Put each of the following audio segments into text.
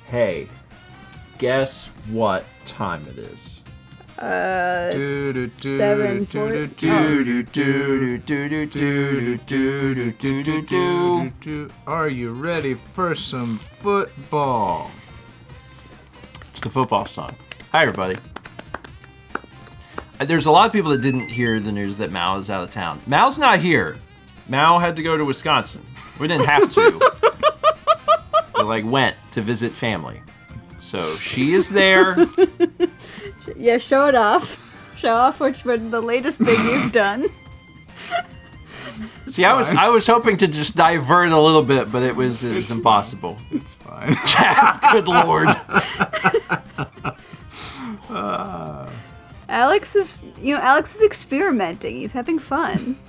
Hey, guess what time it is? 7:40. Are you ready for some football? It's the football song. Hi, everybody. There's a lot of people that didn't hear the news that Mao is out of town. Mao's not here. Mao had to go to Wisconsin. We didn't have to. We went to visit family. So she is there. Yeah, show it off. Show off which one the latest thing you've done. See, I was hoping to just divert a little bit, but it was impossible. It's fine. Good Lord. Alex is experimenting. He's having fun.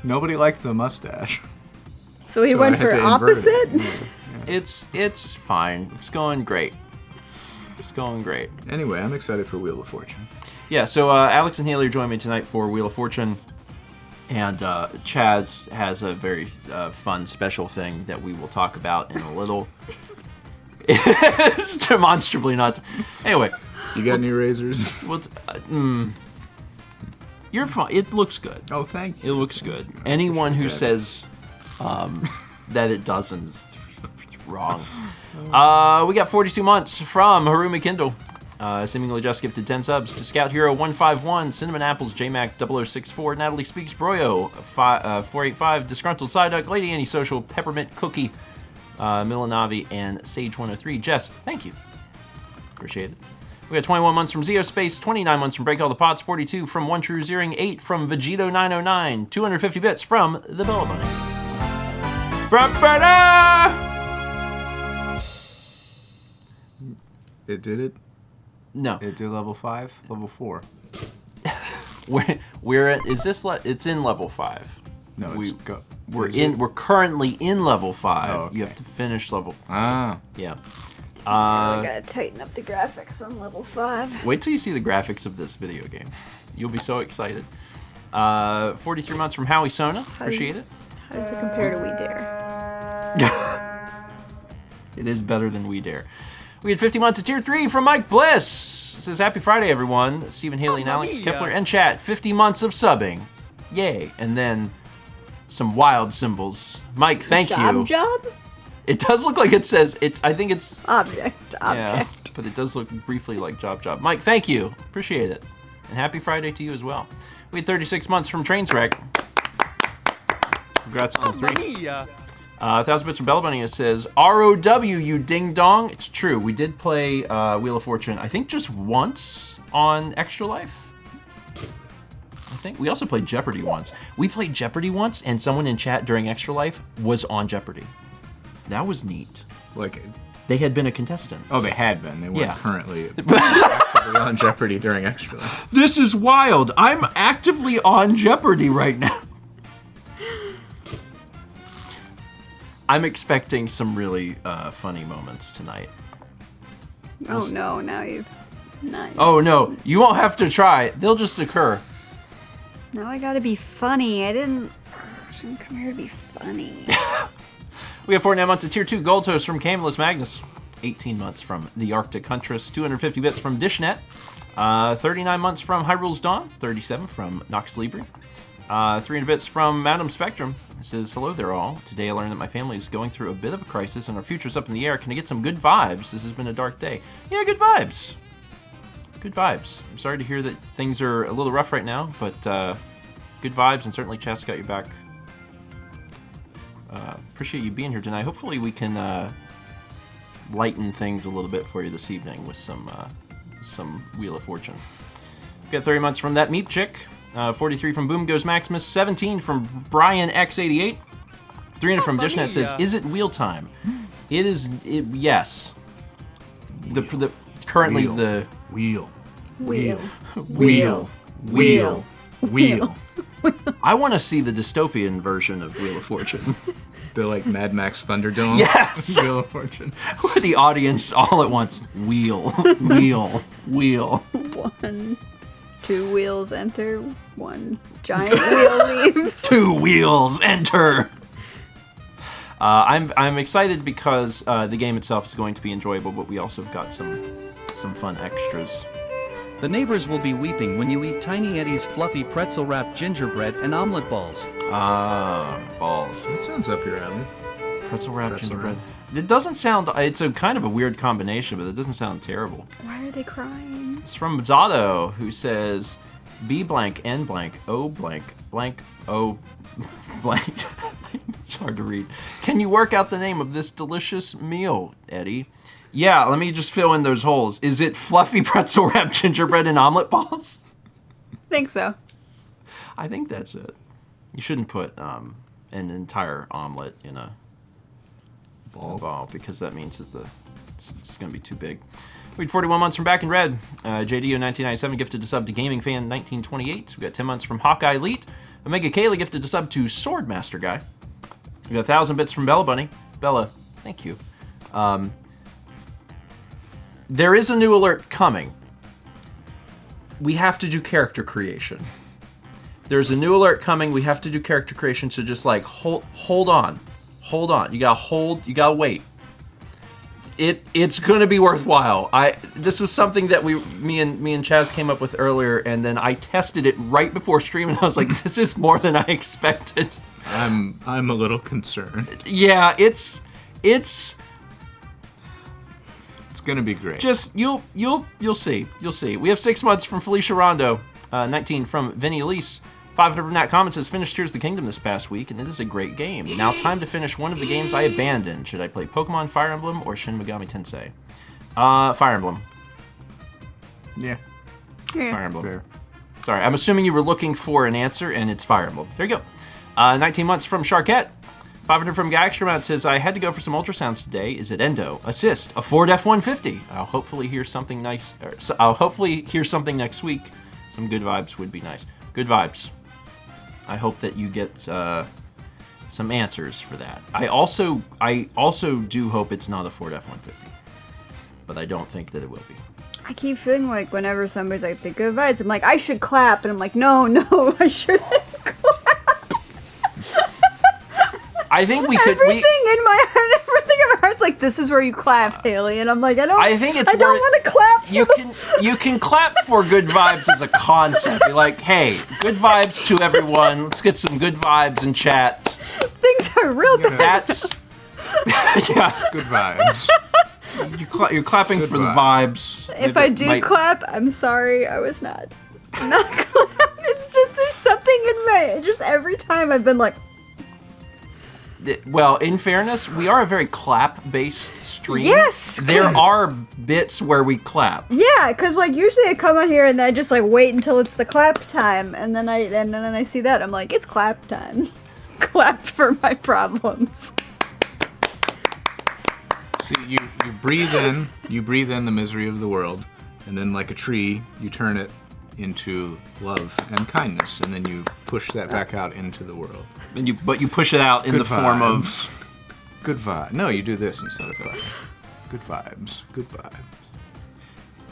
Nobody liked the mustache. So he went for opposite? Yeah. It's fine. It's going great. It's going great. Anyway, I'm excited for Wheel of Fortune. Yeah, so Alex and Hayley are joining me tonight for Wheel of Fortune. And Chaz has a very fun special thing that we will talk about in a little. It's demonstrably not. Anyway. You got any razors? You're fine. It looks good. Oh, thank you. It looks good. Anyone who says that it doesn't is wrong. We got 42 months from Haru McKindle. Seemingly just gifted 10 subs to Scout Hero 151, Cinnamon Apples, JMac 0064, Natalie Speaks Broyo 485, Disgruntled Psyduck, Lady Antisocial, Peppermint Cookie, Milanavi, and Sage 103. Jess, thank you. Appreciate it. We got 21 months from Zeo Space, 29 months from Break All the Pots, 42 from One True Zeering, 8 from Vegito 909, 250 bits from the Bella Bunny. It did it? No. It did level 5? Level 4? We're at, is this, it's in level 5. No, we're currently in level 5. Oh, okay. You have to finish level. Ah. Yeah. I gotta tighten up the graphics on level 5. Wait till you see the graphics of this video game. You'll be so excited. 43 months from Howie Sona. Appreciate it. How does it compare to We Dare? It is better than We Dare. We had 50 months of Tier 3 from Mike Bliss. It says, Happy Friday, everyone. Stephen, Haley, and Alex Kepler, and chat. 50 months of subbing. Yay. And then some wild symbols. Mike, thank you. Job? It does look like it says, I think it's... Object. Yeah, but it does look briefly like job. Mike, thank you. Appreciate it. And happy Friday to you as well. We had 36 months from Trainswreck. Congrats on the 3. 1,000 bits from Bella Bunny. It says, ROW, you ding dong. It's true. We did play Wheel of Fortune, I think just once on Extra Life. I think. We also played Jeopardy once. We played Jeopardy once, and someone in chat during Extra Life was on Jeopardy. That was neat. Like, they had been a contestant. Oh, they had been. They weren't currently actively on Jeopardy during Extra Life. This is wild. I'm actively on Jeopardy right now. I'm expecting some really funny moments tonight. Oh no, now you've... Nice. Oh no, you won't have to try. They'll just occur. Now I gotta be funny. I didn't come here to be funny. We have 49 months of Tier 2 Gold Toast from Camelus Magnus. 18 months from The Arctic Huntress. 250 bits from Dishnet. 39 months from Hyrule's Dawn. 37 from Nox Libre. 300 bits from Madam Spectrum. It says, hello there all. Today I learned that my family is going through a bit of a crisis and our future's up in the air. Can I get some good vibes? This has been a dark day. Yeah, good vibes. Good vibes. I'm sorry to hear that things are a little rough right now, but good vibes, and certainly chat's got your back. Appreciate you being here tonight. Hopefully we can lighten things a little bit for you this evening with some Wheel of Fortune. We've got 30 months from That Meep Chick. 43 from Boom Goes Maximus. 17 from Brian X88. 300 from Dishnet says, is it wheel time? It is, yes. Currently the... Wheel. I want to see the dystopian version of Wheel of Fortune. The like Mad Max Thunderdome. Yes. Wheel of Fortune. Where the audience all at once. Wheel. 1, 2 wheels enter. 1 giant wheel leaves. 2 wheels enter. I'm excited because the game itself is going to be enjoyable, but we also have got some fun extras. The neighbors will be weeping when you eat Tiny Eddie's fluffy pretzel-wrapped gingerbread and omelet balls. Balls. That sounds up your alley. Pretzel wrapped gingerbread. It doesn't sound. It's a kind of a weird combination, but it doesn't sound terrible. Why are they crying? It's from Zato, who says, "B blank N blank O blank blank O blank." It's hard to read. Can you work out the name of this delicious meal, Eddie? Yeah, let me just fill in those holes. Is it fluffy pretzel wrapped gingerbread and omelet balls? Think so. I think that's it. You shouldn't put an entire omelet in a ball because that means that it's going to be too big. We had 41 months from Back in Red. JDO 1997 gifted a sub to Gaming Fan 1928. We got 10 months from Hawkeye Elite. Omega Kaylee gifted a sub to Swordmaster Guy. We got 1,000 bits from Bella Bunny. Bella, thank you. There is a new alert coming. We have to do character creation. There's a new alert coming. We have to do character creation. So just like hold on. You gotta wait. It's gonna be worthwhile. This was something that me and Chaz came up with earlier, and then I tested it right before stream, and I was like, this is more than I expected. I'm a little concerned. Yeah, it's gonna be great. Just you'll see. We have 6 months from Felicia Rondo, 19 from Vinny Elise. 500 from Nat Comments has finished Tears of the Kingdom this past week, and it is a great game. Now time to finish one of the games I abandoned. Should I play Pokemon Fire Emblem or Shin Megami Tensei? Fire Emblem. Yeah. Fire Emblem. Fair. Sorry, I'm assuming you were looking for an answer, and it's Fire Emblem. There you go. 19 months from Sharkette. 500 from Guy Extramout says, I had to go for some ultrasounds today. Is it endo? Assist? A Ford F-150? I'll hopefully hear something nice. I'll hopefully hear something next week. Some good vibes would be nice. Good vibes. I hope that you get some answers for that. I also do hope it's not a Ford F-150, but I don't think that it will be. I keep feeling like whenever somebody's like, the good vibes, I'm like, I should clap. And I'm like, no, I shouldn't clap. I think we could. Everything in my heart's like, this is where you clap, Hayley. And I'm like, I don't want to clap. You can clap for good vibes as a concept. You're like, hey, good vibes to everyone. Let's get some good vibes in chat. Things are real bad. That's yeah, good vibes. You're clapping for the vibes. If I do clap, I'm sorry, I was not clap. It's just there's something in my just every time I've been like. Well, in fairness, we are a very clap-based stream. Yes! There are bits where we clap. Yeah, because like usually I come on here and I just like wait until it's the clap time, and then I see that I'm like, it's clap time. Clap for my problems. See, you breathe in the misery of the world, and then like a tree, you turn it into love and kindness, and then you push that back out into the world. But you push it out in the form of good vibe. No, you do this instead of vibe. Good vibes. Good vibes.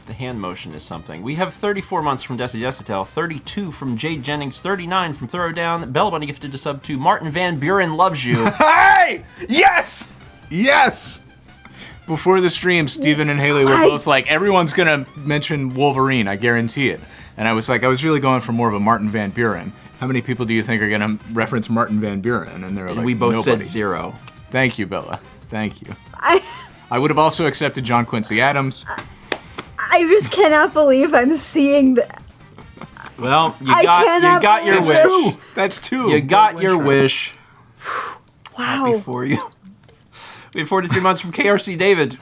The hand motion is something. We have 34 months from Desi Desitel, 32 from Jade Jennings, 39 from Throwdown. Bell Bunny gifted a sub to Martin Van Buren loves you. Hey! Yes! Yes! Before the stream, Steven and Hayley were both like, everyone's gonna mention Wolverine, I guarantee it. And I was like, I was really going for more of a Martin Van Buren. How many people do you think are going to reference Martin Van Buren? And they're like, we both nobody. said 0. Thank you, Bella. Thank you. I would have also accepted John Quincy Adams. I just cannot believe I'm seeing that. Well, you got your wish. That's two. You got your wish. Wow. Happy for you. We have 43 months from KRC David.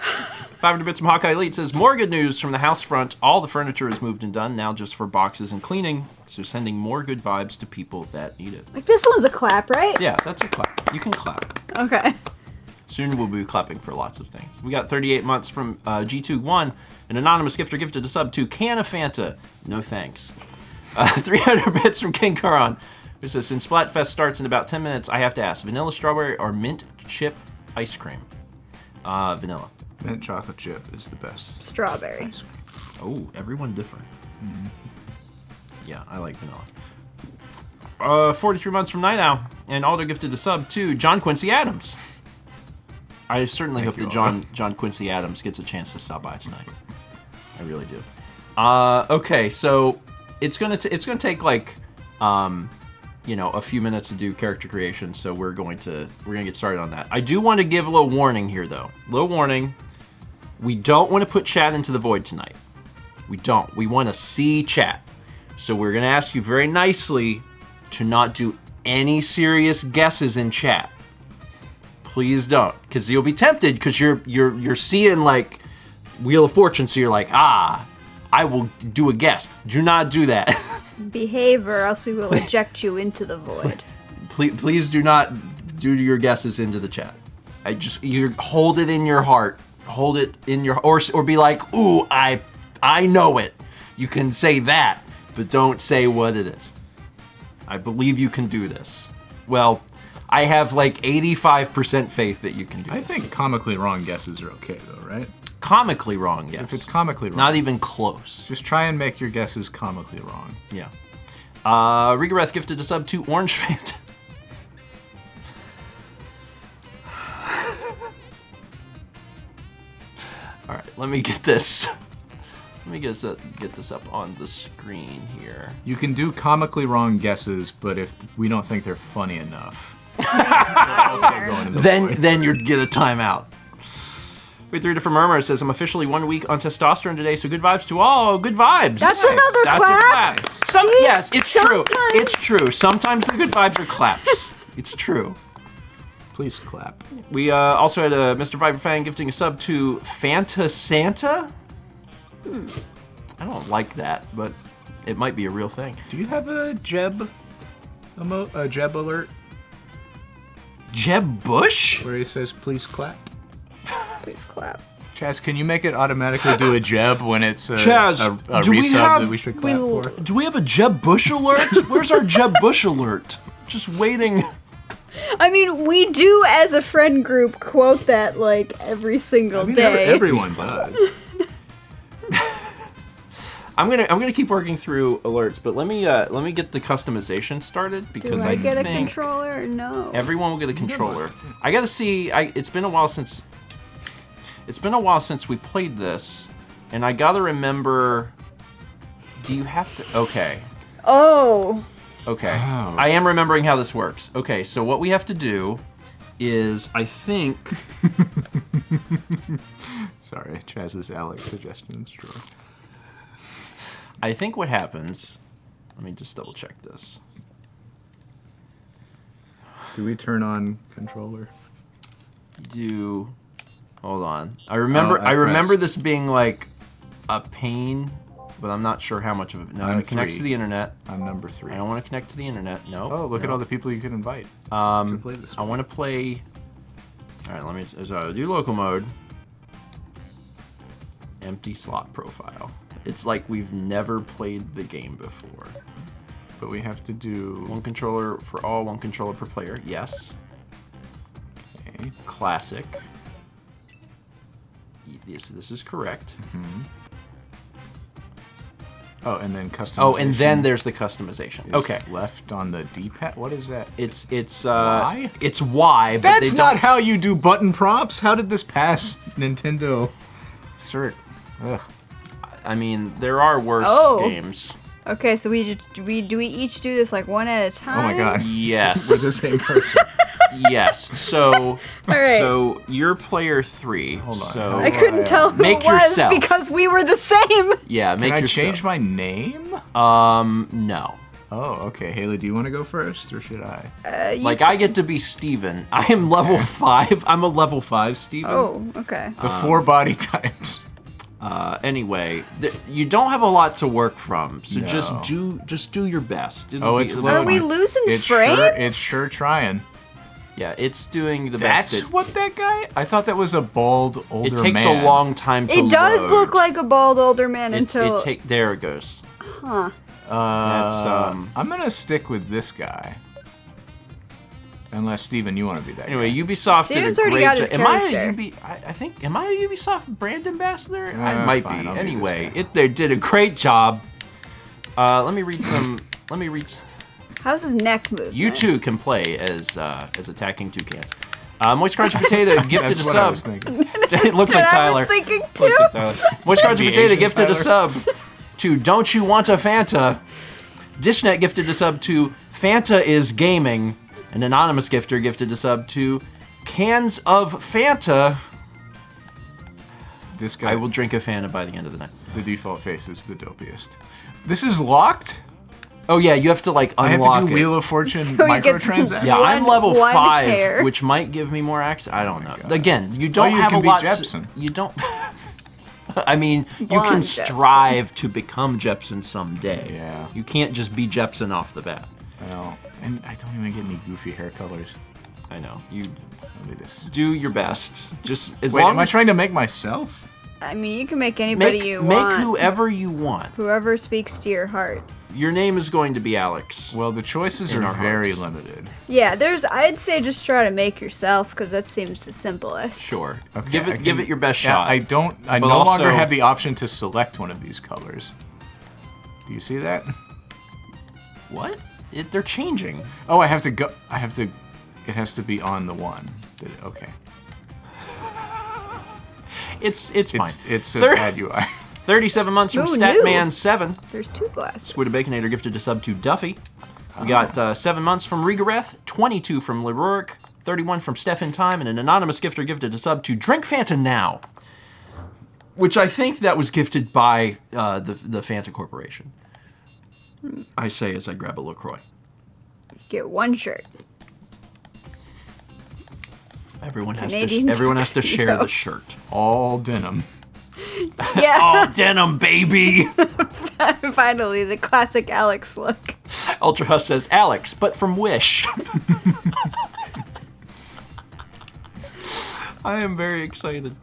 500 bits from Hawkeye Elite says, more good news from the house front. All the furniture is moved and done, now just for boxes and cleaning. So sending more good vibes to people that need it. Like this one's a clap, right? Yeah, that's a clap. You can clap. Okay. Soon we'll be clapping for lots of things. We got 38 months from G21. An anonymous gifter gifted a sub to Can of Fanta. No thanks. 300 bits from King Karan, who says, since Splatfest starts in about 10 minutes, I have to ask, vanilla strawberry or mint chip ice cream? Vanilla. Mint chocolate chip is the best. Strawberry. Oh, everyone different. Mm-hmm. Yeah, I like vanilla. 43 months from Night Owl, and Aldo gifted a sub to John Quincy Adams. I certainly hope you that all. John Quincy Adams gets a chance to stop by tonight. I really do. Okay, so it's gonna take like a few minutes to do character creation, so we're gonna get started on that. I do want to give a little warning here, though. Little warning: we don't want to put chat into the void tonight. We don't. We want to see chat. So we're gonna ask you very nicely to not do any serious guesses in chat. Please don't, because you'll be tempted because you're seeing like Wheel of Fortune, so you're like, I will do a guess. Do not do that. Behave, or else we will eject you into the void. Please do not do your guesses into the chat. You hold it in your heart. Hold it in your or be like, ooh, I know it. You can say that, but don't say what it is. I believe you can do this. Well, I have like 85% faith that you can do this. I think comically wrong guesses are okay, though, right? Comically wrong, yes. If it's comically wrong. Not even close. Just try and make your guesses comically wrong. Yeah. Rigarath gifted a sub to Orange Fant. All right, let me get this. Let me get this up on the screen here. You can do comically wrong guesses, but if we don't think they're funny enough, then you'd get a timeout. We threw different murmur. It says, I'm officially 1 week on testosterone today, so good vibes to all. Good vibes. That's another That's clap. a clap. See? Yes, it's Sometimes. true. It's true. Sometimes the good vibes are claps. It's true. please clap. We also had a Mr. Viper fan gifting a sub to Fanta Santa. I don't like that, but it might be a real thing. Do you have a Jeb alert Jeb Bush? where he says please clap? Please clap. Chaz, can you make it automatically do a Jeb when it's a Chaz, do we resub have- that we should clap for? Do we have a Jeb Bush alert? Where's our Jeb Bush alert? Just waiting. I mean, we do as a friend group quote that like every single I mean, day. everyone does. I'm gonna keep working through alerts, but let me get the customization started because Do I get a think controller or no? everyone will get a controller. I gotta see. It's been a while since we played this, and I gotta remember. Do you have to? Okay. Oh. Okay. Oh. I am remembering how this works. Okay, so what we have to do is, I think. Sorry, Chaz's Alex suggestions drawer. I think what happens. Let me just double check this. Do we turn on controller? Hold on. I remember. I I remember pressed. this being like a pain, but I'm not sure how much of it. No, I'm it connects 3. to the internet. I'm number 3. I don't want to connect to the internet. No. Oh, look at no. all the people you can invite to play this. I want to play. All right, let me. So I'll do local mode. Empty slot profile. It's like we've never played the game before. But we have to do. One controller for all, one controller per player. Yes. Okay. Classic. This is correct. Oh, and then customization. Oh, and then there's the customization. is Okay. Left on the D-pad. What is that? It's Y? It's Y, but That's they not don't, how you do button prompts. How did this pass Nintendo cert? Ugh. I mean, there are worse Oh. games. Okay, so we each do this like one at a Oh time? my god. Yes. We're the same person. Yes. So right. so you're player 3. Hold on. So I couldn't tell who Make it was yourself. because we were the same. yeah, make Can I yourself. change my name? No. Oh, okay. Haley, do you want to go first, or should I? Like I get to be Steven. I am level 5. I'm a level 5 Steven. Oh, okay. The 4 body types. Anyway, you don't have a lot to work from, so No. just do your best. Oh, it's Are loading. we losing It's frames? It's sure trying. Yeah, it's doing the best. That's what that guy? I thought that was a bald older It takes man. a long time to It does load. look like a bald older man There until. it goes. Huh. I'm gonna stick with this guy. Unless Steven, you want to be that Anyway, guy. Ubisoft Steven's did a already great got his job. Am I a character. I think am I a Ubisoft brand ambassador? I might fine, be. I'll be Anyway, this guy. they did a great job. Let me read some. How's his neck movement? You two can play as attacking toucans. Moist Crunchy Potato gifted That's a what I was sub. thinking. It looks like I Tyler. was thinking Looks too. like Tyler. Moist Crunchy Be Potato Asian, gifted a Tyler. sub to Don't You Want a Fanta. Dishnet gifted a sub to Fanta is Gaming. An anonymous gifter gifted a sub to Cans of Fanta. This guy, I will drink a Fanta by the end of the night. the default face is the dopiest. This is locked? Oh yeah, you have to like I have unlock to do it. Wheel of Fortune So he gets- microtransactions? Yeah, I'm One- level one 5, hair. which might give me more access. I don't know. God. Again, you don't you have can a be lot. Jepsen. You don't. I mean, you can Blonde Jepsen. strive to become Jepsen someday. Yeah. You can't just be Jepsen off the bat. Well, and I don't even get any goofy hair colors. I know. You Look at this. do your best. Just as Wait, long am I as trying to make myself? I mean, you can make anybody you make want. whoever you want. Whoever speaks to your heart. Your name is going to be Alex. Well, the choices In are our very hearts. limited. Yeah, I'd say just try to make yourself, because that seems the simplest. Sure. Okay, Give I it your best Yeah, shot. I But no longer also- have the option to select one of these colors. Do you see that? What? They're changing. Oh, I have to go. It has to be on the one. Okay. It's fine. It's a Thir- bad UI. 37 months from Ooh, Statman7. There's 2 glasses. Squid and Baconator gifted a sub to Duffy. We got 7 months from Regareth, 22 from Lerorik, 31 from Stefan Time, and an anonymous gifter gifted a sub to Drink Fanta Now, which I think that was gifted by the Fanta Corporation. I say as I grab a LaCroix. Get 1 shirt. Everyone has Canadian to share Torpedo. the shirt. All denim. Yeah, Oh, denim, baby! finally, the classic Alex look. Ultra Huss says Alex, but from Wish. I am very excited.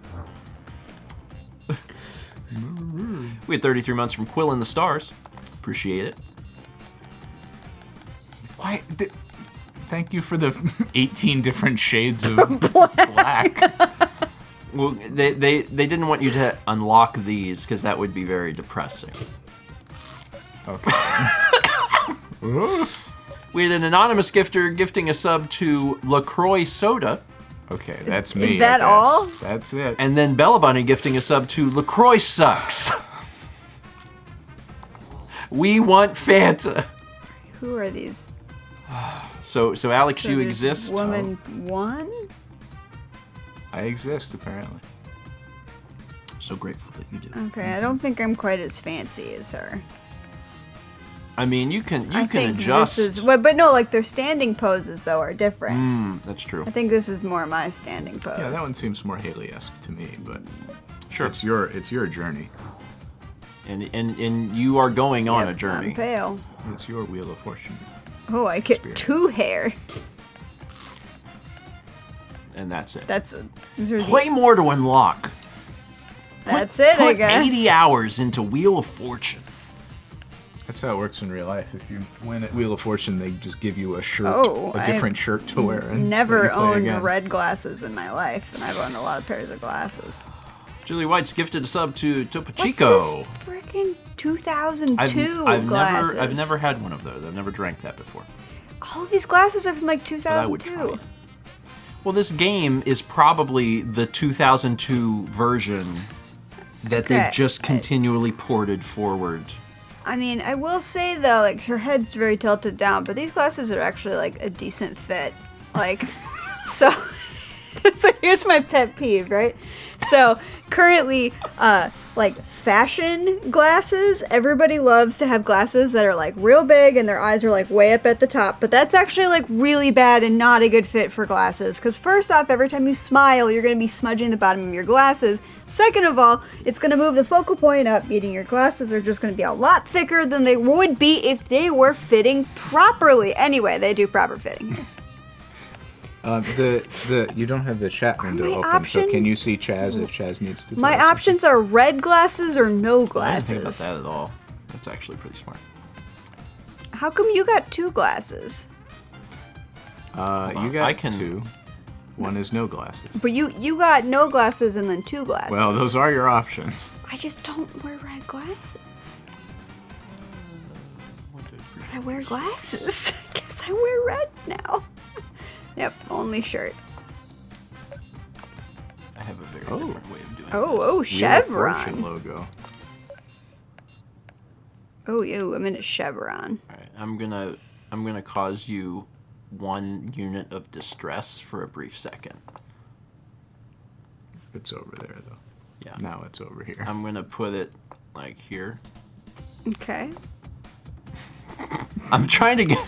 We had 33 months from Quill in the Stars. Appreciate it. Why? Thank you for the 18 different shades of black. Well, they didn't want you to unlock these because that would be very depressing. Okay. We had an anonymous gifter gifting a sub to LaCroix Soda, Okay, that's me. that I guess. all? That's it. and then Bella Bunny gifting a sub to LaCroix Sucks. We want Fanta. Who are these? So Alex, So you there's exist. Woman 1? I exist, apparently. So grateful that you do. Okay, I don't think I'm quite as fancy as her. I mean, you can I think adjust. This is, but no, like their standing poses though are different. That's true. I think this is more my standing pose. Yeah, that one seems more Haley-esque to me, but Sure. it's your journey. And you are going on a Yep, journey. I'm pale. It's your Wheel of Fortune. Oh, I get Spirit. 2 hair. And that's it. That's these are the- Play more to unlock. That's it, I Put guess. 80 hours into Wheel of Fortune. That's how it works in real life. If you win at Wheel of Fortune, they just give you a shirt, Oh, a different shirt to wear. And let Never you play owned again. red glasses in my life, and I've owned a lot of pairs of glasses. Julie White's gifted a sub to Topo What's Chico. this freaking 2002 I've glasses? never had one of those. I've never drank that before. All of these glasses are from like But I would try 2002. it. Well, this game is probably the 2002 version that Okay. they've just continually ported forward. I mean, I will say though, like her head's very tilted down, but these glasses are actually like a decent fit. Like, so here's my pet peeve, right? So currently, like fashion glasses, everybody loves to have glasses that are like real big and their eyes are like way up at the top, but that's actually like really bad and not a good fit for glasses. Because first off, every time you smile, you're going to be smudging the bottom of your glasses. Second of all, it's going to move the focal point up, meaning your glasses are just going to be a lot thicker than they would be if they were fitting properly. Anyway, they do proper fitting here. You don't have the chat window my open, option- so can you see Chaz if Chaz needs to? My tell us options are red glasses or no I didn't glasses. think about that at all. That's actually pretty smart. How come you got 2 glasses? something? Hold You on, got I can- 2. One is no glasses. But you got no glasses and then 2 glasses. Well, those are your options. I just don't wear red glasses. I wear glasses. I guess I wear red now. Yep, only shirt. have a very different way of doing Oh, this. oh, Wheel of chevron. Fortune logo. Oh, ew, I'm in a chevron. All right, I'm gonna cause you 1 unit of distress for a brief second. It's over there though. Yeah. Now it's over here. I'm gonna put it like here. Okay. I'm trying to get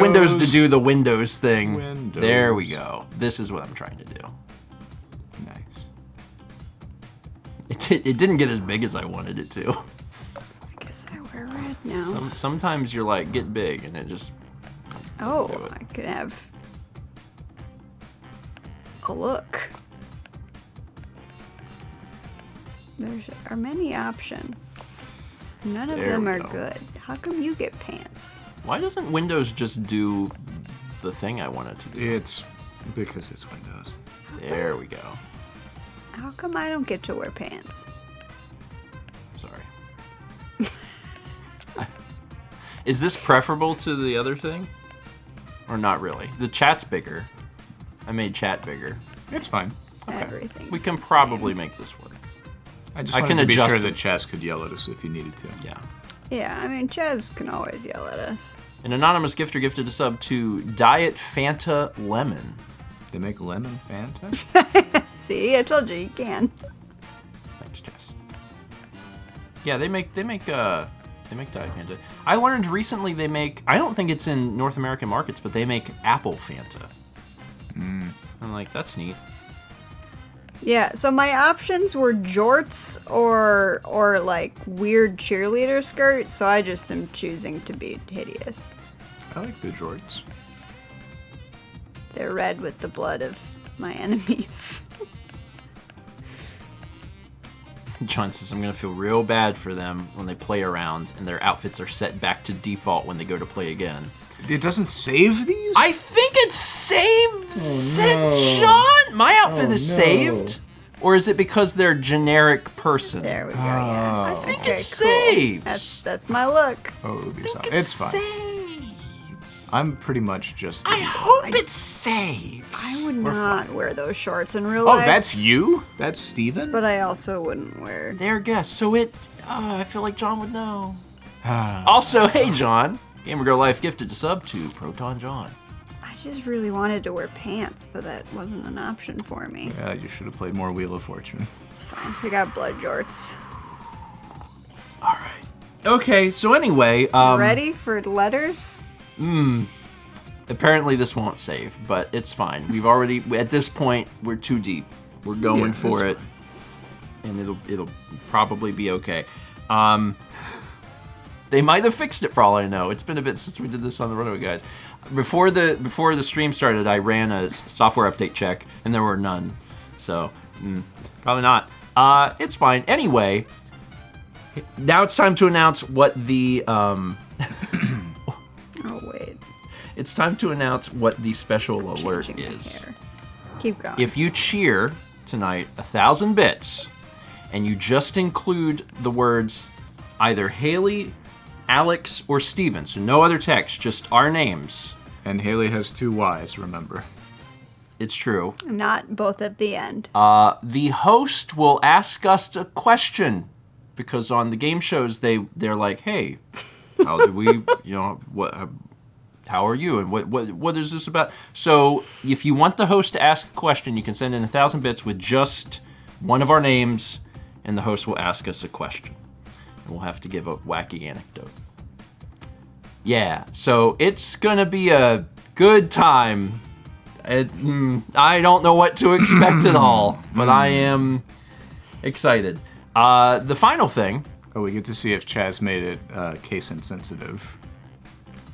Windows to do the Windows thing. Windows. There we go. This is what I'm trying to do. Nice. It didn't get as big as I wanted it to. I guess I wear red now. Sometimes you're like, get big, and it just Oh, do it. I could have a look. There are many options. None of There them we are go. good. How come you get pants? Why doesn't Windows just do the thing I want it to do? It's because it's Windows. There we go. How come I don't get to wear pants? Sorry. Is this preferable to the other thing? Or not really? The chat's bigger. I made chat bigger. It's fine. Everything. We can probably make this work. I just I wanted can to be adjust sure it. that Chess could yell at us if he needed to. Yeah. Yeah, I mean, Chaz can always yell at us. An anonymous gifter gifted a sub to Diet Fanta Lemon. They make lemon Fanta? See, I told you, you can. Thanks, Jess. Yeah, they make Diet Fanta. I learned recently they make, I don't think it's in North American markets, but they make apple Fanta. I'm like, that's neat. Yeah, so my options were jorts or like weird cheerleader skirts, so I just am choosing to be hideous. I like the jorts. They're red with the blood of my enemies. John says, I'm going to feel real bad for them when they play around and their outfits are set back to default when they go to play again. It doesn't save these? I think it's saved, John! My outfit is saved. Or is it because they're generic person? There we go, yeah. I think Okay, it cool. saves. That's my look. Oh, I think it's fine. saves. I'm pretty much just. I hope it saves. I would We're not wear those shorts in real Oh, life. that's you? That's Steven? But I also wouldn't wear. Their guess. So I feel like John would know. Also, hey, John. Gamer Girl Life gifted a sub to Proton John. I just really wanted to wear pants, but that wasn't an option for me. Yeah, you should have played more Wheel of Fortune. It's fine. We got blood jorts. All right. Okay, so anyway. Ready for letters? Apparently this won't save, but it's fine. We've already, at this point, we're too deep. We're going for it. And it'll probably be okay. They might have fixed it for all I know. It's been a bit since we did this on the Runaway Guys. Before the stream started, I ran a software update check, and there were none. So, probably not. It's fine. Anyway, now it's time to announce what the... Oh, wait. It's time to announce what the special alert Changing my is. hair. Keep going. If you cheer tonight 1,000 bits, and you just include the words either Hayley, Alex, or Steven, so no other text, just our names. And Hayley has 2 Ys, remember. It's true. Not both at the end. The host will ask us a question, because on the game shows they're like, hey, how did we, how are you, and what is this about? So if you want the host to ask a question, you can send in 1,000 bits with just one of our names, and the host will ask us a question. And we'll have to give a wacky anecdote. Yeah, so it's gonna be a good time. I don't know what to expect at all, but I am excited. The final thing. Oh, we get to see if Chaz made it case insensitive.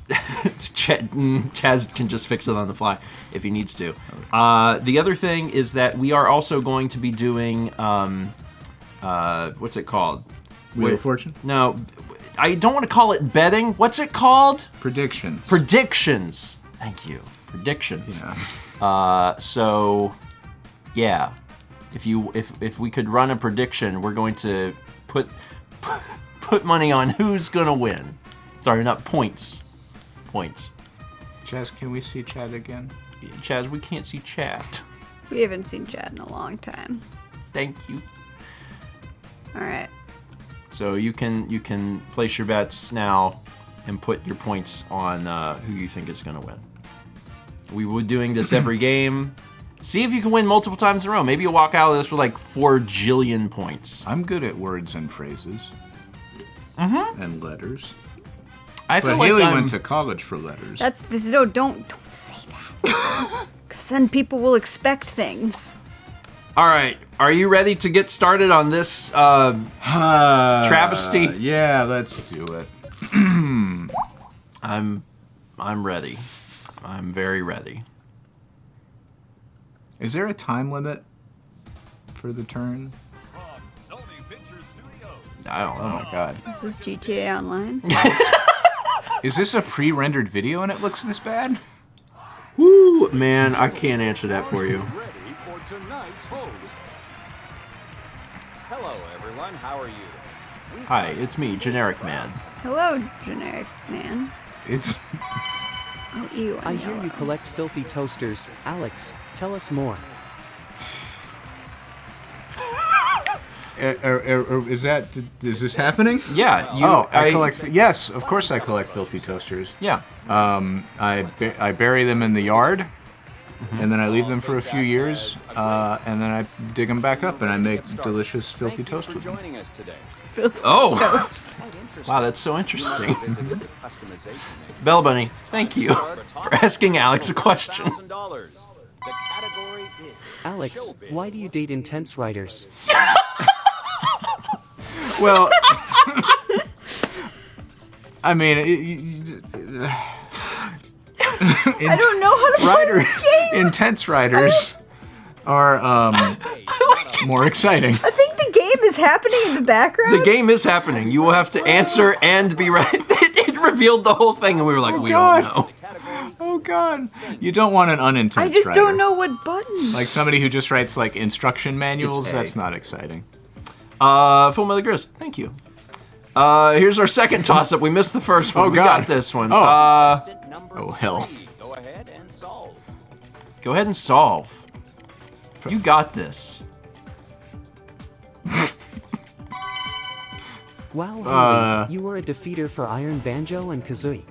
Chaz can just fix it on the fly if he needs to. The other thing is that we are also going to be doing, what's it called? Wheel of Fortune? No, I don't want to call it betting. What's it called? Predictions. Predictions. Thank you. Predictions. Yeah. So, yeah. If we could run a prediction, we're going to put money on who's gonna win. Sorry, not points. Points. Chaz, can we see Chad again? Chaz, we can't see chat. We haven't seen Chad in a long time. Thank you. All right. So you can place your bets now and put your points on who you think is going to win. We will be doing this every game. See if you can win multiple times in a row. Maybe you'll walk out of this with like 4 jillion points. I'm good at words and phrases. And letters. I feel But like Hayley I'm- went to college for letters. That's this. No, don't say that. Because then people will expect things. All right, are you ready to get started on this travesty? Yeah, let's do it. I'm ready. I'm very ready. Is there a time limit for the turn? I don't know. Oh my god. This is GTA Online. Is this a pre-rendered video and it looks this bad? Woo, man, I can't answer that for you. Ready for tonight's hosts. Hello, everyone. How are you? Hi, it's me, Generic Man. Hello, generic man. It's Oh, ew. I hear you collect filthy toasters. Alex, tell us more. is this happening? Yeah, you. I collect. Yes, of course I collect filthy toasters. Yeah. I bury them in the yard, and then I leave them for a few years, and then I dig them back up, and I make delicious filthy Thank you toast for with them. joining us today. Oh, Quite interesting. wow, that's so interesting. Visited the customization area. Bell Bunny, thank you for asking Alex a question. $1,000. The category is Alex, why do you date intense writers? Well, I mean, I don't know how to play this game. intense writers are more exciting. I think the game is happening in the background. The game is happening. You will have to answer and be right. It revealed the whole thing, and we were like, we God. don't know. Oh God! You don't want an unintense I just writer. don't know what button. Like somebody who just writes like instruction manuals. It's A. That's not exciting. Full Metal Grizz, thank you. Here's our second toss-up. We missed the first one. Oh, We God. got this one. Oh. contestant number Oh, hell. 3. Go ahead and solve. Go ahead and solve. You got this. Wow, Hayley, you were a defeater for Iron Banjo and Kazooie.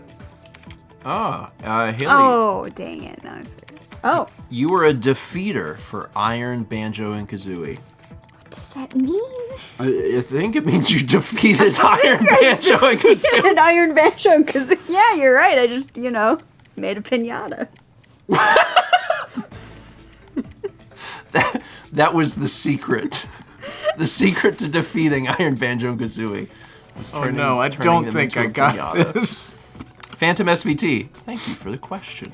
Haley, Oh, dang it. Now I forgot. Oh, you were a defeater for Iron, Banjo, and Kazooie. what does that mean? I think it means you defeated Iron, Banjo, and Kazooie. An Iron Banjo, because, yeah, you're right. I just, made a pinata. That was the secret. The secret to defeating Iron, Banjo, and Kazooie. Was Oh no! I turning don't them think into I a got pinata. this. Phantom SVT, thank you for the question.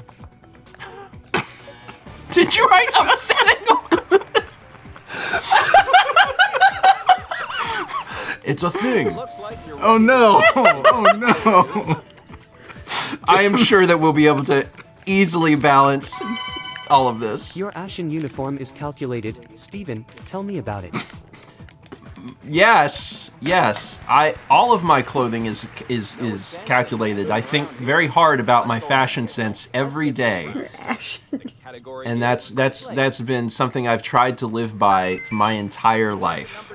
Did you write upsetting? It's a thing. Looks like you're Oh no! Oh no! I am sure that we'll be able to easily balance all of this. Your Ashen uniform is calculated. Steven, tell me about it. Yes. All of my clothing is calculated. I think very hard about my fashion sense every day, category and that's been something I've tried to live by my entire life.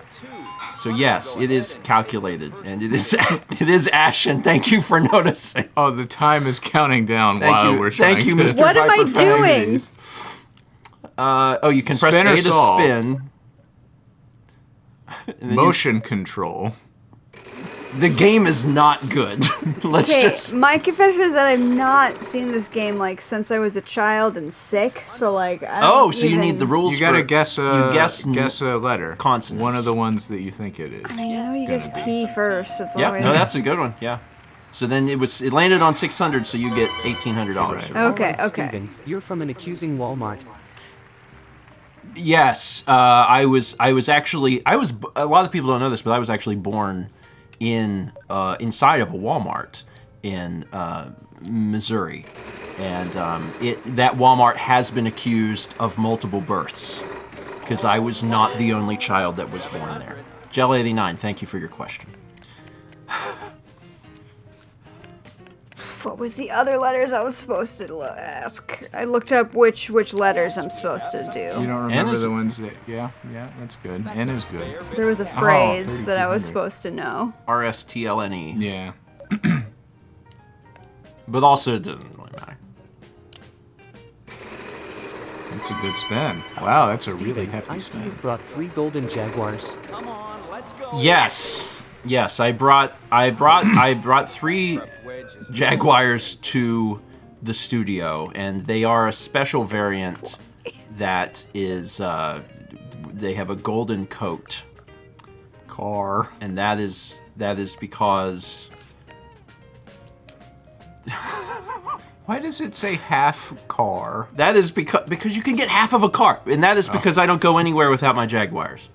So yes, it is calculated, and it is Ashen. Thank you for noticing. Oh, the time is counting down while we're trying Thank you, to. Mr. What am I Viper doing? Fags. You can press Spin or A to solve? spin. And then Motion control. the game is not good. Let's Okay, just. my confession is that I've not seen this game, since I was a child and sick, so, I don't Oh, so you even- need the rules. You gotta for, guess You a guess a letter. consonants. One of the ones that you think it is. I know you guess gonna T first. It's Yeah, always... no, that's a good one. Yeah. So then it landed on 600, so you get $1,800. Right. Okay, Alright, okay. Steven, you're from an accusing Walmart. Yes, I was actually a lot of people don't know this, but I was actually born in inside of a Walmart in Missouri, and that Walmart has been accused of multiple births because I was not the only child that was born there. Gel89, thank you for your question. What was the other letters I was supposed to ask? I looked up which letters I'm supposed to do. You don't N remember is- the ones that... Yeah, that's good. N is good. There was a phrase that I was 3200. supposed to know. RSTLNE. Yeah. But also, it didn't really matter. That's a good spend. Wow, that's a really Steven, hefty I see spend. you've brought 3 golden jaguars. Come on, let's go. Yes. Yes, I brought 3 Jaguars to the studio, and they are a special variant that is, they have a golden coat. Car. And that is because... Why does it say half car? That is because you can get half of a car, and that is because I don't go anywhere without my Jaguars.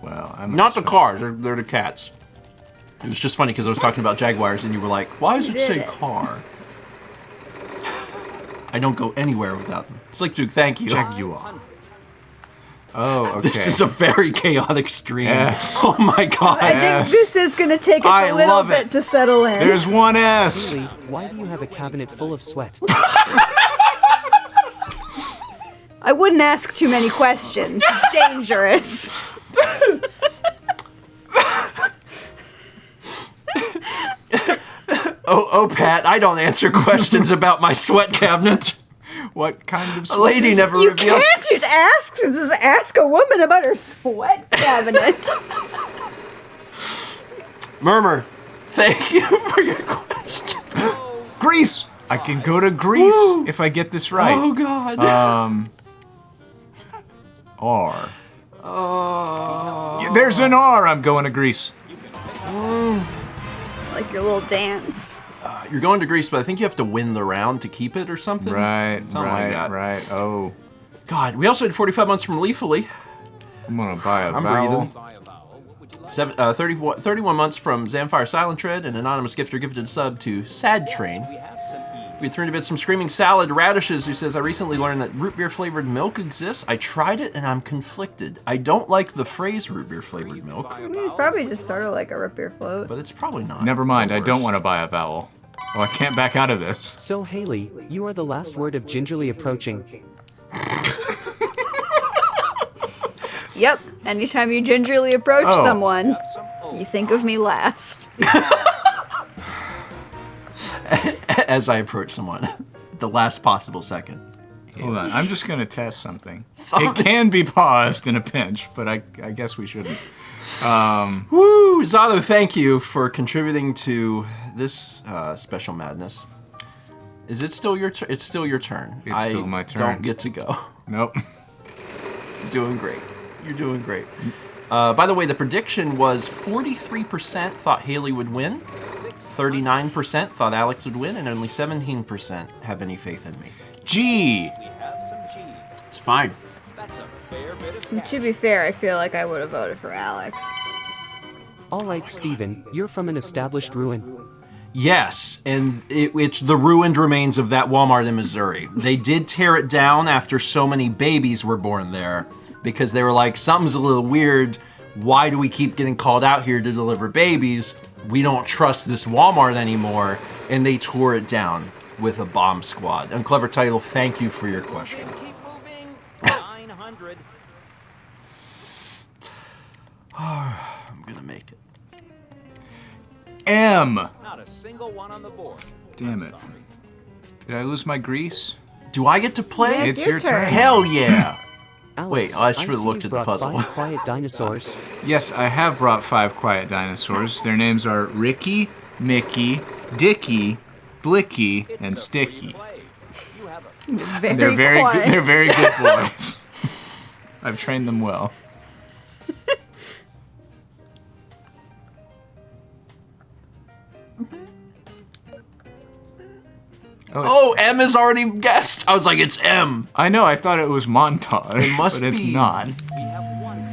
Well, I'm Not the cars, they're the cats. It was just funny because I was talking about Jaguars, and you were like, why does it say car? I don't go anywhere without them. It's like, Duke, thank you. Jaguar. Oh, okay. This is a very chaotic stream. Yes. Oh my god. I think this is going to take us I a little love bit it. to settle in. There's one S. Hayley, why do you have a cabinet full of sweat? I wouldn't ask too many questions. It's dangerous. Oh, Pat, I don't answer questions about my sweat cabinet. What kind of A lady never You reveals. can't just ask a woman about her sweat cabinet. Murmur, thank you for your question. Greece. I can go to Greece Woo. if I get this right. Oh god. R. Oh. Yeah, there's an R. I'm going to Greece. Like your little dance. You're going to Greece, but I think you have to win the round to keep it or something. Right, Something like that. right. Oh, God, we also had 45 months from Leafly. I'm gonna buy a I'm vowel. breathing. 31 months from Zamfire Silent Tread, an anonymous gifter gifted a sub to Sad Train. We had 3 bits from Screaming Salad Radishes, who says, I recently learned that root beer flavored milk exists. I tried it and I'm conflicted. I don't like the phrase root beer flavored milk, It's probably just sort of like a root beer float. but it's probably not. Never mind. the I don't worst. want to buy a vowel. Oh, I can't back out of this. So Hayley, you are the last word of gingerly approaching. Yep. Anytime you gingerly approach Oh. someone, you think of me last. As I approach someone, the last possible second. Hold on. I'm just gonna test something. Something. It can be paused in a pinch, but I guess we shouldn't. Woo! Zalo, thank you for contributing to this special madness. Is it still your turn? It's still your turn. It's still my turn. I don't get to go. Nope. You're doing great. You're doing great. By the way, the prediction was 43% thought Hayley would win, 39% thought Alex would win, and only 17% have any faith in me. G. We have some G. It's fine. That's a fair bit of And to be fair, I feel like I would have voted for Alex. Alright Steven, you're from an established ruin. Yes, and it's the ruined remains of that Walmart in Missouri. They did tear it down after so many babies were born there because they were like, something's a little weird. Why do we keep getting called out here to deliver babies? We don't trust this Walmart anymore. And they tore it down with a bomb squad. Unclever title, thank you for your question. keep moving. 900. I'm gonna make it. M. Not a single one on the board. Damn it. Did I lose my grease? Do I get to play? Yes, It's your your turn. turn. Hell yeah! Alex, Wait, I should have see looked you've at the brought puzzle. 5 quiet dinosaurs. Yes, I have brought 5 quiet dinosaurs. Their names are Ricky, Mickey, Dicky, Blicky, and It's a Sticky. free play. You have a Very They're quiet. good. They're very good boys. I've trained them well. Oh, M is already guessed. I was like, it's M. I know. I thought it was montage, It must but it's be. not.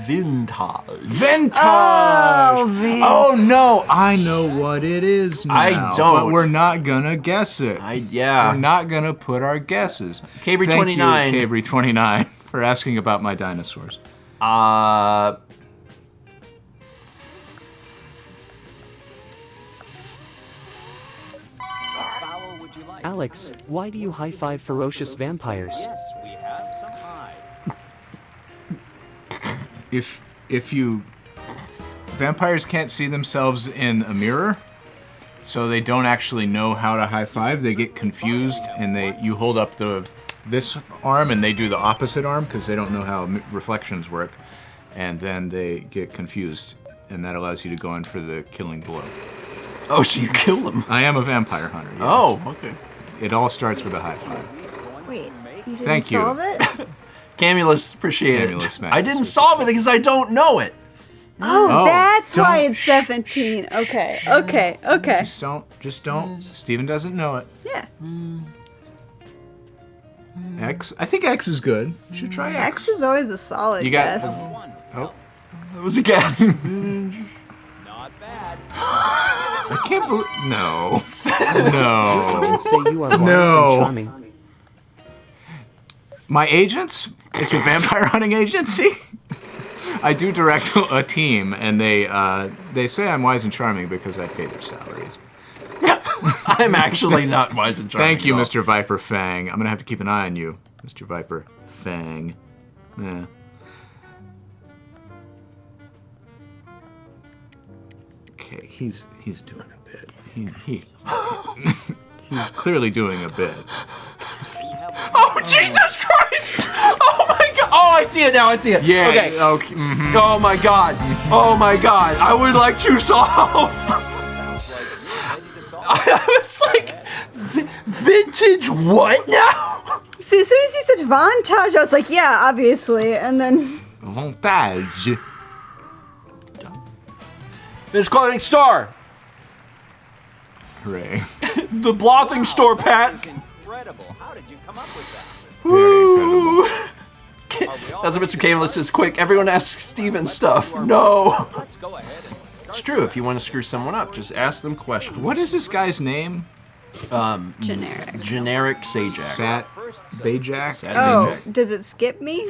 Vintage. Vintage. Oh, Vin. Oh no! I know what it is now. I But don't. we're not gonna guess it. Yeah. We're not gonna put our guesses. Cabri Thank 29. you, Cabri 29, for asking about my dinosaurs. you like. Alex, why do you high-five ferocious vampires? Yes, we have some eyes. If you vampires can't see themselves in a mirror, so they don't actually know how to high five. They get confused, and you hold up this arm, and they do the opposite arm because they don't know how reflections work, and then they get confused, and that allows you to go in for the killing blow. Oh, so you kill them? I am a vampire hunter. Yes. Oh, okay. It all starts with a high five. Wait, you didn't Thank you. solve it? Camulus, appreciate Camulus, it. man. I didn't solve it because I don't know it. Oh, that's why don't- it's 17. Okay. Just don't. Steven doesn't know it. Yeah. X. I think X is good. You should try X. X is always a solid You got- guess. One. Oh, That was a guess. Not bad. I can't believe. No. No. Agents say you are wise No. and charming. My agents? It's a vampire hunting agency. I do direct a team, and they say I'm wise and charming because I pay their salaries. I'm actually not wise and charming. Thank you, at all. Mr. Viper Fang. I'm gonna have to keep an eye on you, Mr. Viper Fang. Yeah. Okay, he's doing a bit. He's clearly doing a bit. Oh, Jesus Christ! Oh my God! Oh, I see it now. I see it. Yeah. Okay. Okay. Mhm. Oh my God. Oh my God. I would like to solve. Sounds like you're ready to solve. I was like, vintage what now? See, as soon as you said Vantage, I was like, yeah, obviously. And then Vantage. Vintage clothing store. Hooray. The Blothing store, Pat. That is incredible. How did you come up with that? Very incredible. That's what Mr. Camulus says. Quick, everyone ask Steven stuff. No. Let's go ahead and start. It's true. If you want to screw someone up, just ask them questions. What is this guy's name? generic. Generic Sajak. Sat Bajak? Sat Oh, Bajak. does it skip me?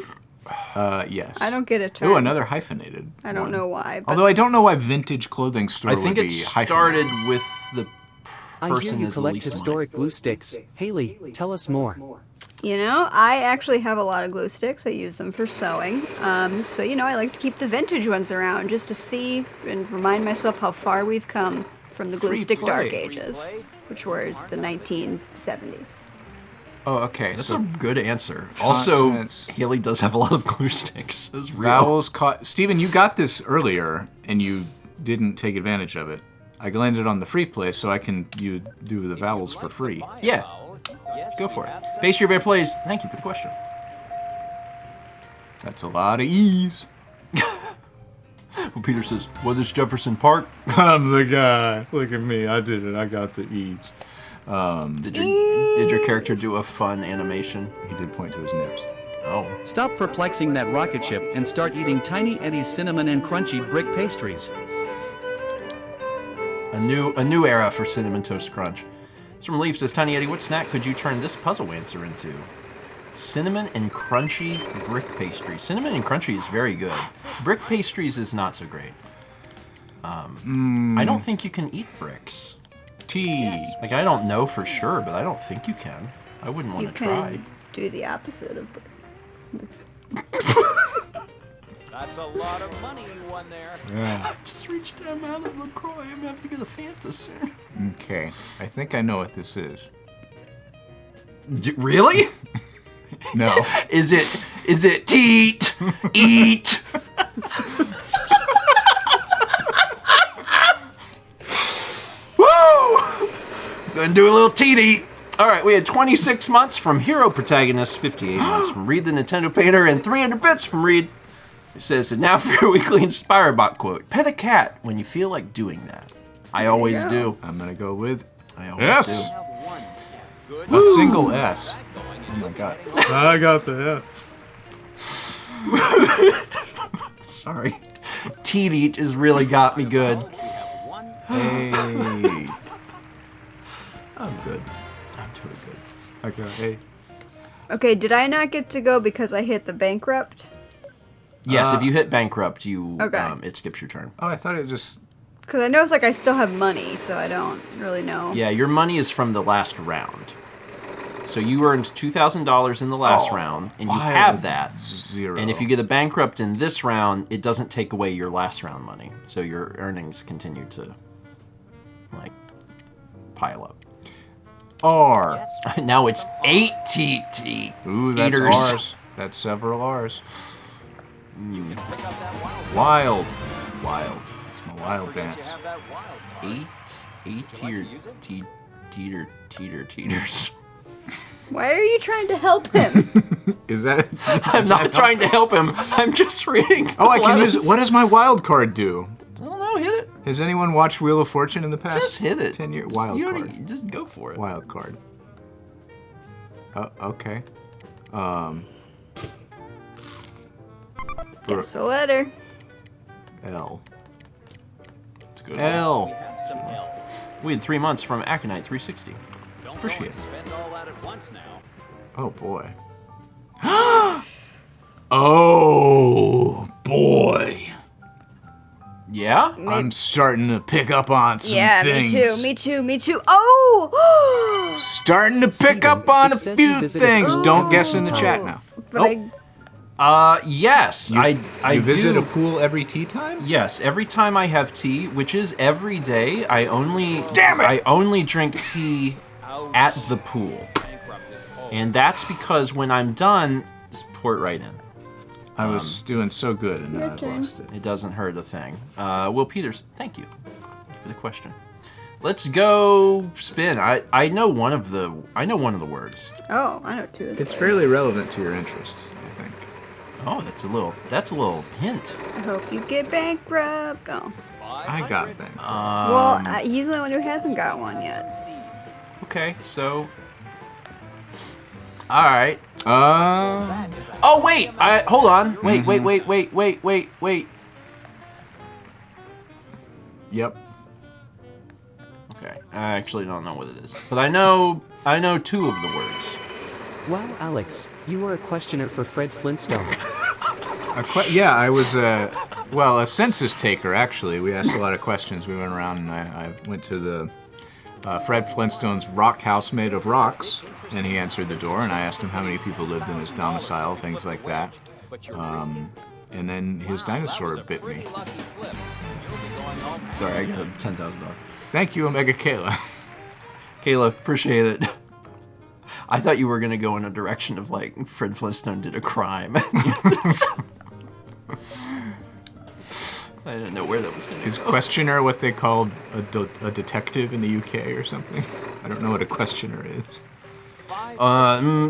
Yes. I don't get a turn. Ooh, another hyphenated. I don't one. know why. But Although I don't know why vintage clothing store I think would it be started hyphenated. with the I hear person you is the collect least historic glue sticks. Haley, tell us more. you know, I actually have a lot of glue sticks. I use them for sewing. So, you know, I like to keep the vintage ones around just to see and remind myself how far we've come from the glue Free stick play. dark Free ages, which was the 1970s. Oh, okay. That's so a good answer. Also, Consonants. Haley does have a lot of glue sticks. That's real. vowels caught. Steven, you got this earlier, and you didn't take advantage of it. I landed on the free play, so you do the vowels for free. Yeah. Yes, Go we for it. have some. Pastry Bear plays. Thank you for the question. That's a lot of E's. Well, Peter says, "What is Jefferson Park?" I'm the guy. Look at me. I did it. I got the E's. Did your character do a fun animation? He did point to his nips. Oh. Stop perplexing that rocket ship and start eating Tiny Eddie's cinnamon and crunchy brick pastries. A new era for Cinnamon Toast Crunch. It's from Leaf says, Tiny Eddie, what snack could you turn this puzzle answer into? Cinnamon and crunchy brick pastry. Cinnamon and crunchy is very good. Brick pastries is not so great. I don't think you can eat bricks. T. Like, I don't know for sure, but I don't think you can. I wouldn't want You to try. can do the opposite of. That's a lot of money you won there. Yeah. I just reached down out of LaCroix. I'm gonna have to get a Fanta soon. Okay. I think I know what this is. Really? No. Is it teat? Eat? Woo! Gonna do a little teat eat. All right, we had 26 months from Hero Protagonist, 58 months from Reed the Nintendo Painter, and 300 bits from Reed. It says, and now for your weekly Inspirebot quote. Pet a cat when you feel like doing that. I always go. do. I'm gonna go with I always Yes. do. Have one. Good. a single S. Going Oh my god. I got the S. Sorry. Teat eat has really got me good. We have one. Hey. I'm good. I'm doing good. I got A. Okay, did I not get to go because I hit the bankrupt? Yes, if you hit bankrupt, you Okay. it skips your turn. Oh, I thought it just Because I know it's like I still have money, so I don't really know. Yeah, your money is from the last round. So you earned $2,000 in the last round, and you have that. 0. And if you get a bankrupt in this round, it doesn't take away your last round money. So your earnings continue to, like, pile up. R. Now it's 8 TT. Ooh, that's Eaters. R's. That's several R's. Wild. Wild. It's my wild dance. Eight teeters. Why are you trying to help him? Is that? I'm not trying to help him. I'm just reading. Oh, I can letters. use. What does my wild card do? I don't know. Hit it. Has anyone watched Wheel of Fortune in the past? Just hit it. 10 year wild You card. already, just go for it. Wild card. Okay. Guess a letter. L. It's good. L. We had 3 months from Aconite 360. Appreciate it. Spend all that at once now. Oh boy. Oh boy. Yeah? I'm starting to pick up on some Yeah, things. me too. Oh! Starting to pick Steven, up on it a says you few visited things. a Don't pool guess in the every chat time. now. But Yes. I You visit do. a pool every tea time? Yes, every time I have tea, which is every day, I only drink tea at the pool. And that's because when I'm done, just pour it right in. I was doing so good and now I've turn. lost it. It doesn't hurt a thing. Will Peters, thank you for the question. Let's go spin. I know one of the words. Oh, I know two of the It's words. fairly relevant to your interests, I think. Oh, that's a little hint. I hope you get bankrupt. Oh. I got that. Well, he's the one who hasn't got one yet. Okay, so. All right. Oh, wait. Hold on. Wait. Yep. Okay. I actually don't know what it is, but I know two of the words. Wow, Alex, you were a questioner for Fred Flintstone. Yeah, I was a census taker, actually. We asked a lot of questions. We went around and I went to the Fred Flintstone's rock house made of rocks, and he answered the door, and I asked him how many people lived in his domicile, things like that. And then his dinosaur bit me. Sorry, I got a $10,000. Thank you, Omega Kayla. Kayla, appreciate it. I thought you were gonna go in a direction of like Fred Flintstone did a crime. I didn't know where that was gonna Is go. questioner what they called a detective in the UK or something? I don't know what a questioner is.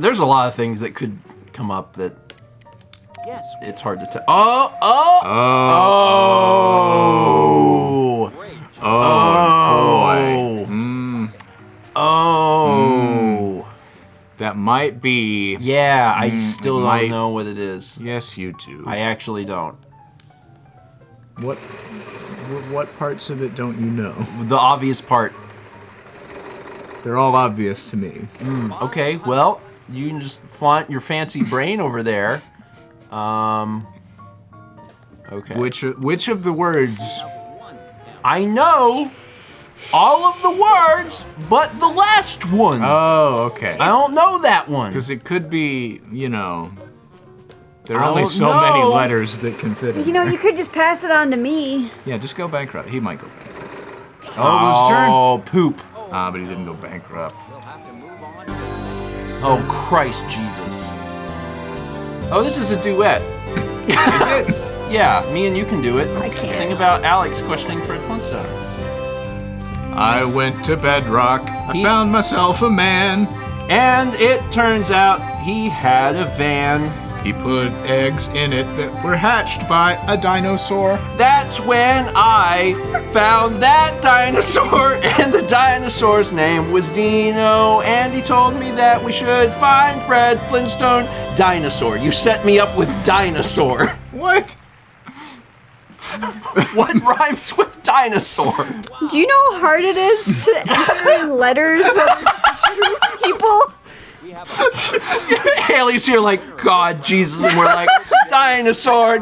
There's a lot of things that could come up that Yes. it's hard to tell. Oh, boy. That might be. Yeah, I still don't might- know what it is. Yes, you do. I actually don't. What parts of it don't you know? The obvious part. They're all obvious to me. Okay, well, you can just flaunt your fancy brain over there. Okay. Which of the words? I know all of the words, but the last one. Oh, okay. I don't know that one. Because it could be, there are I only don't so many know. letters that can fit in. You could just pass it on to me. Yeah, just go bankrupt. He might go bankrupt. Oh, his turn. Oh, poop. But he didn't go bankrupt. We'll have to move on. Oh, Christ Jesus. Oh, this is a duet. Is it? Yeah, me and you can do it. I can't. Sing about Alex questioning Fred Flintstone. I went to bedrock. I found myself a man. And it turns out he had a van. He put eggs in it that were hatched by a dinosaur. That's when I found that dinosaur, and the dinosaur's name was Dino, and he told me that we should find Fred Flintstone. Dinosaur. You set me up with dinosaur. What? What rhymes with dinosaur? Do you know how hard it is to enter in letters with two people? Haley's here like, God, Jesus, and we're like, dinosaur.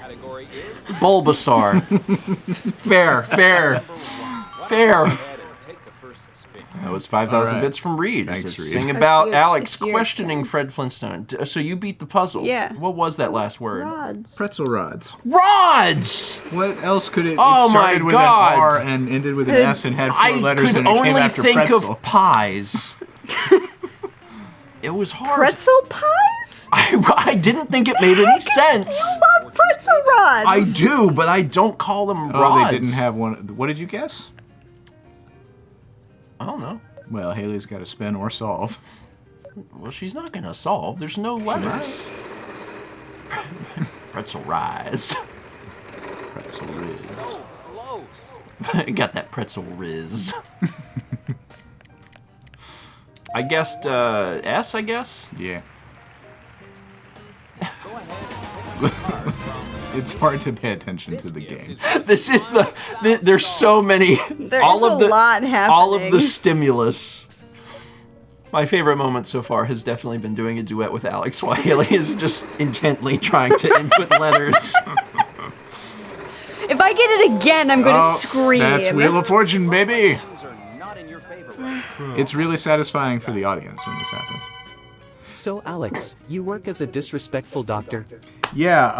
Category is Bulbasaur. Fair. That was 5,000 bits from Reed. Thanks, Reed. Sing about That's Alex your questioning Fred Flintstone. So you beat the puzzle. Yeah. What was that last word? Rods. Pretzel rods. Rods! What else could it? Oh It started my with God. an R and ended with an S and had 4 letters, could and it only came after think pretzel. of pies. It was hard. Pretzel pies? I didn't think it made any sense. You love pretzel rods. I do, but I don't call them Oh, rods. they didn't have one. What did you guess? I don't know. Well, Haley's got to spin or solve. Well, she's not gonna solve. There's no letters. Pretzel rise. Pretzel riz. So close. Got that pretzel riz. I guessed S, I guess? Yeah. It's hard to pay attention to the game. This is there's so many. There is a lot happening. All of the stimulus. My favorite moment so far has definitely been doing a duet with Alex while Haley is just intently trying to input letters. If I get it again, I'm gonna scream. That's Wheel of Fortune, baby. Things are not in your favor right now. It's really satisfying for the audience when this happens. So Alex, you work as a disrespectful doctor? Yeah,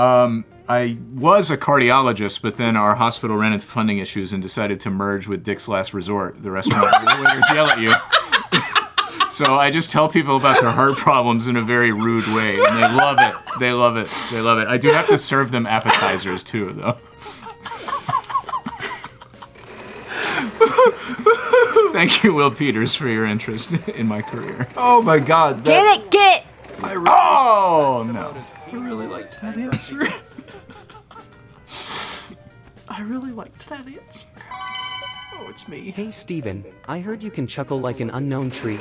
I was a cardiologist, but then our hospital ran into funding issues and decided to merge with Dick's Last Resort, the restaurant where the waiters yell at you. So I just tell people about their heart problems in a very rude way, and they love it. They love it. They love it. I do have to serve them appetizers too, though. Thank you, Will Peters, for your interest in my career. Oh my God! Get it, get it. Oh no! I really liked that answer. I really liked that answer. Oh, it's me. Hey Steven, I heard you can chuckle like an unknown tree.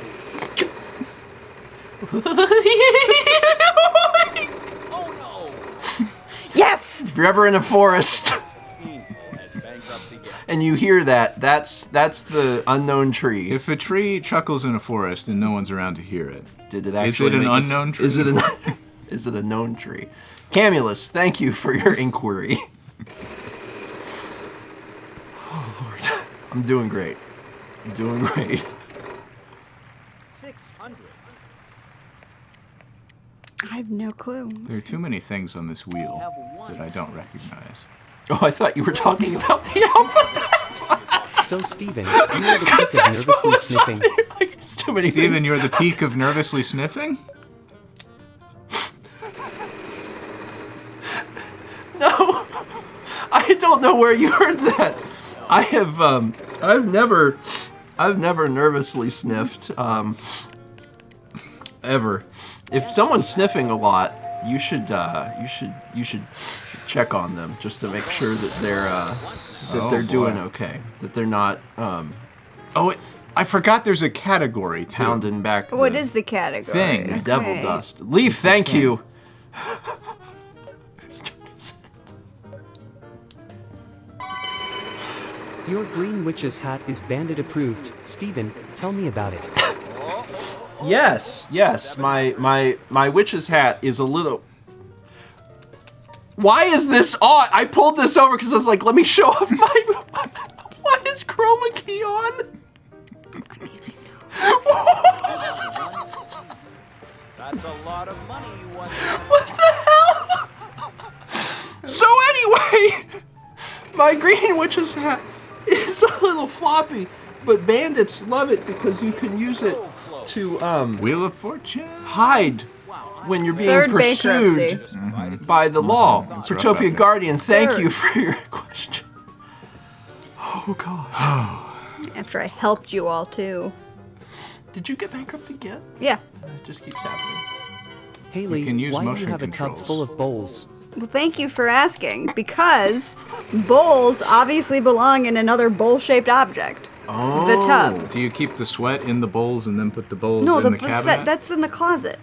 Oh no! Yes. If you're ever in a forest As bankruptcy gets. and you hear that, that's the unknown tree. If a tree chuckles in a forest and no one's around to hear it, Did it is actually it an make us- unknown tree? Is it is it a known tree? Camulus, thank you for your inquiry. Oh Lord, I'm doing great. I'm doing great. 600. I have no clue. There are too many things on this wheel that I don't recognize. Oh, I thought you were talking about the alphabet. So Steven, you are the peak of That's what nervously was sniffing. happening. Like, it's too many Steven, things. you're the peak of nervously sniffing? No, I don't know where you heard that. I have I've never nervously sniffed ever. If someone's sniffing a lot, you should check on them just to make sure that they're Oh, doing boy. okay, that they're not Oh, I forgot there's a category, too. pounding back. What the is the category? Thing. devil Okay. dust? Leaf, thank you. Your green witch's hat is bandit approved. Steven, tell me about it. Yes, yes. My witch's hat is a little. Why is this on? I pulled this over because I was like, let me show off my. Why is chroma key on? That's a lot of money you won. What the hell? So anyway, my green witch's hat is a little floppy, but bandits love it because you can use it to Wheel of Fortune? hide when you're being Third pursued bankruptcy. by the law. rough Protopia out there. Guardian, thank Third. you for your question. Oh God. After I helped you all too. Did you get bankrupt again? Yeah. It just keeps happening. Haley, can use why do you motion have a tub controls. full of bowls? Well, thank you for asking. Because bowls obviously belong in another bowl-shaped object. Oh. The tub. Do you keep the sweat in the bowls and then put the bowls No, in the cabinet? that's in the closet.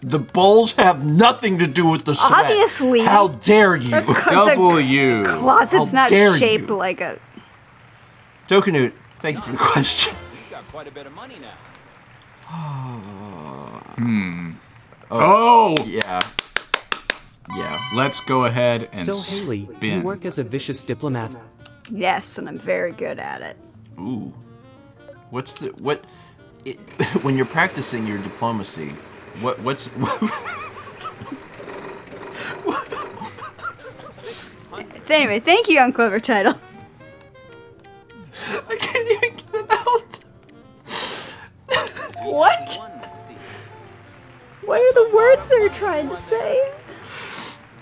The bowls have nothing to do with the sweat. Obviously. How dare you? W. Closet's How not dare shaped you. like a. Dokanute, thank you for the question. You've got quite a bit of money now. Oh! Yeah. Yeah. Let's go ahead and So Hayley, you spin. work as a vicious diplomat. Yes, and I'm very good at it. Ooh. When you're practicing your diplomacy, what's Anyway, thank you, Unclever Title. I can't even get it out. What? What are the words they're trying to say?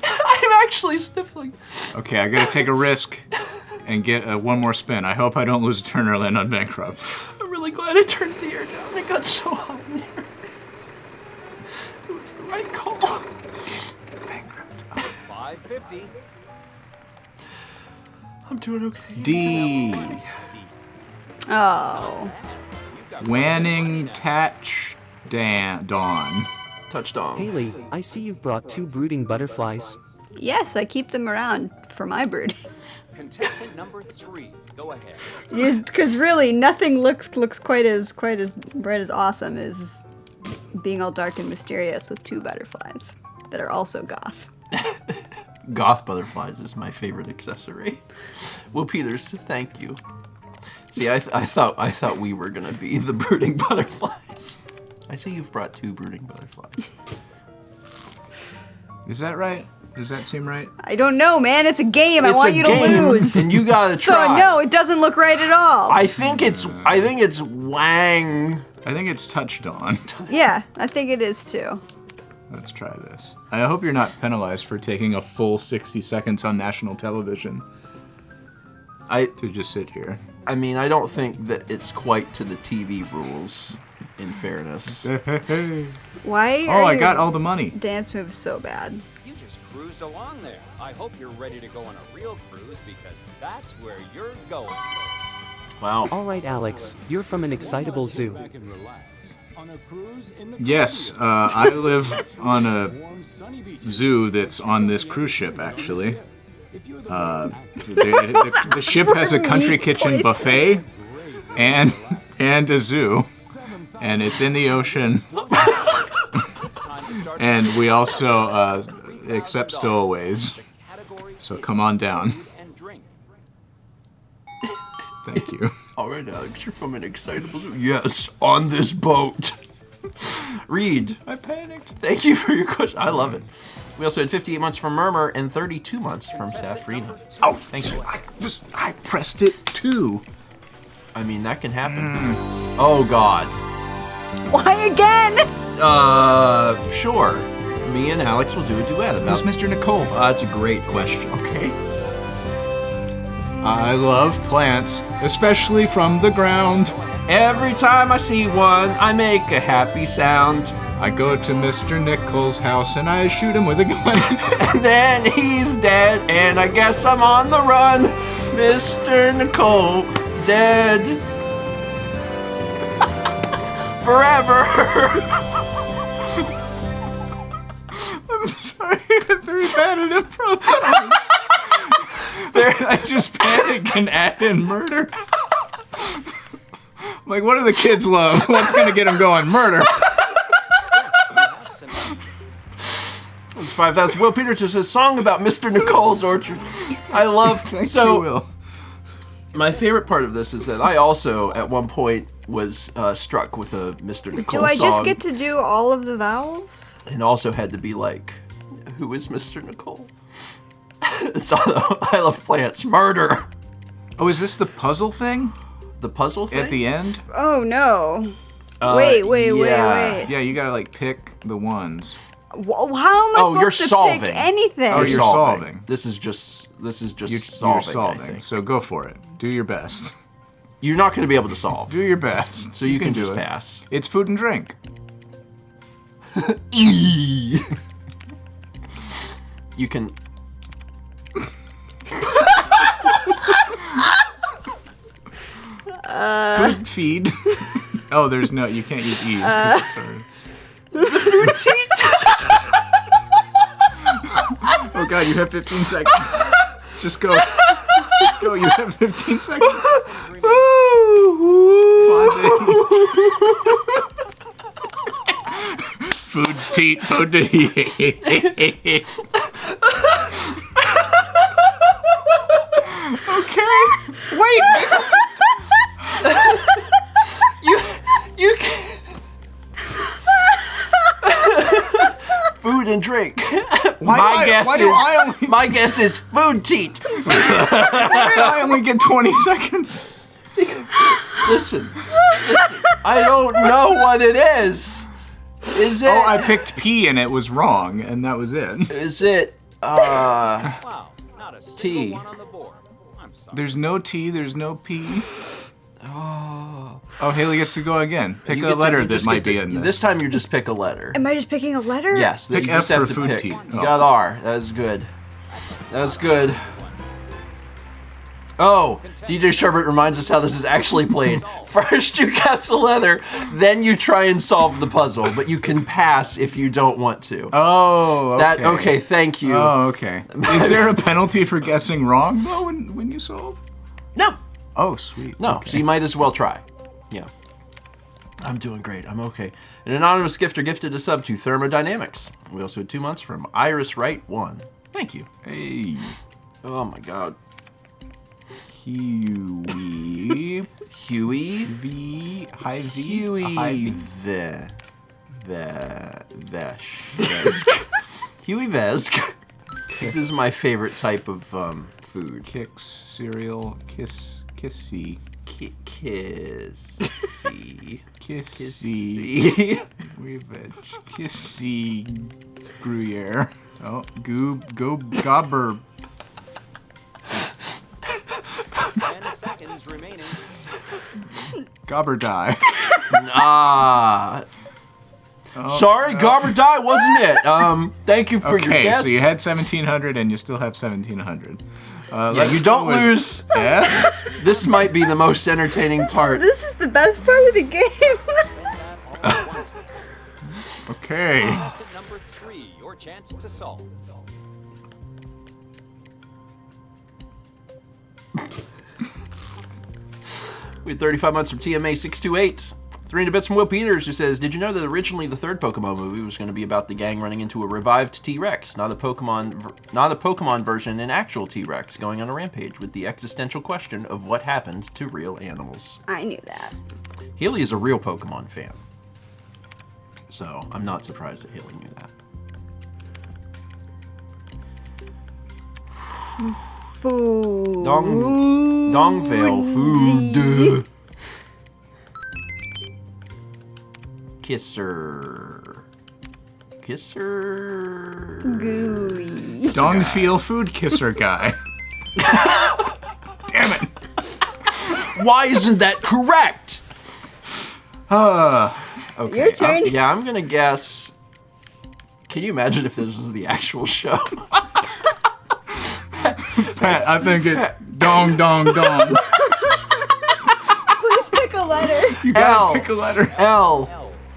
I'm actually sniffling. Okay, I gotta take a risk and get one more spin. I hope I don't lose a turn or land on bankrupt. I'm really glad I turned the air down. It got so hot in here. It was the right call. Bankrupt. 550. I'm doing okay. D. Oh. Wanning Tatch Dawn. Touchdown. Hayley, I see you've brought 2 brooding butterflies. Yes, I keep them around for my brood. Contestant number 3. Go ahead. Because really, nothing looks quite as bright as awesome as being all dark and mysterious with 2 butterflies that are also goth. Goth butterflies is my favorite accessory. Will Peters, thank you. See, I thought we were gonna be the brooding butterflies. I see you've brought 2 brooding butterflies. Is that right? Does that seem right? I don't know, man. It's a game. I It's want a you game, to lose. and you gotta So try. no, it doesn't look right at all. I think it's Wang. I think it's touched on. Yeah, I think it is too. Let's try this. I hope you're not penalized for taking a full 60 seconds on national television to just sit here. I mean, I don't think that it's quite to the TV rules, in fairness. Why? Oh, are I your got all the money. dance moves so bad. You just cruised along there. I hope you're ready to go on a real cruise because that's where you're going. Wow. Alright Alex, you're from an excitable zoo. Yes, I live on a zoo that's on this cruise ship, actually. The ship has a country kitchen buffet and a zoo, and it's in the ocean. And we also accept stowaways, so come on down. Thank you. All right, Alex, you're from an excitable zoo. Yes, on this boat. Reed, I panicked. Thank you for your question. I love it. We also had 58 months from Murmur and 32 months from Safrina. Oh, thank you. I pressed it too. I mean, that can happen. Oh, God. Why again? Sure. Me and Alex will do a duet about Who's Mr. Nicole? That's a great question. Okay. I love plants, especially from the ground. Every time I see one, I make a happy sound. I go to Mr. Nichols' house and I shoot him with a gun. And then he's dead, and I guess I'm on the run. Mr. Nicole, dead. Forever. I'm sorry, I'm very bad at improv. I just panic and add in murder. Like, what do the kids love? What's gonna get them going? Murder. It's 5,000. Will Peters says a song about Mr. Nicole's orchard. I love. Thank you, Will. My favorite part of this is that I also, at one point, was struck with a Mr. Nicole Do I just song, get to do all of the vowels? and also had to be like, who is Mr. Nicole? So I love plants. Murder. Oh, is this the puzzle thing? The puzzle thing? At the end? Oh no. Wait. Yeah, you gotta like pick the ones. How am I supposed you're to solving. pick anything? Oh, you're solving. This is just solving. You're I solving. think. So go for it. Do your best. You're not going to be able to solve. Do your best. So you can do just it. pass. It's food and drink. You can. Food feed. Oh, there's no. You can't use e's. Sorry. Food teach. Oh God, you have 15 seconds. Just go. Just go. You have 15 seconds. 5, 8. Food teat. Food to eat. my guess is food teat. I only get 20 seconds. Listen, I don't know what it is. Is it? Oh, I picked P and it was wrong, and that was it. Is it? Wow, not a T. single one on the board. I'm sorry. There's no T, there's no P. Oh, Haley gets to go again. Pick a letter that might be in this. This time you just pick a letter. Am I just picking a letter? Yes, Pick you F just have for to food pick. teat. You got R. That's good. That's good. Oh, DJ Sherbert reminds us how this is actually played. First you guess a letter, then you try and solve the puzzle, but you can pass if you don't want to. Oh, okay. Okay, thank you. Oh, okay. Is there a penalty for guessing wrong, though, when you solve? No. Oh, sweet. No, Okay. so you might as well try. Yeah. I'm doing great. I'm okay. An anonymous gifter gifted a sub to Thermodynamics. We also had 2 months from Iris Wright 1. Thank you. Hey. Oh my god. Huey. Huey. V. High V. Huey. High Vesk. Huey Vesk. This is my favorite type of food. Kix, cereal, kissy. Kissy. Kissy. Kissy. Gruyere. Oh, gobber. 10 seconds remaining. Gobber die. Sorry, Gobber Die wasn't it. Thank you for your Okay, guess. so you had 1700 and you still have 1700. Yeah, you don't lose. Yes. This might be the most entertaining part. This is the best part of the game. Okay. Contestant number 3, your chance to solve. We had 35 months from TMA 628. 300 bits from Will Peters, who says, did you know that originally the third Pokemon movie was going to be about the gang running into a revived T-Rex, not a Pokemon version, an actual T-Rex going on a rampage with the existential question of what happened to real animals. I knew that. Haley is a real Pokemon fan, so I'm not surprised that Haley knew that. Food. Dongvale food. Kisser. Gooey. Dongfeel food kisser guy. Damn it. Why isn't that correct? Okay. Your turn. Yeah, I'm gonna guess. Can you imagine if this was the actual show? Pat, I think it's dong. Please pick a letter. You gotta pick a letter. L.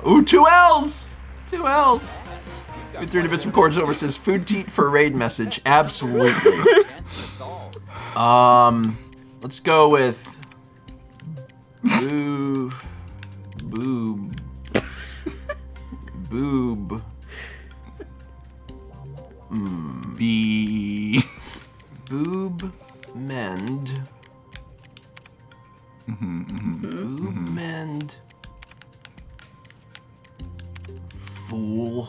Ooh, 2 L's. 2 L's. With 300 bits from Cords over says food teat for a raid message. Absolutely. Let's go with boob. B. Boob mend. Boob mend. Fool.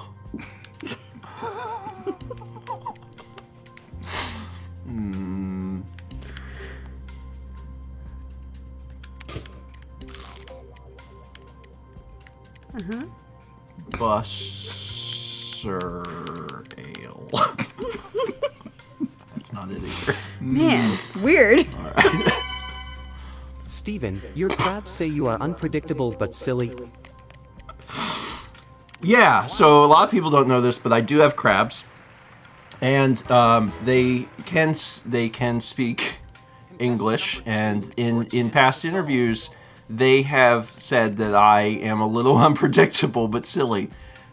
Busser ale. That's not it either. Man, weird. Steven, your crabs say you are unpredictable but silly. Yeah, so a lot of people don't know this, but I do have crabs, and they can speak English. And in past interviews, they have said that I am a little unpredictable but silly,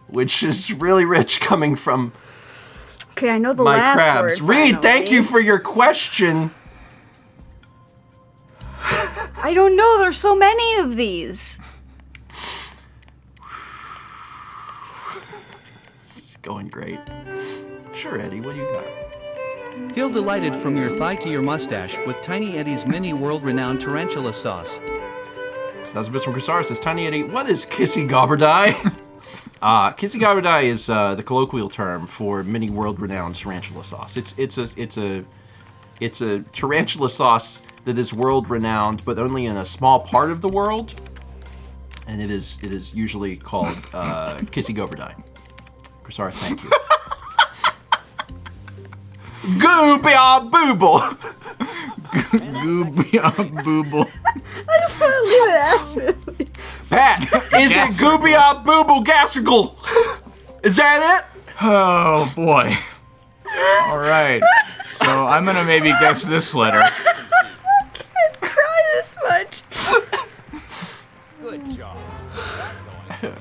which is really rich coming from Okay, I know the my last crabs. word. Reed, thank finally. you for your question. I don't know. There's so many of these. It's going great. Sure, Eddie, what do you got? Feel delighted from your thigh to your mustache with Tiny Eddie's mini world-renowned tarantula sauce. 1,000 bits from Chris R says, Tiny Eddie, what is Kissy Gobberdie? Kizigabudai is the colloquial term for mini world-renowned tarantula sauce. It's a tarantula sauce that is world-renowned, but only in a small part of the world, and it is usually called Kizigabudai. Sorry, thank you. Goobia booble. Goobia booble. I just want to leave it actually. Pat, is it Goobia booble gastrical? Is that it? Oh boy. All right. So I'm gonna maybe guess this letter. I can't cry this much. Good job.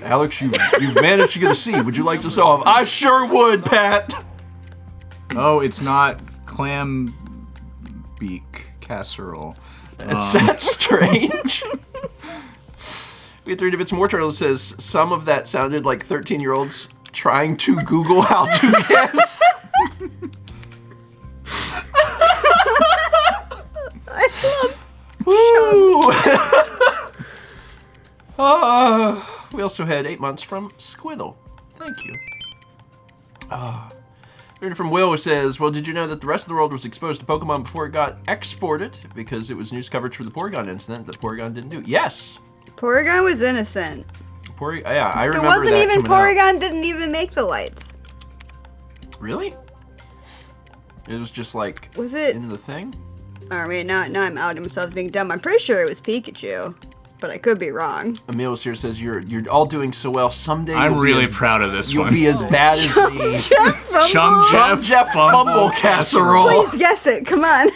Alex, you've managed to get a C. Would you like to solve? I sure would, Pat. Oh, it's not clam beak casserole. That's strange. We had 3 bits more turtle. It says some of that sounded like 13-year-olds trying to Google how to guess. I Woo! We also had 8 months from Squiddle. Thank you. Reading from Will, who says, well, did you know that the rest of the world was exposed to Pokemon before it got exported? Because it was news coverage for the Porygon incident that Porygon didn't do. Yes! Porygon was innocent. Yeah, I It remember wasn't that even coming out. Porygon didn't even make the lights. Really? It was just like Was it? in the thing? I mean, now I'm outing myself as being dumb. I'm pretty sure it was Pikachu, but I could be wrong. Emil's here says you're all doing so well. Someday I'm you'll be really as- proud of this You'll one. be as bad as me. Chum Jeff Fumble Casserole. Please guess it. Come on.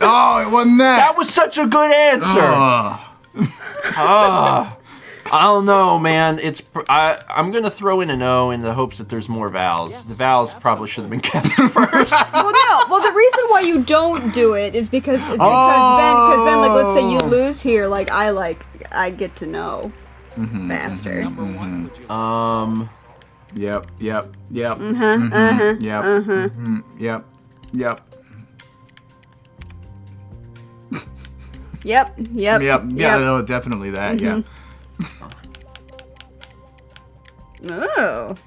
Oh, it wasn't that. That was such a good answer. I don't know, man. I'm gonna throw in an O in the hopes that there's more vowels. The vowels probably should have been guessed first. Well, no. Well, the reason why you don't do it is because then, like, let's say you lose here, like I get to know faster. Yep. Yep. Yep. Yep. Yeah, no, definitely that. Yeah. Oh.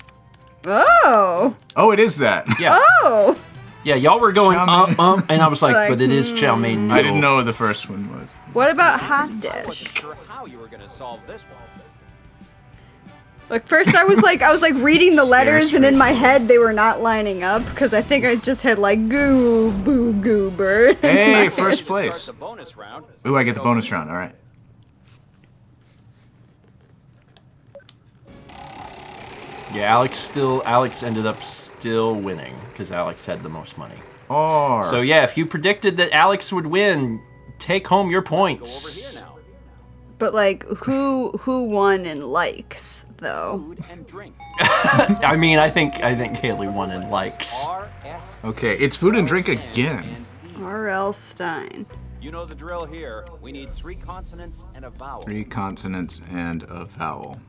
Oh, it is that. Yeah. Oh. Yeah, y'all were going and I was like, but it is chow mein. I didn't know what the first one was. What about hot I dish? wasn't sure how you were going to solve this one. Like first I was like reading the letters and in my head they were not lining up because I think I just had like goo boo goober. Hey, To first start place. the bonus round. Ooh, I get the bonus round. All right. Yeah, Alex ended up still winning because Alex had the most money. Or So yeah, if you predicted that Alex would win, take home your Go over points. here now. But like who won in likes though? Food and drink. I mean, I think Hayley won in likes. R.S. okay, it's food and drink again. and E. R.L. Stein. You know the drill here. We need 3 consonants and a vowel. 3 consonants and a vowel.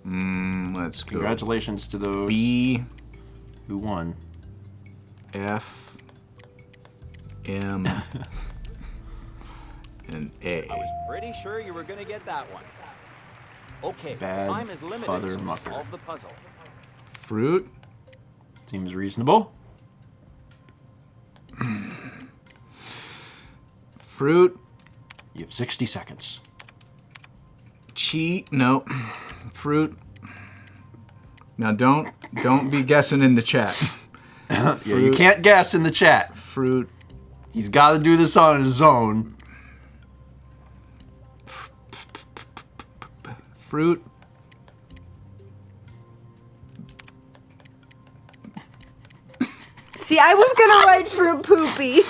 Let's go. Congratulations to those B, who won. F, M, and A. I was pretty sure you were going to get that one. Okay, Bad time is limited, father so mucker. solve the puzzle. Fruit, Seems reasonable. fruit, You have 60 seconds. no, fruit. Now don't be guessing in the chat. Yeah, you can't guess in the chat. Fruit, He's got to do this on his own. fruit. See, I was gonna write fruit poopy.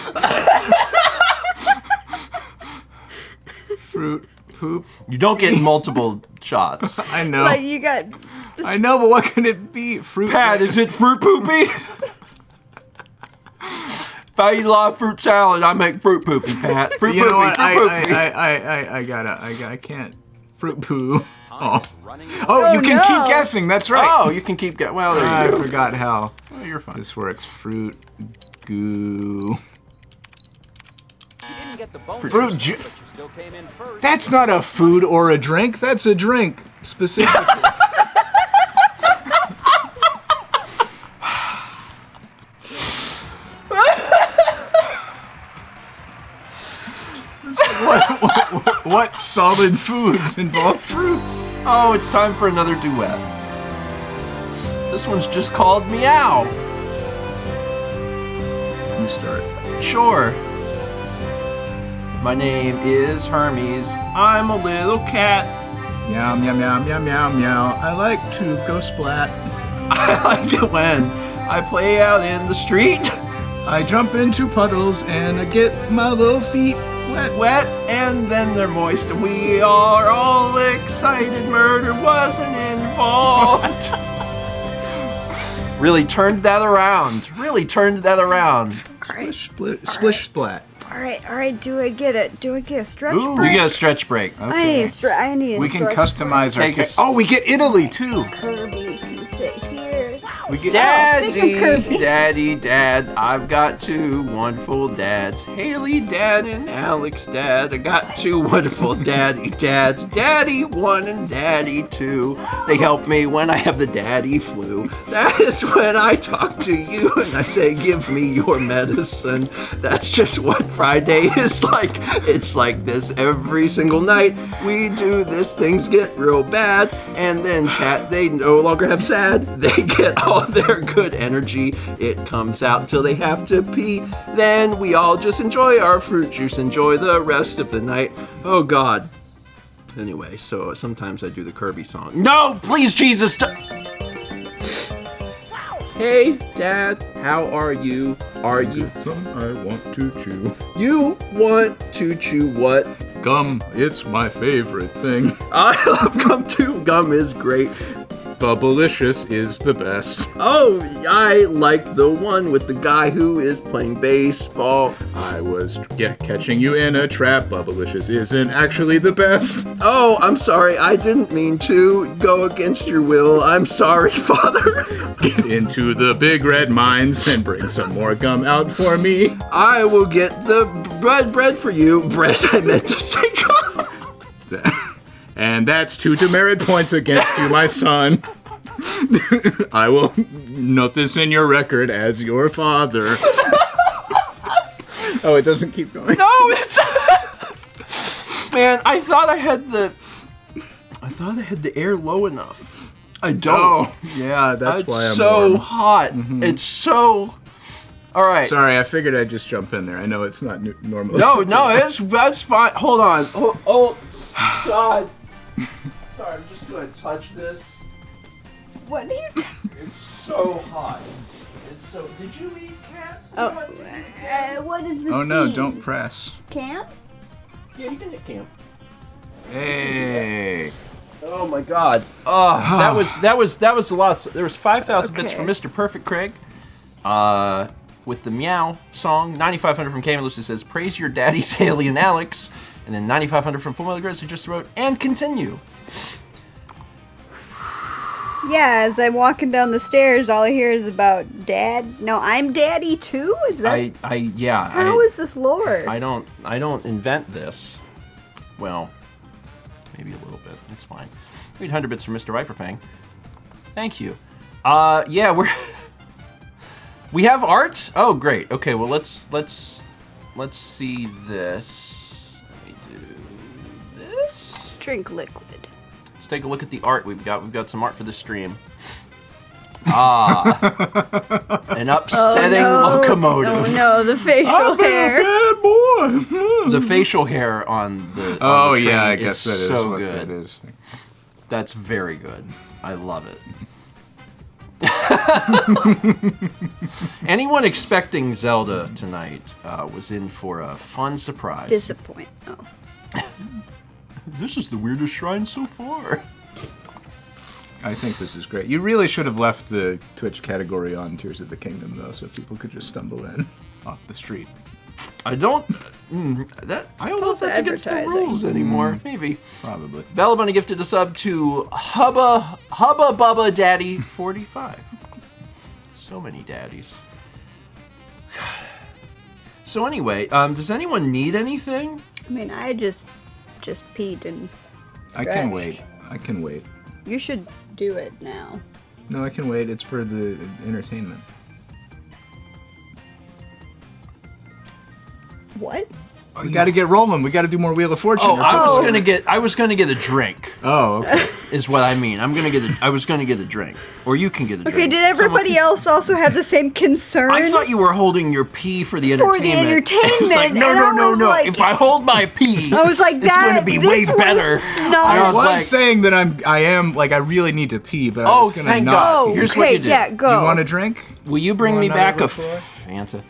Fruit, poop. You don't get multiple shots. I know. Like you got. I know, but what can it be? Fruit. Pat, is it fruit poopy? If I eat a lot of fruit salad, I make fruit poopy, Pat. Fruit You poopy, know what? fruit poopy. I can't. Fruit poo. Oh. Running Oh, you can no. keep guessing. That's right. Oh, you can keep going. Well, there I you go. forgot how Oh, you're fine. this works. Fruit, goo. You didn't get the bonus, Fruit ju- but you still came in first. That's not a food or a drink. That's a drink specifically. What solid foods involve fruit? Oh, it's time for another duet. This one's just called Meow. You start. Sure. My name is Hermes. I'm a little cat. Meow, meow, meow, meow, meow, meow. I like to go splat. I like it when I play out in the street. I jump into puddles and I get my little feet Wet, and then they're moist, and we are all excited. Murder wasn't involved. Really turned that around. Splish, splish, splat. All right. Do I get it? Do I get a stretch Ooh. break? You get a stretch break. I need a stretch. We can stretch customize our. Take us- Oh, we get Italy too. Kirby can sit here. We get. speaking of Kirby. Dad, I've got two wonderful dads. Haley dad and Alex dad. I got two wonderful dads. Daddy 1 and Daddy 2. They help me when I have the daddy flu. That is when I talk to you and I say, give me your medicine. That's just what Friday is like. It's like this every single night. We do this, things get real bad, and then chat, they no longer have sad. They get all their good energy. It comes out till they have to pee. Then we all just enjoy our fruit juice, enjoy the rest of the night. Oh God. Anyway, so sometimes I do the Kirby song. No, please, Jesus. Hey, Dad, how are you? Are you? Some I want to chew. You want to chew what? Gum, it's my favorite thing. I love gum too. Gum is great. Bubblicious is the best. Oh, I like the one with the guy who is playing baseball. I was catching you in a trap. Bubblicious isn't actually the best. Oh, I'm sorry. I didn't mean to go against your will. I'm sorry, Father. Get into the big red mines and bring some more gum out for me. I will get the bread for you. Bread, I meant to say gum. And that's 2 demerit points against you, my son. I will note this in your record as your father. Oh, it doesn't keep going. No, it's man. I thought I had the air low enough. I don't. Oh, yeah, that's why I'm It's so warm. hot. It's so. All right. Sorry, I figured I'd just jump in there. I know it's not normal. No, that's fine. Hold on. Oh, God. Sorry, I'm just gonna touch this. What are you? It's so hot. It's so. Did you eat, Cat? What is the Oh no, scene? don't press. Camp? Yeah, you can hit camp. Hey. Oh my God. Oh, that was a lot. There was 5,000 bits Okay. from Mr. Perfect Craig. With the Meow song, 9,500 from Camelus who says, praise your daddies, Haley and Alex. And then 9,500 from Full Metal Girls who just wrote, and continue. Yeah, as I'm walking down the stairs, all I hear is about Dad. No, I'm Daddy too. Is that? How is this lore? I don't invent this. Well, maybe a little bit. It's fine. 800 bits from Mr. Viperfang. Thank you. Yeah, we have art. Oh, great. Okay, well let's see this. Let me do this. Drink liquid. Let's take a look at the art we've got. We've got some art for the stream. An upsetting locomotive. Oh no, the facial hair. Bad boy. The facial hair on the. Oh on the train yeah, I guess that is so what good. that is. That's very good. I love it. Anyone expecting Zelda tonight was in for a fun surprise. Disappoint. Oh. This is the weirdest shrine so far. I think this is great. You really should have left the Twitch category on Tears of the Kingdom though, so people could just stumble in off the street. I don't. I don't know if that's against the advertising. rules anymore. Maybe. Probably. Bella Bunny gifted a sub to Hubba Bubba Daddy 45. So many daddies. So anyway, does anyone need anything? I mean, I just peed and I can stretched. wait. I can wait. You should do it now. No, I can wait. It's for the entertainment. What? We got to get rolling. We got to do more Wheel of Fortune. Oh, I was gonna get a drink. Oh, okay. Is what I mean. I was gonna get a drink, or you can get a drink. Okay, did everybody else also have the same concern? I thought you were holding your pee for the entertainment. For the entertainment. It's like, no. Like, if I hold my pee, I was like, it's going to be way better. No, I I was like, saying that I really need to pee, but I was going to thank not. God. Oh, Here's okay, what you do. yeah, go. You want a drink? Will you bring me want back a another Fanta?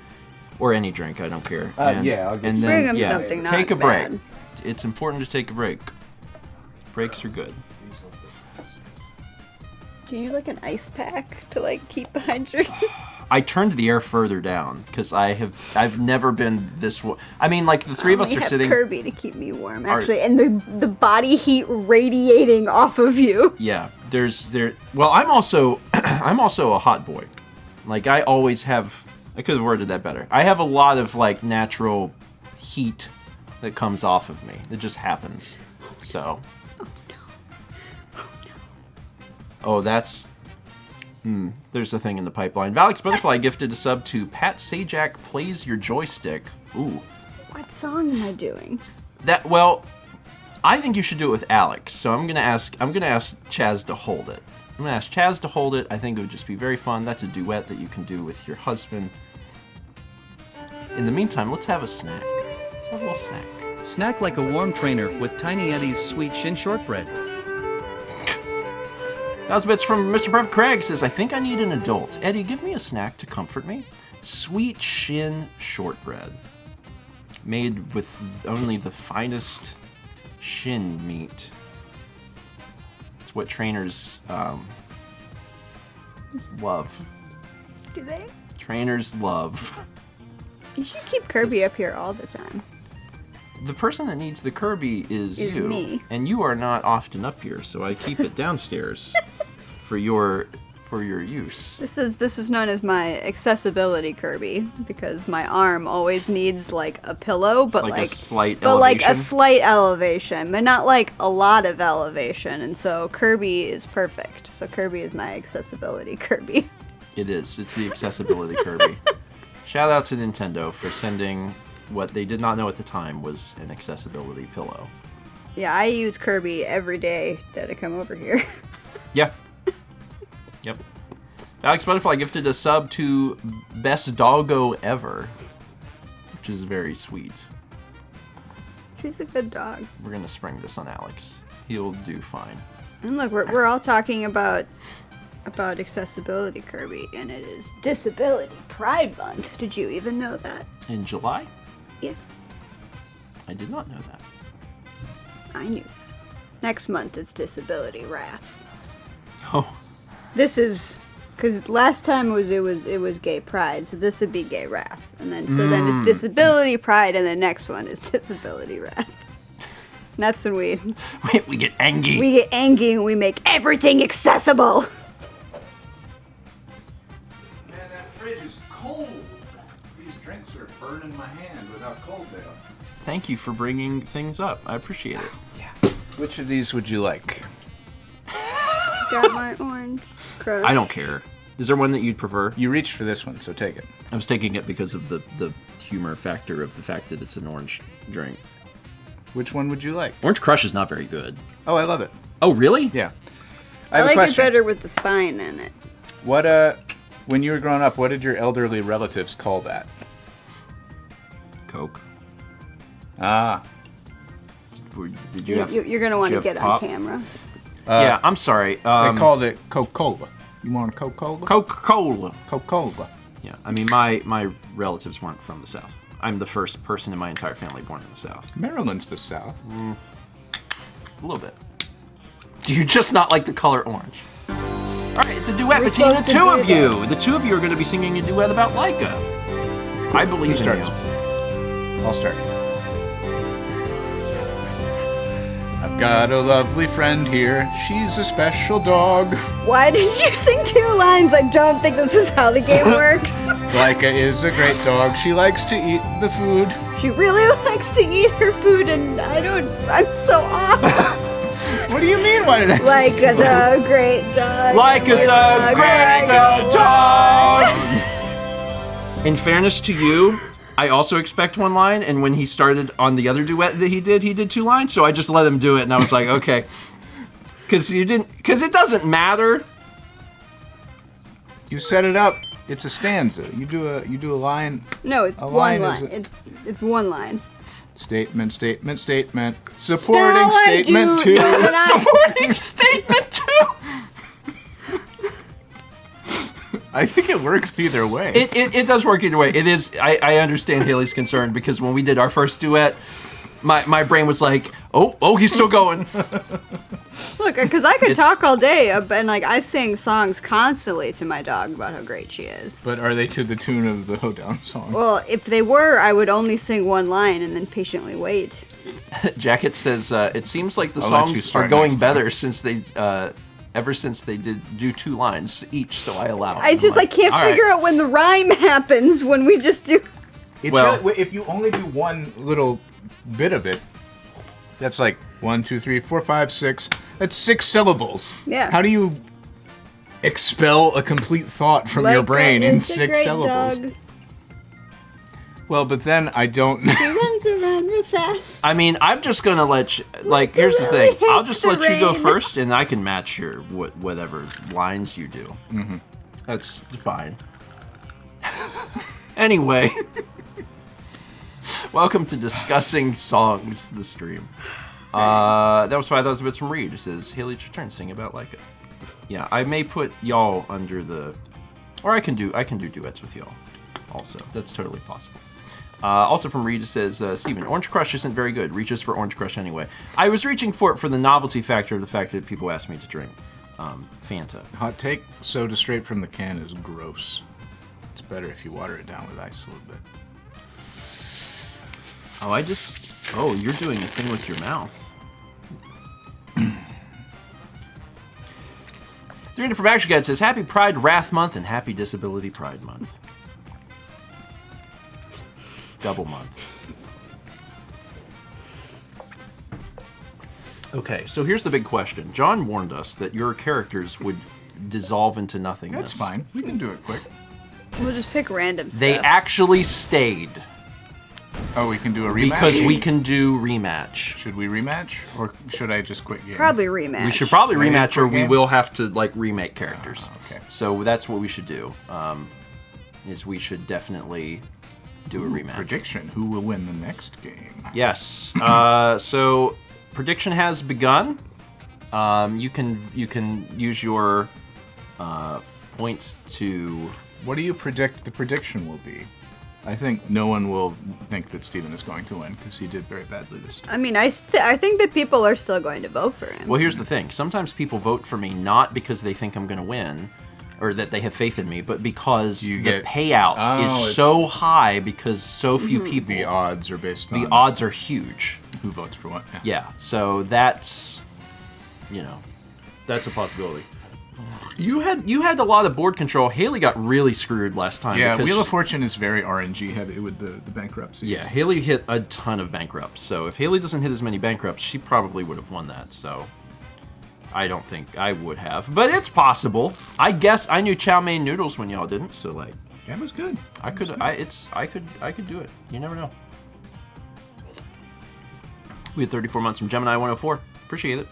Or any drink, I don't care. Yeah, I'll get and you. then, Bring him something not take a break. bad. It's important to take a break. Breaks are good. Do you need like an ice pack to like keep hydrated? I turned the air further down because I've never been this warm. I mean, like the three of us We are have sitting. Kirby to keep me warm, actually, and the body heat radiating off of you. Yeah, Well, I'm also a hot boy. Like I always have. I could have worded that better. I have a lot of like natural heat that comes off of me. It just happens. So. Oh, that's. There's a thing in the pipeline. Valix Butterfly gifted a sub to Pat Sajak Plays Your Joystick. Ooh. What song am I doing? I think you should do it with Alex. So I'm gonna ask Chaz to hold it. I'm gonna ask Chaz to hold it. I think it would just be very fun. That's a duet that you can do with your husband. In the meantime, let's have a snack. Let's have a little snack. Snack like a warm trainer with Tiny Eddie's sweet shin shortbread. That was bits from Mr. Brev Craig says, I think I need an adult. Eddie, give me a snack to comfort me. Sweet shin shortbread. Made with only the finest shin meat. It's what trainers love. Do they? Trainers love. You should keep Kirby up here all the time. The person that needs the Kirby is you. Me. And you are not often up here, so I keep it downstairs for your use. This is known as my accessibility Kirby because my arm always needs like a pillow, but Like a slight but like a elevation? slight elevation, but not like a lot of elevation. And so Kirby is perfect. So Kirby is my accessibility Kirby. It is. It's the accessibility Kirby. Shout out to Nintendo for sending what they did not know at the time was an accessibility pillow. Yeah, I use Kirby every day that I come over here. Yeah. Yep. Alex Butterfly gifted a sub to Best Doggo Ever, which is very sweet. She's a good dog. We're gonna spring this on Alex. He'll do fine. And look, we're all talking about accessibility Kirby, and it is Disability Pride Month. Did you even know that? In July? Yeah, I did not know that. I knew. Next month it's Disability Wrath. Oh. This is because last time it was Gay Pride, so this would be Gay Wrath, and then then it's Disability Pride, and the next one is Disability Wrath. And that's when we get angry. we get angry and we make everything accessible. Man, that fridge is cold. These drinks are burning my hand without cold there. Thank you for bringing things up. I appreciate it. Which of these would you like? Got my orange crush. I don't care. Is there one that you'd prefer? You reached for this one, so take it. I was taking it because of the humor factor of the fact that it's an orange drink. Which one would you like? Orange Crush is not very good. Oh, I love it. Oh, really? Yeah. I have a like it question. better with the spine in it. What when you were growing up, what did your elderly relatives call that? Coke. Ah. Did you have, You're gonna want did to you get have on pop? camera. Yeah, I'm sorry. They called it Coca-Cola. You want a Coca-Cola? Coca-Cola. Coca-Cola. Yeah, I mean, my relatives weren't from the South. I'm the first person in my entire family born in the South. Maryland's the South. A little bit. Do you just not like the color orange? All right, it's a duet We're between the supposed to two do of you. The two of you are going to be singing a duet about Leica. I believe Who starts? in you. I'll start. I've got a lovely friend here. She's a special dog. Why did you sing 2 lines? I don't think this is how the game works. Leica is a great dog. She likes to eat the food. She really likes to eat her food, and I'm so off. What do you mean? Why did I Like say a great dog. Like a great dog. In fairness to you, I also expect one line, and when he started on the other duet that he did 2 lines, so I just let him do it, and I was like, okay. Because it doesn't matter. You set it up. It's a stanza. You do a line. No, it's A one line line. is It's one line. Statement. Supporting Still I statement do 2. know that Supporting statement 2. I think it works either way. It does work either way. It is. I understand Haley's concern because when we did our first duet, my brain was like, oh, he's still going. Look, because I could talk all day, and like I sing songs constantly to my dog about how great she is. But are they to the tune of the Hoedown song? Well, if they were, I would only sing one line and then patiently wait. Jacket says it seems like the I'll let you songs start are going next time. better since they ever since they did do 2 lines each. So I allow. I can't figure out when the rhyme happens when we just do. It's Well- really, if you only do one little bit of it, that's like 1, 2, 3, 4, 5, 6. That's 6 syllables. Yeah. How do you expel a complete thought from your Like brain an in 6 integrate syllables? dog. Well, but then I don't. He runs around real fast. I mean, I'm just gonna let you. Like, here's the really thing. I'll hates just the let you go rain. first, and I can match your whatever lines you do. Mm-hmm. That's fine. Anyway, welcome to discussing songs. The stream. That was 5,000 bits from Reed. It says Haley, it's your turn. Sing about like it. Yeah, I may put y'all under the, or I can do duets with y'all. Also, that's totally possible. Also from Reed, it says, Steven, Orange Crush isn't very good. Reaches for Orange Crush anyway. I was reaching for it for the novelty factor of the fact that people asked me to drink Fanta. Hot take: soda straight from the can is gross. It's better if you water it down with ice a little bit. Oh, you're doing a thing with your mouth. 300 from Action Guide says, Happy Pride Wrath Month and Happy Disability Pride Month. Double month. Okay, so here's the big question. John warned us that your characters would dissolve into nothingness. That's fine. We can do it quick. We'll just pick random stuff. They actually stayed Oh, we can do a rematch? because we can do rematch. Should we rematch? Or should I just quit game? Probably rematch. We should probably Maybe rematch, or quick we game? will have to like remake characters. okay. So that's what we should do. Is we should definitely do a rematch. Prediction: who will win the next game? Yes. So prediction has begun. You can use your points to. What do you predict the prediction will be? I think no one will think that Steven is going to win because he did very badly this time. I mean, I think that people are still going to vote for him. Well, here's the thing. Sometimes people vote for me not because they think I'm going to win, or that they have faith in me, but because You the get- payout Oh, is it's- so high because so few people. The odds are based on The odds are huge. who votes for what. Yeah, so that's, that's a possibility. You had a lot of board control. Haley got really screwed last time. Yeah, because Wheel of Fortune is very RNG heavy with the bankruptcies. Yeah, Haley hit a ton of bankrupts. So if Haley doesn't hit as many bankrupts, she probably would have won that. So I don't think I would have, but it's possible. I guess I knew chow mein noodles when y'all didn't. So like, That was good. I could do it. You never know. We had 34 months from Gemini 104. Appreciate it.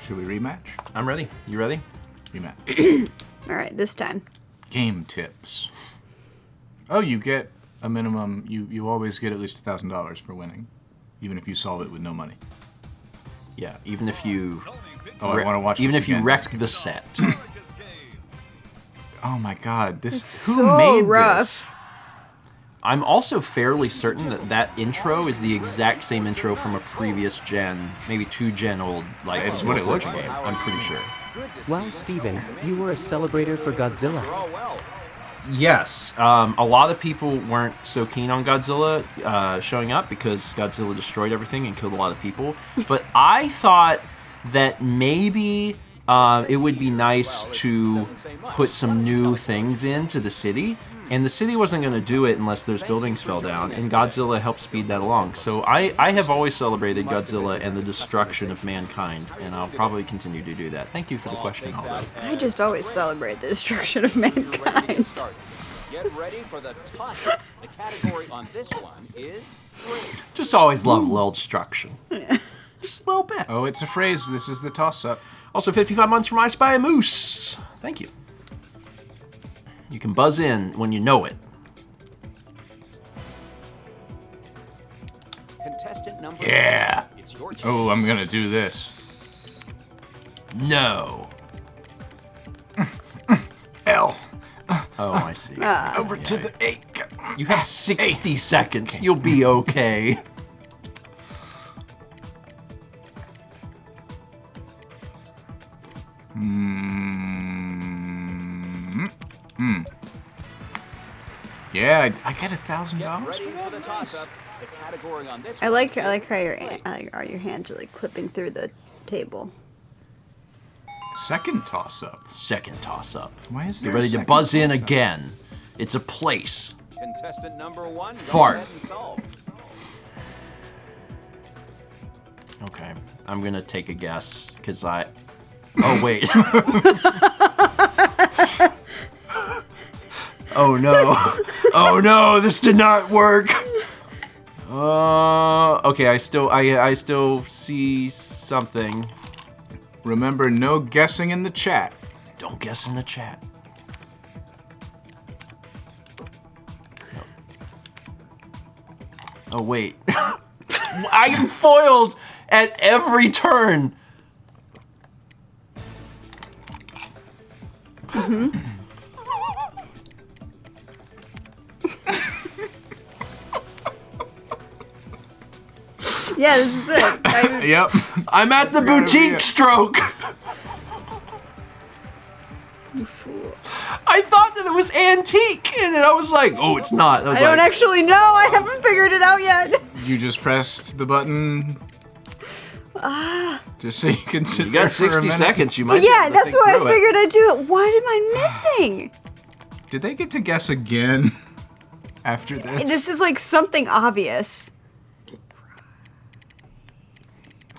Should we rematch? I'm ready. You ready? Rematch. All right, this time. Game tips. Oh, you get a minimum. You always get at least $1,000 for winning, even if you solve it with no money. Yeah, even if you. Oh, I want to watch. Even this if you again. wreck the set. Oh my God! This It's who so made rough. this? I'm also fairly certain that intro is the exact same intro from a previous gen, maybe 2 gen old, like It's what it looks game. like. I'm pretty sure. Wow, Steven, you were a celebrator for Godzilla. Yes, a lot of people weren't so keen on Godzilla showing up because Godzilla destroyed everything and killed a lot of people. But I thought that maybe it would be nice to put some new things into the city. And the city wasn't going to do it unless those buildings fell down, and Godzilla helped speed that along. So I have always celebrated Godzilla and the destruction of mankind, and I'll probably continue to do that. Thank you for the question, Aldo. I just always celebrate the destruction of mankind. Get ready for the toss-up. The category on this one is free. Just always love a little instruction. Just a little bit. Oh, it's a phrase. This is the toss-up. Also, 55 months from I Spy a Moose. Thank you. You can buzz in when you know it. Contestant number Yeah. 1. It's your chance. Oh, I'm gonna do this. No. L. Oh, I see. Over to the 8. You have 60 seconds. You'll be okay. Yeah, I get $1,000. Get ready for the toss-up. The category on this I one like is how your free. hands are like clipping through the table. Second toss-up. Second toss-up. Why is there Get ready a to second buzz in toss-up? again. It's a place. Contestant number 1. Go Fart. ahead and solve. Okay. I'm going to take a guess because I... Oh, wait. Oh, no. Oh, no. This did not work. Okay. I still see something. Remember, no guessing in the chat. Don't guess in the chat. No. Oh, wait. I am foiled at every turn. Yeah, this is it. Yep. I'm at the gotta be boutique it. stroke. You fool. I thought that it was antique, and then I was like, "Oh, it's not." I was I don't like, actually know. I haven't figured it out yet. You just pressed the button. Just so you can sit You there got for a 60 minute. seconds. You might. be Yeah, able to that's think why I through it. figured I'd do it. What am I missing? Did they get to guess again after this? This is like something obvious.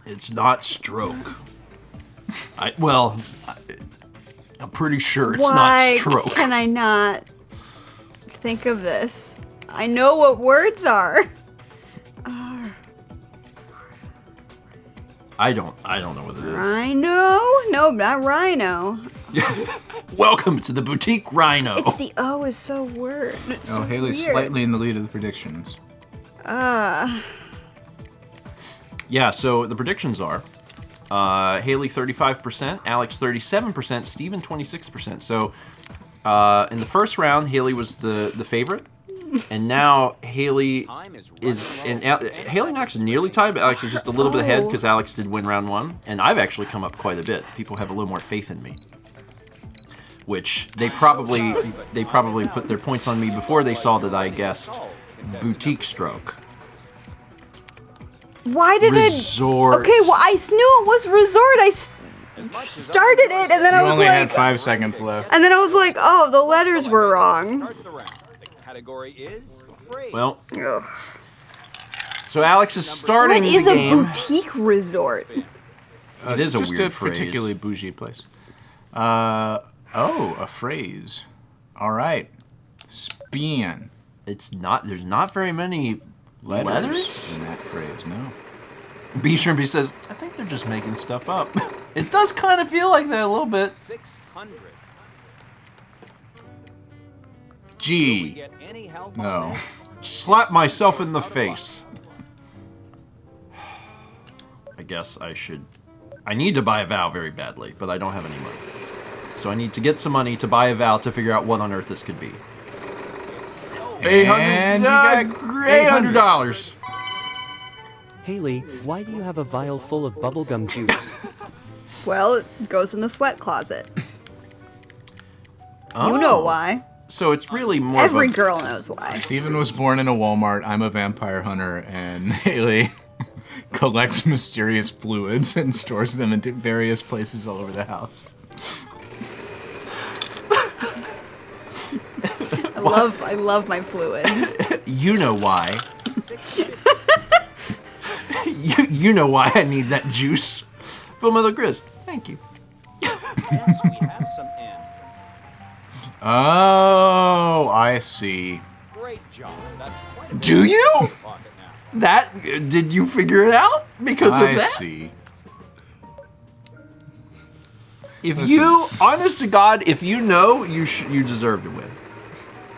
It's not stroke. I'm pretty sure it's Why not stroke. can I not think of this? I know what words are. I don't know what it is. Rhino? No, not rhino. Welcome to the boutique Rhino. It's the O is so weird. It's Oh, so Haley's weird. slightly in the lead of the predictions. Yeah. So the predictions are: Hayley 35%, Alex 37%, Steven 26%. So in the first round, Hayley was the favorite, and now Hayley Time is is running and low. Hayley and Alex are nearly tied, but Alex is just a little bit ahead because Alex did win round one, and I've actually come up quite a bit. People have a little more faith in me, which they probably put their points on me before they saw that I guessed boutique stroke. Why did Resort. it? Okay, well I knew it was resort. I started it, and then You I was only like, had 5 seconds left. and then I was like, oh, the letters were wrong. Start the round. The category is free. Well, Ugh. soAlex is starting What is the a game. boutique resort? It is a Just weird a phrase. particularly bougie place. A phrase. All right. Spin. It's not. There's not very many letters. in that phrase, no. B Shrimpy says, I think they're just making stuff up. It does kind of feel like that a little bit. 600. Do we G. get any help on No. this? Slap myself in the face. I guess I should. I need to buy a vowel very badly, but I don't have any money. So I need to get some money to buy a vowel to figure out what on earth this could be. And you got $800. Haley, why do you have a vial full of bubblegum juice? Well, it goes in the sweat closet. Oh. You know why. So it's really more Every of a... girl knows why. Steven was born in a Walmart. I'm a vampire hunter, and Haley collects mysterious fluids and stores them into various places all over the house. I love my fluids. You know why. you know why I need that juice. Phil Miller Grizz. Thank you. Yes, we have some ends. Oh, I see. Great job. That's quite a bit Do you? in your pocket now. That did you figure it out because of I that? see. If Listen. you, honest to God, if you know, you deserve to win.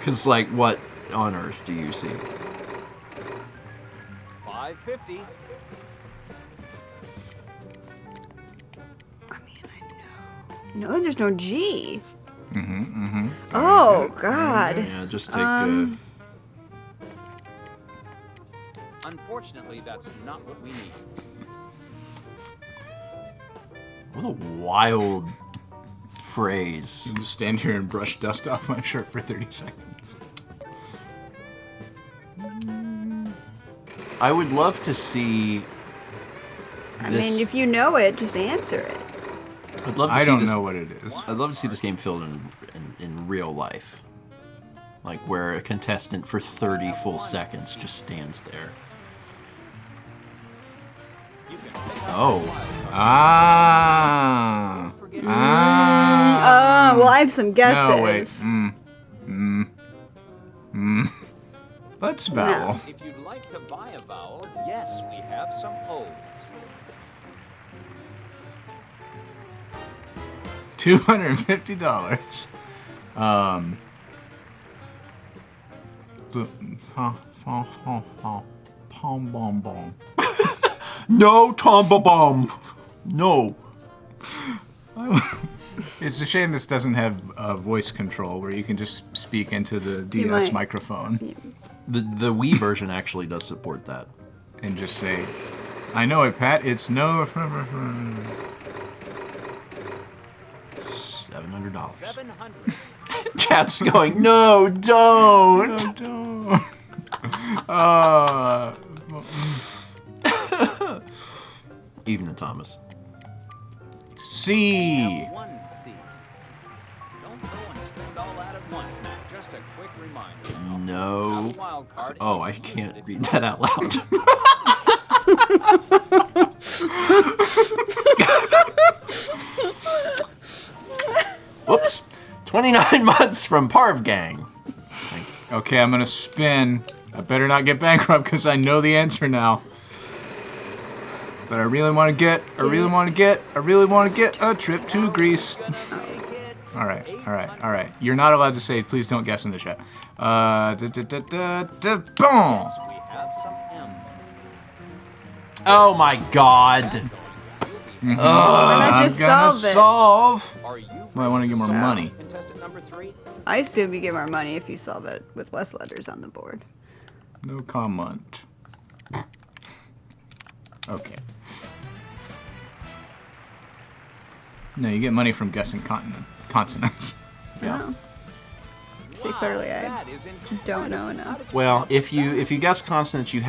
Cause like, what on earth do you see? $5.50. I mean, I know. No, there's no G. Mm-hmm. Oh, God. Yeah, just take. Unfortunately, that's not what we need. What a wild phrase. Just stand here and brush dust off my shirt for 30 seconds. I would love to see. I This, mean, if you know it, just answer it. I'd love to I see don't this, know what it is. I'd love to see this game filled in real life, like where a contestant for 30 full seconds just stands there. Oh, Ah. Well, I have some guesses. No, wait. Let's vowel. If you'd like to buy a vowel, yes, we have some O's. $250. Pom bom bom. no, Tomba Bomb, no. It's a shame this doesn't have voice control where you can just speak into the DS might. microphone The Wii version actually does support that. and just say, "I know it, Pat. It's no." $700. 700. Chat's going, no, don't. Don't. Even to Thomas. C. One C. Don't go and spend all that at once now. Just a quick reminder. No. Wild card. Oh, I can't read that out loud. Whoops. 29 months from Parv Gang. Okay, I'm gonna spin. I better not get bankrupt because I know the answer now. But I really want to get a trip to Greece. All right. You're not allowed to say, please don't guess in the chat. Boom. We have some M's. Oh my god. Why not just I'm gonna solve it? solve. Are you Well, I want to get more money. contestant number 3? I assume you get more money if you solve it with less letters on the board. No comment. Okay. No, you get money from guessing consonants. Yeah. See, clearly I That is don't know enough. Well, if you guess consonants, you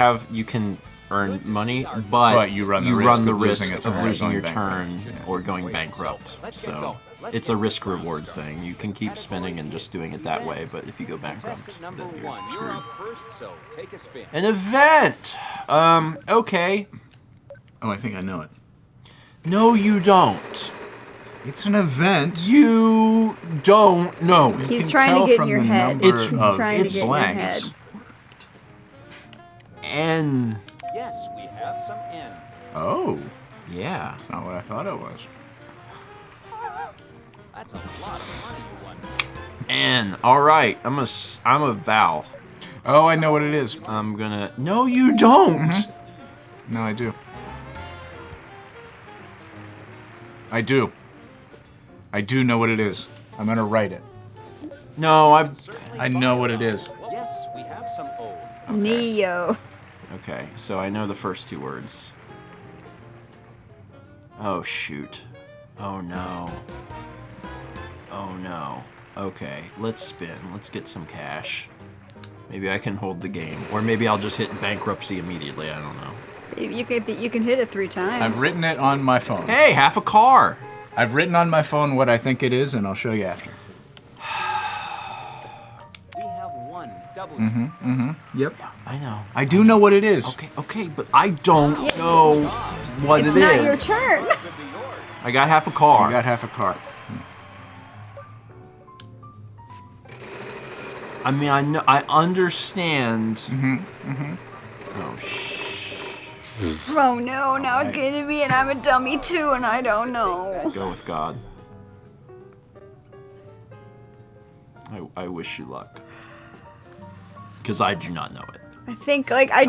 can earn money, but you run the risk of losing your going turn bankrupt. or going bankrupt. So it's a risk-reward thing. You can keep spinning and just doing it that way, but if you go bankrupt, contestant number then you're 1. You're screwed. up first, so take a spin. An event. Okay. Oh, I think I know it. No, you don't. It's an event. You don't know. He's can trying tell to get in from your the head. number It's- He's of trying to get in your slangs. head. N. Yes, we have some N's. Oh, Yeah. that's not what I thought it was. That's a lot of money you won. N. All right. I'm a vowel. Oh, I know what it is. I'm gonna. No, you don't. No, I do. I do. I do know what it is. I'm gonna write it. No, I know what it is. Yes, we have some O's. Neo. Okay, so I know the first two words. Oh shoot. Oh no. Oh no. Okay, let's spin. Let's get some cash. Maybe I can hold the game, or maybe I'll just hit bankruptcy immediately. I don't know. You can hit it 3 times. I've written it on my phone. Hey, half a car. I've written on my phone what I think it is, and I'll show you after. We have one W. Yep. I know. I do know what it is. Okay, but I don't know what It's it not is. your turn. Could be yours. I got half a car. I got half a cart. I mean, I know, I understand. Oh, Oh no, now it's getting to me and I'm a dummy too and I don't know. go with God. I wish you luck. Because I do not know it. I think, like, I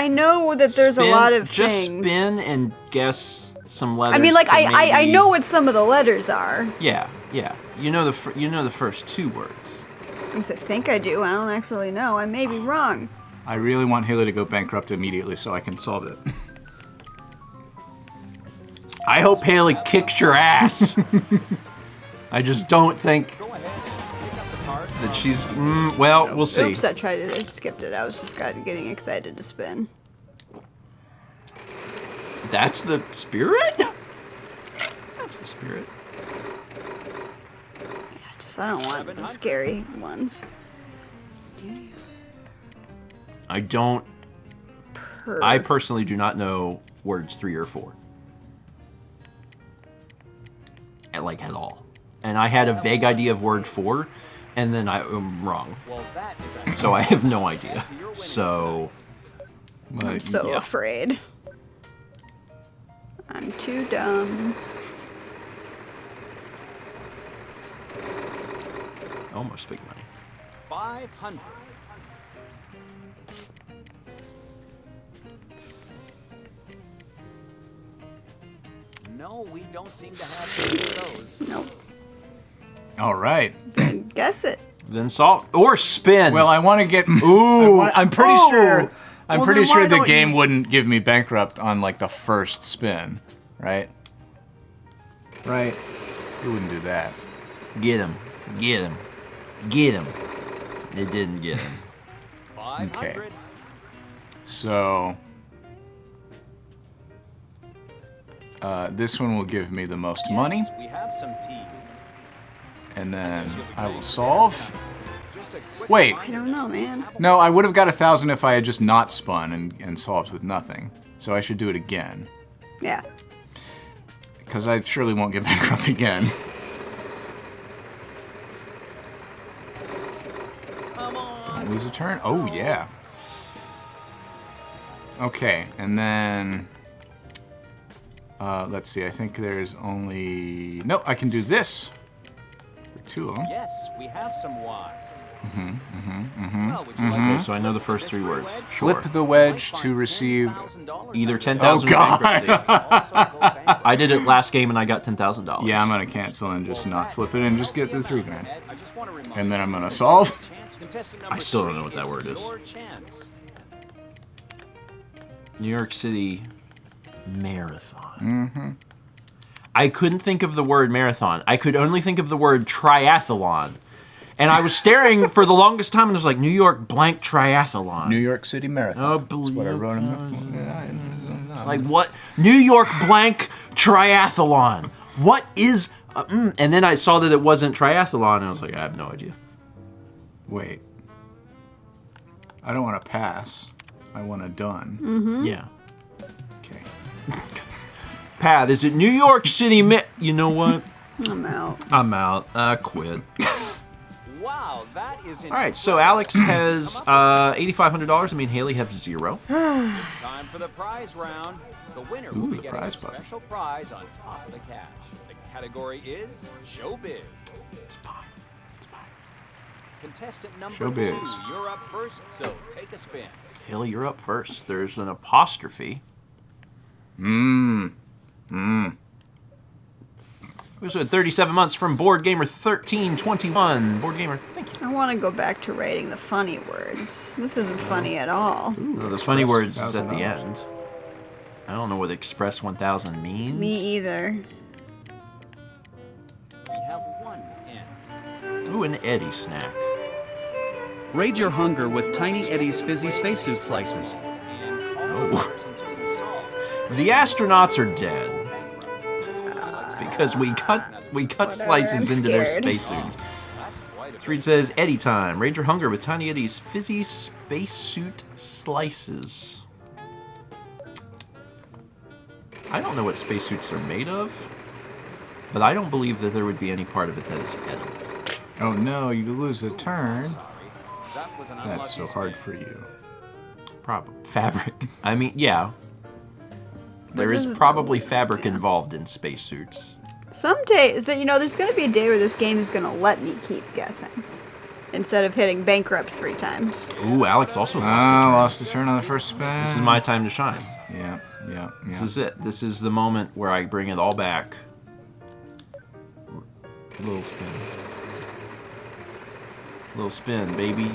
know that there's a lot of just things. spin and guess some letters. I mean, like, that I maybe- know what some of the letters are. Yeah. You know the first 2 words. At least I think I do. I don't actually know. I may be wrong. I really want Hayley to go bankrupt immediately so I can solve it. I hope Hayley kicks your ass. I just don't think that she's. Well, we'll see. Oops, I skipped it. I was just getting excited to spin. That's the spirit? That's the spirit. I don't want the scary ones. I don't. I personally do not know words 3 or 4. At all. And I had a vague idea of word 4, and then I am wrong. So I have no idea. So. I'm so afraid. I'm too dumb. Almost big money. 500. No, we don't seem to have any of those. Nope. All right. Then guess it. Then salt or spin. Well, I want to get. Ooh. I'm pretty sure. I'm Well, pretty then why sure the don't game you- wouldn't give me bankrupt on like the first spin, right? Right. It wouldn't do that. Get him. Get him. Get him. It didn't get him. 500. So. This one will give me the most money, We have some teas. and then I will solve. Just a quick Wait. I don't know, man. No, I would have got 1,000 if I had just not spun and solved with nothing. So I should do it again. Yeah. Because I surely won't get bankrupt again. Don't lose a turn. Oh, yeah. Okay, and then... let's see, I think there's only... No, I can do this. For 2 of them. Yes, we have some wines. Well, would you Okay, like so I know the first 3 words. Flip the wedge to receive... Either 10,000 Oh, or God. bankruptcy. I did it last game and I got $10,000. Yeah, I'm gonna cancel and just not flip it and just get the 3 grand. I just want to remind And then I'm gonna solve. contestant I number still don't know 3, what that it's word is. your chance. New York City Marathon. I couldn't think of the word marathon. I could only think of the word triathlon. And I was staring for the longest time and it was like, New York blank triathlon. New York City Marathon. Oh, That's what I wrote in the... It's like, what? New York blank triathlon. What is... And then I saw that it wasn't triathlon and I was like, I have no idea. Wait. I don't want to pass. I want a done. Yeah. Okay. Path, is it New York City You know what? I'm out. I'm out. I quit. Wow, that is All right, so Alex has $8,500. I mean, Hayley has 0. It's time for the prize round. The winner will Ooh, be the getting a prize puzzle. special prize on top of the cash. The category is Showbiz. It's fine. It's fine. Contestant number Showbiz. 2, you're up first, so take a spin. Hayley, you're up first. There's an apostrophe. We also had 37 months from Board Gamer 1321. Board Gamer, thank you. I want to go back to writing the funny words. This isn't funny at all. No, the funny words is at the $1,000. end. I don't know what Express 1000 means. Me either. We have 1 in. Ooh, an Eddie snack. Raid your hunger with Tiny Eddie's fizzy spacesuit slices. And all the letters until you solve. The astronauts are dead. Because we cut Whatever, slices I'm into their scared. spacesuits. That's quite a Reed says, Eddie time. Raid your hunger with Tiny Eddie's fizzy spacesuit slices. I don't know what spacesuits are made of, but I don't believe that there would be any part of it that is edible. Oh no, you lose a turn. That was an That's unlucky so hard spin. for you. Probably fabric. I mean, yeah. There is is- probably fabric involved in spacesuits. Some days that there's gonna be a day where this game is gonna let me keep guessing instead of hitting bankrupt 3 times. Ooh, Alex also lost a Ah, turn. lost a turn on the first spin. This is my time to shine. Yeah. This is it. This is the moment where I bring it all back. Little spin. Little spin, baby.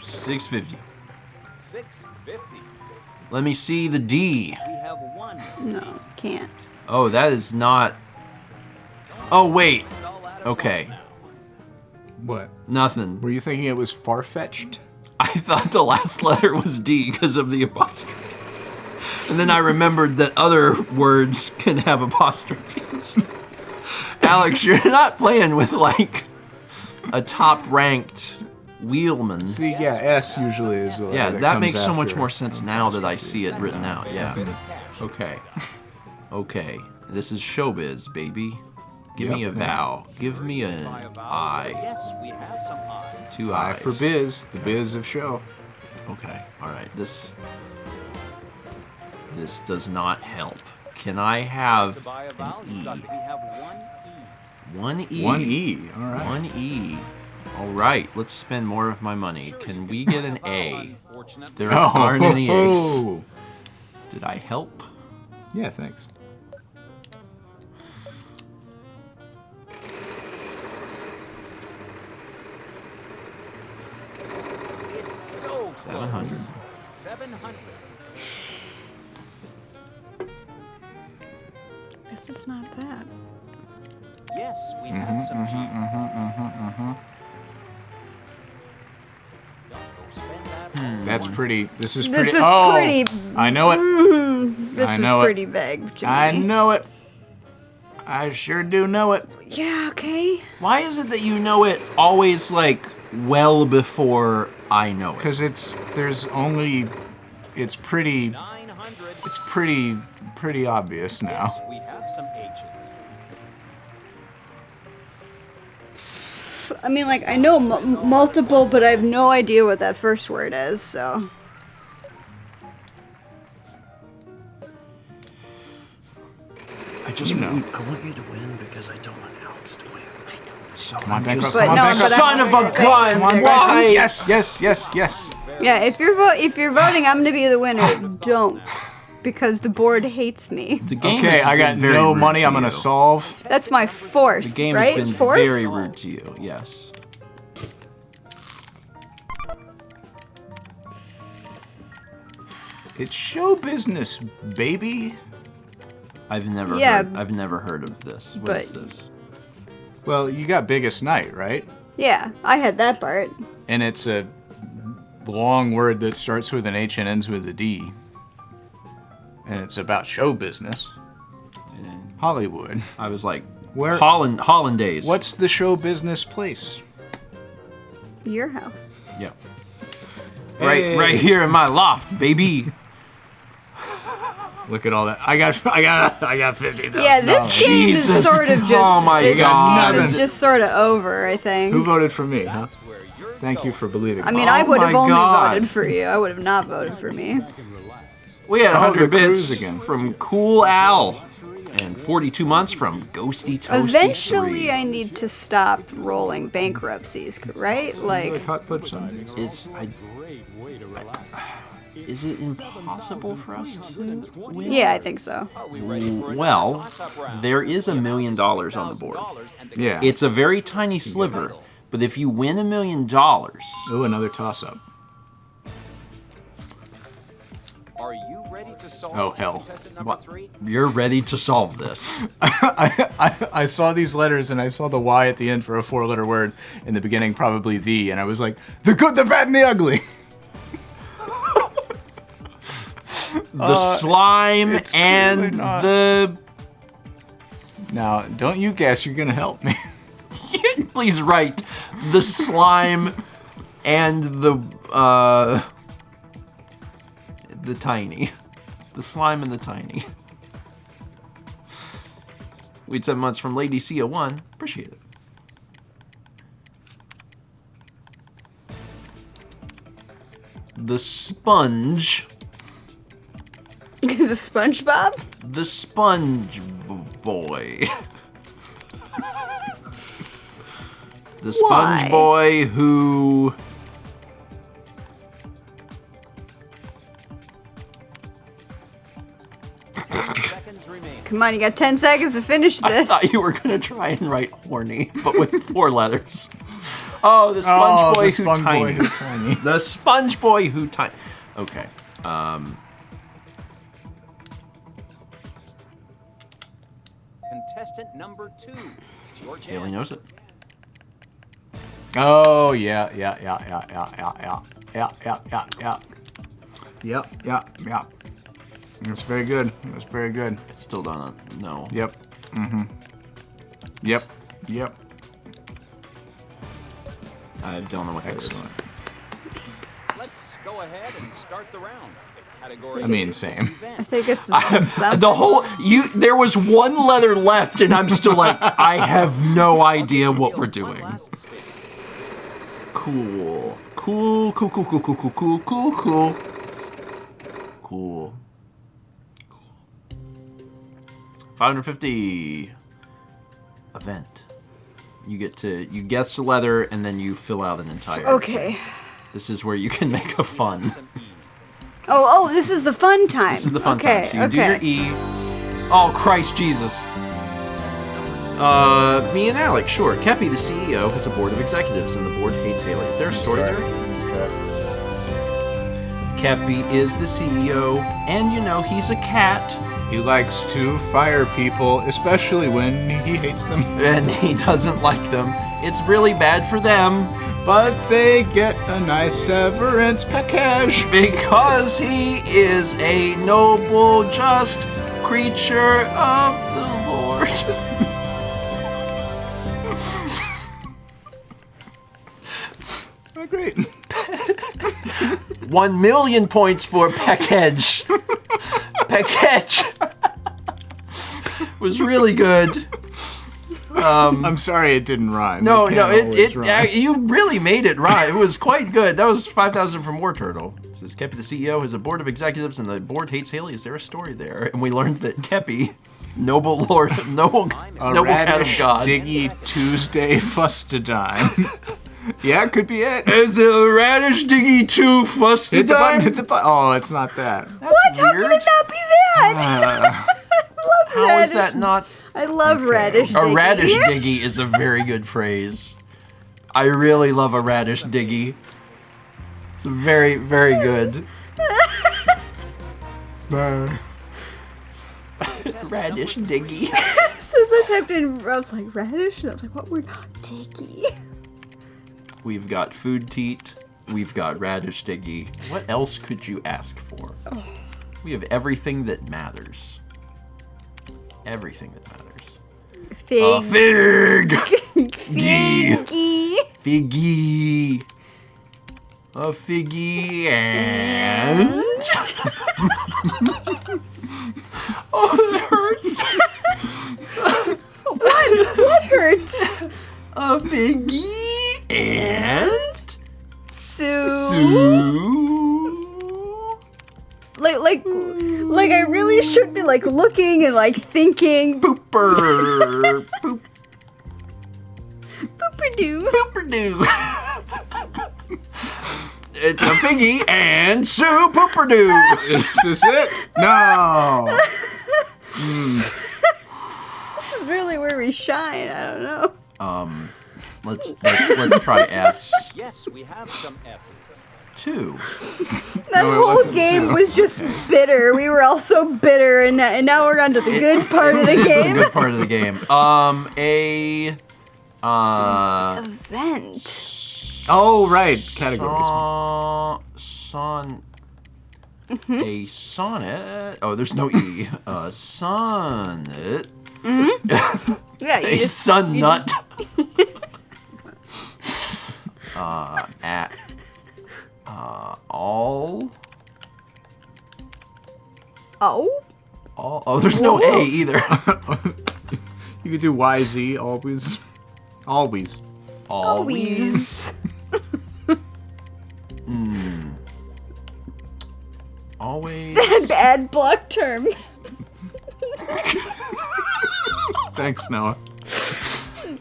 650. 650. Let me see the D. We have one. No, can't. Oh, that is not... Oh, wait. Okay. What? Nothing. Were you thinking it was far-fetched? I thought the last letter was D because of the apostrophe. And then I remembered that other words can have apostrophes. Alex, you're not playing with, like, a top-ranked wheelman. See, yeah, S usually is the letter Yeah, that comes makes so much after. more sense now that I see it written out. Yeah. Okay. Okay. This is showbiz, baby. Give me a Yep. vowel. Give me an I. Yes, we have some I. 2 I I's. for biz, the biz of show. Okay. All right. This does not help. Can I have To buy a vowel, an you E? got we have one E. 1 E. 1 E, all right. 1 E. All right. Let's spend more of my money. Can we get an A? Unfortunately, There aren't any A's. Oh. Did I help? Yeah, thanks. it's so close. 700. 700. This is not that. Yes, we have some G's. Don't go spend that all That's pretty. This is This pretty. is oh, pretty. I know it. This I is know it. pretty big to me. I know it. I sure do know it. Yeah. Okay. Why is it that you know it always like well before I know it? Because there's only, it's pretty 900. pretty obvious now. We have some H's. I mean, like I know multiple, but I have no idea what that first word is. So. I just You know. I want you to win because I don't want Alex to win. I know. So Come on, I'm bankrupt. just But Come on, no, bankrupt. but son of a gun. Come on, Why? bankrupt. Yes, yes, yes, yes. Yeah. If you're voting, I'm gonna be the winner. Don't, because the board hates me. The game Okay, has I got been very no rude money. to I'm gonna you. solve. That's my fourth. The game right? has been Fourth? very rude to you. Yes. It's show business, baby. I've never heard of this. What is but- this? Well, you got biggest night, right? Yeah, I had that part. And it's a long word that starts with an H and ends with a D. And it's about show business. And Hollywood. I was like, Where- Hollandaise. What's the show business place? Your house. Yeah. Hey. Right here in my loft, baby. Look at all that. I got $50,000. Yeah, this game is Jesus. sort of just. Oh my this God. game is just sort of over. I think. Who voted for me, huh? That's where you're Thank you for believing I me. mean, I Oh would have my only God. voted for you. I would have not voted for me. We had Oh, 100 the cruise bits again. from Cool Al. And 42 months from Ghosty Toasty Eventually, 3. I need to stop rolling bankruptcies, right? Like, Hot fudge sundaes. Is it impossible for us to win? yeah, I think so. Well, there is $1 million on the board. Yeah. It's a very tiny sliver, but if you win $1 million, Ooh, another toss-up. Are you ready to solve Oh, hell. contestant number 3? you're ready to solve this. I saw these letters and I saw the Y at the end for a 4-letter word. In the beginning, probably the, and I was like, the good, the bad, and the ugly. The slime it's and really not. the... Now, don't you guess you're gonna help me. Please write the slime and the tiny. The slime and the tiny. We'd 7 months from Lady Cia 1. Appreciate it. The sponge. Is it SpongeBob? The sponge boy. The sponge Why? boy who... Seconds remain. Come on, you got 10 seconds to finish I this. thought you were gonna try and write horny, but with 4 letters. Oh, the sponge boy who tiny. tiny. The sponge boy who tiny. Okay. Contestant number 2. It's your chance. Haley knows it. Oh, yeah. Yep. That's very good. That's very good. It's still done. No. Yep. Yep. I don't know what that is. Excellent. Let's go ahead and start the round. The category I mean, is same. event. I think it's something. The whole there was 1 letter left, and I'm still like, I have no idea what we're One doing. last spin. Cool. 550. Event. You guess the letter, and then you fill out an entire. Okay. This is where you can make a fun. Some E. Oh, this is the fun time. This is the fun okay, time. So you okay. do your E. Oh, Christ Jesus. Me and Alex, sure. Kepi, the CEO, has a board of executives, and the board hates Haley. Is there a story there? Kepi is the CEO, and you know he's a cat, He likes to fire people, especially when he hates them. and he doesn't like them. It's really bad for them, But they get a nice severance package. because he is a noble, just creature of the Lord. Oh, great. 1 million points for package. Package was really good. I'm sorry it didn't rhyme. No, It can't always rhyme. you really made it right. It was quite good. That was 5,000 from War Turtle. It says Kepi, the CEO, has a board of executives, and the board hates Haley. Is there a story there? And we learned that Kepi, noble lord, noble cat of Radish God. Diggy Tuesday Fustadine. Yeah, it could be it. Is it a radish diggy 2 fuss to Hit the button, die? hit the button. Oh, it's not that. What? How could it not be that? I love How radish. is that not? I love radish. A Diggy. radish diggy is a very good phrase. I really love a radish diggy. It's very, very good. Radish diggy. So I typed in, I was like, radish? And I was like, what word? Diggy. We've got food teat. We've got radish diggy. What else could you ask for? We have everything that matters. Everything that matters. A Fig. fig! Gee. Figgy. Figgy. A figgy and... Oh, that hurts. What hurts? A figgy and... Sue. Like I really should be like looking and like thinking. Pooper. Poop. Boop-a-doo. Pooper-doo. It's a figgy and Sue Pooper-doo. Is this it? No. This is really where we shine. I don't know. Let's try S. Yes, we have some S's. 2. That No, it whole wasn't game Sue. was just bitter. We were all so bitter, and now we're on to the good part of the This is the game. good part of the game. Event. Oh, right. Categories. A sonnet. Oh, there's no E. A sonnet. Yeah, you A just sun nut. All. Oh, there's no A either. You could do YZ, always. Always. Always. Always. Bad block term. Thanks, Noah.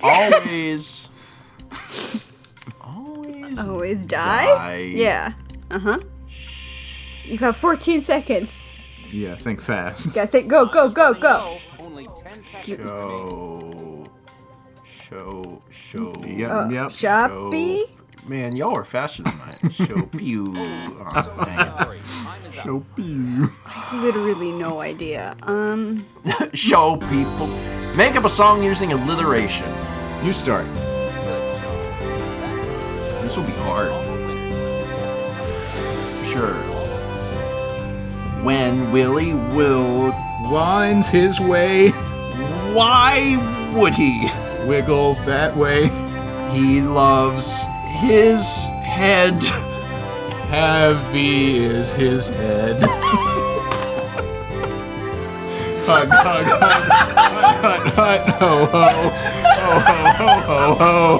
Always. Always die? Yeah. Uh-huh. You got 14 seconds. Yeah, think fast. Gotta think. Go. Only 10 seconds. Show. Yep. Shoppy? Man, y'all are faster than I am. Show pew. Oh, dang. Sorry, time is up. Show you. Literally no idea. Show people. Make up a song using alliteration. You start. This will be hard. Sure. When Willie will, Winds his way, why would he? wiggle that way. He loves his head. Heavy is his head. Hut, hut, hut, hut, hut, ho, ho, ho, ho, ho, ho, ho.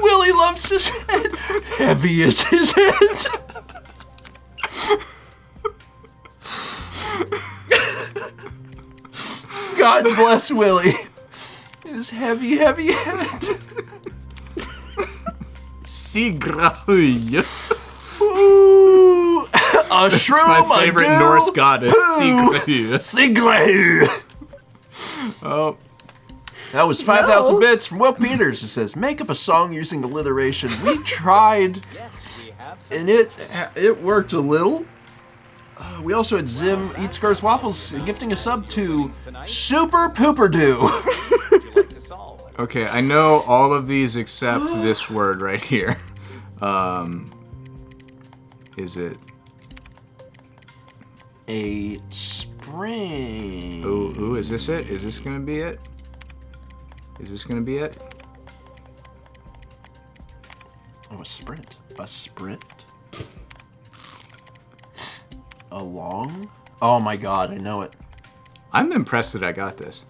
Willie loves his head. Heavy is his head. God bless Willie. His heavy head. Sigrid. Ooh. A shroom, My favorite a Norse goo, goddess. poo. Sigrid. Sigrid. Oh. That was 5,000 bits from Will Peters. It says, make up a song using alliteration. We tried, Yes, we have some. and it worked a little. We also had Zim Eat Scars Waffles gifting a sub to Super Pooper Doo. Would you like to solve? Okay, I know all of these except this word right here. Is it? A spring. Ooh, is this it? Is this gonna be it? Is this gonna be it? Oh, a sprint. A sprint. A long? Oh my god, I know it. I'm impressed that I got this.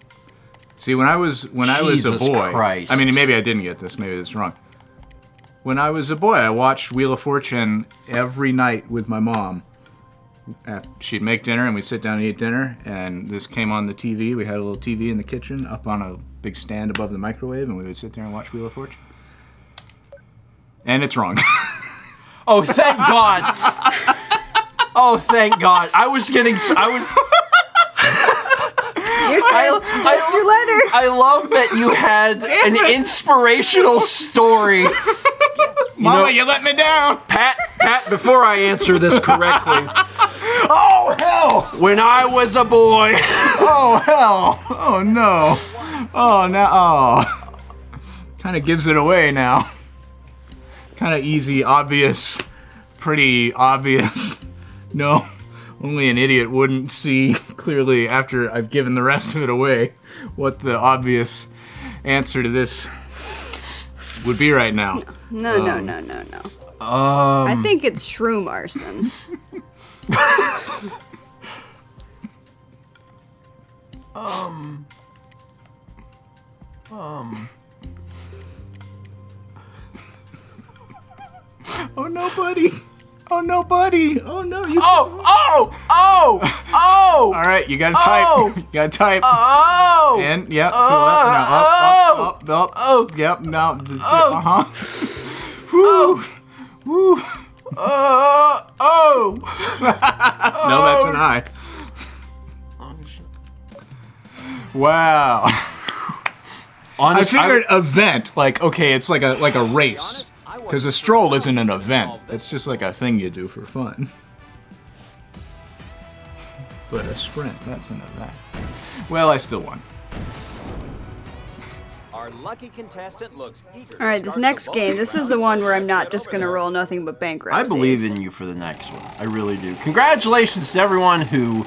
See, when I was a Jesus boy, Christ. I mean, maybe I didn't get this. Maybe this is wrong. When I was a boy, I watched Wheel of Fortune every night with my mom. She'd make dinner, and we'd sit down and eat dinner. And this came on the TV. We had a little TV in the kitchen, up on a big stand above the microwave, and we would sit there and watch Wheel of Fortune. And it's wrong. Oh, thank God. Oh, thank God. I was. Your letter. I love that you had an inspirational story. Mama, you let me down. Pat, before I answer this correctly. Oh, hell. When I was a boy. Oh, hell. Oh, no. Oh, no. Oh. Kind of gives it away now. Kind of easy, obvious, pretty obvious. No, only an idiot wouldn't see clearly after I've given the rest of it away what the obvious answer to this would be right now. No. I think it's shroom arson. Oh no, buddy. Oh no, buddy. Oh no, you. Oh. All right, you gotta type. Oh. You gotta type. Oh. And yep, to the left. Now up. Oh. Yep. Now. Oh. Uh huh. Woo. Woo. Oh. No, that's an I. Wow. I figured event, like, okay, it's like a race. Because a stroll isn't an event. It's just like a thing you do for fun. But a sprint, that's an event. Well, I still won. Our lucky contestant looks eager. All right, this next game. This is the one where I'm not just gonna roll nothing but bankruptcies. I believe in you for the next one. I really do. Congratulations to everyone who,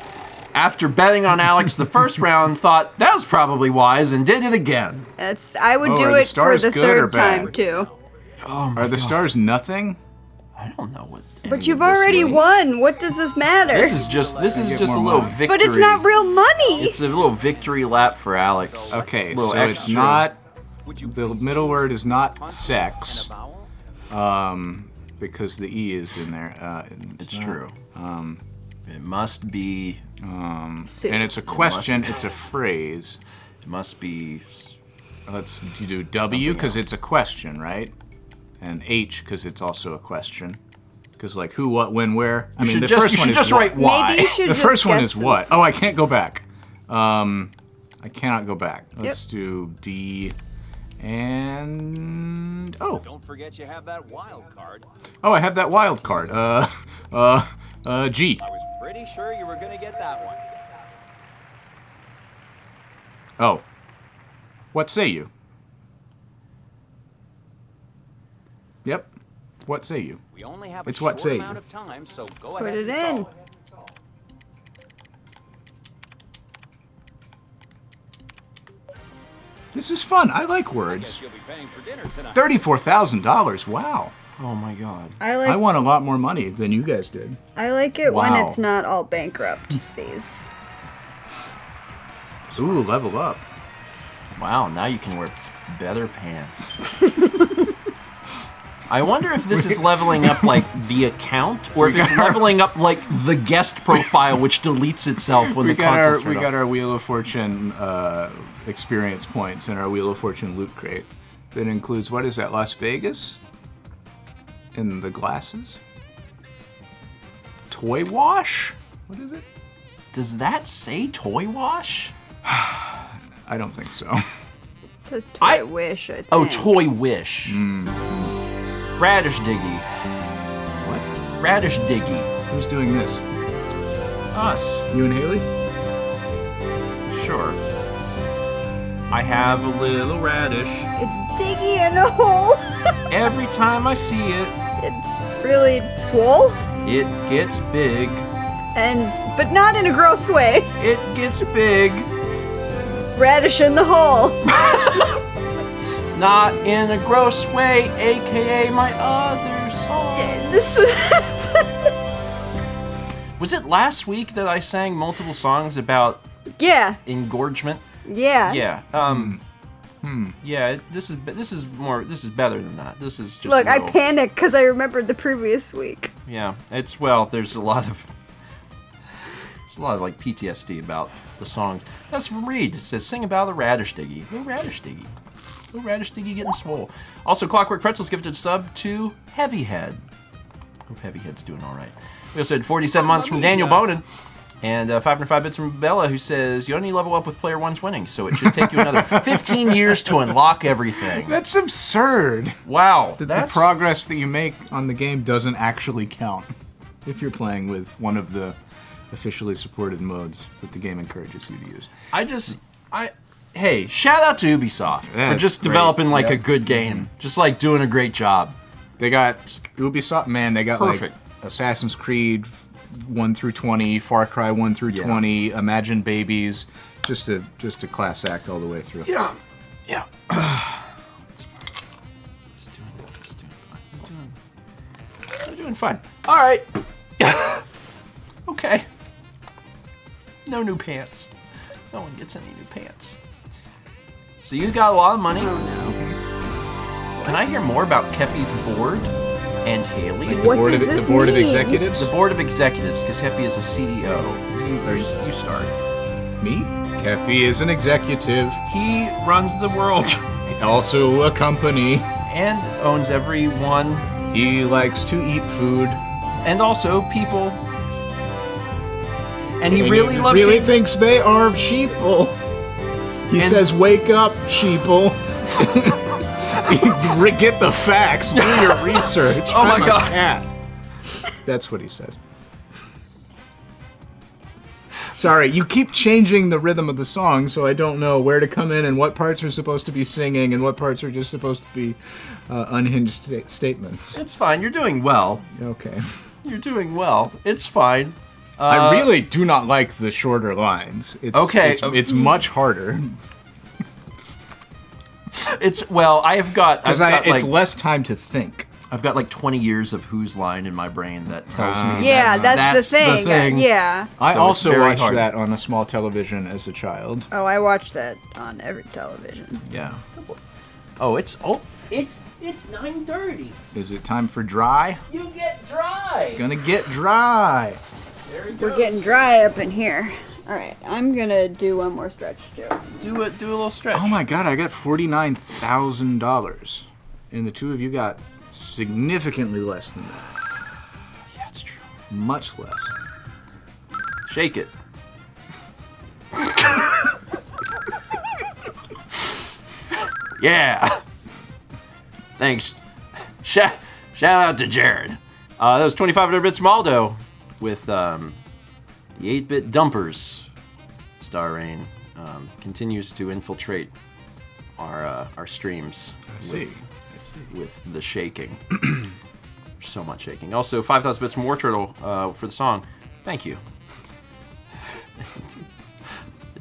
after betting on Alex the first round, thought that was probably wise and did it again. I would do are the it for stars the good or third bad? time too. Oh my Are the God. stars nothing? I don't know what. But any you've of this already means. won. What does this matter? This is just get a more little money. victory. But it's not real money. It's a little victory lap for Alex. Okay, Little so it's extra. not Would you The please middle choose word is not consonants sex, and a vowel? because the E is in there. It's true. It must be. And it's a question. It's a phrase. It must be. You do W Something because else. it's a question, right? And H because it's also a question. Because like who, what, when, where. I mean, the first you one should is just what. write Y. Maybe you should The just first one guess is what? Oh, I can't go back. I cannot go back. Yep. Let's do D and Don't forget you have that wild card. I have that wild card. G. I was pretty sure you were gonna get that one. Oh. What say you? Yep. What say you? We only have a It's what short say amount you. of time, so go Put ahead it and in. solve it. This is fun. I like Guess words. you'll be paying for dinner tonight. $34,000. Wow. Oh my God. I won a lot more money than you guys did. I like it when Wow. it's not all bankrupt, Steez. Ooh, level up. Wow. Now you can wear better pants. I wonder if this is leveling up like the account, or if it's leveling up like the guest profile, which deletes itself when the console's turned We got off. our Wheel of Fortune experience points in our Wheel of Fortune loot crate. That includes, what is that, Las Vegas? And the glasses? Toy wash? What is it? Does that say toy wash? I don't think so. Just I- I wish, I think. Oh, toy wish. Radish diggy. What? Radish diggy. Who's doing this? Us. You and Hayley? Sure. I have a little radish. It's diggy in a hole. Every time I see it, It's really swole, it gets big. but not in a gross way. It gets big. Radish in the hole. Not in a gross way, aka my other song. This is Was it last week that I sang multiple songs about yeah, engorgement? yeah. Yeah. Yeah. This is better than that. This is just. Look, a I little- panicked because I remembered the previous week. Yeah. There's a lot of like PTSD about the songs. That's from Reed. It says sing about the radish diggy. Oh, radish diggy. Oh, radish diggy getting swole. Also, Clockwork Pretzels gifted a sub to Heavyhead. Hope Heavyhead's doing all right. We also had 47 months from Daniel Bonin. And 505 bits from Bella, who says, you only level up with player one's winning, so it should take you another 15 years to unlock everything. That's absurd. Wow. The That's progress that you make on the game doesn't actually count if you're playing with one of the officially supported modes that the game encourages you to use. Hey, shout out to Ubisoft Yeah, for just great. developing like Yeah. a good game. Just like doing a great job. They got Ubisoft, man. They got Perfect. like Assassin's Creed 1 through 20, Far Cry 1 through 20, Imagine Babies, just a class act all the way through. Yeah. It's fine. It's doing fine. We're doing fine. All right. Okay. No new pants. No one gets any new pants. So you got a lot of money. Oh no. Can I hear more about Kepi's board and Hayley? What Board does of, this the board of mean? executives? The board of executives, because Kepi is a CEO. You start. Me? Kepi is an executive, He runs the world also a company. and owns everyone, He likes to eat food. and also people. And he And really loves really to thinks they are sheeple. He says, "Wake up, sheeple." Get the facts. Do your research. Oh my I'm a God. cat. That's what he says. Sorry, you keep changing the rhythm of the song, so I don't know where to come in and what parts are supposed to be singing and what parts are just supposed to be unhinged statements. It's fine. You're doing well. Okay. You're doing well. It's fine. I really do not like the shorter lines. It's, Okay. It's much harder. It's well. I've got Because it's less time to think. I've got like 20 years of Who's Line in my brain that tells me. Yeah, that's the thing. Yeah. I So also it's very watched hard. that on a small television as a child. Oh, I watched that on every television. Yeah. it's 9:30. Is it time for dry? You get dry. Gonna get dry. There he goes. We're getting dry up in here. All right, I'm gonna do one more stretch too. Do a little stretch. Oh my god, I got $49,000. And the two of you got significantly less than that. Yeah, it's true. Much less. Shake it. Yeah. Thanks. Shout out to Jared. That was 2,500 bits from Aldo with the 8-bit dumpers. Star Rain continues to infiltrate our streams. I see. With the shaking. So much shaking. Also, 5,000 bits from War Turtle for the song. Thank you. I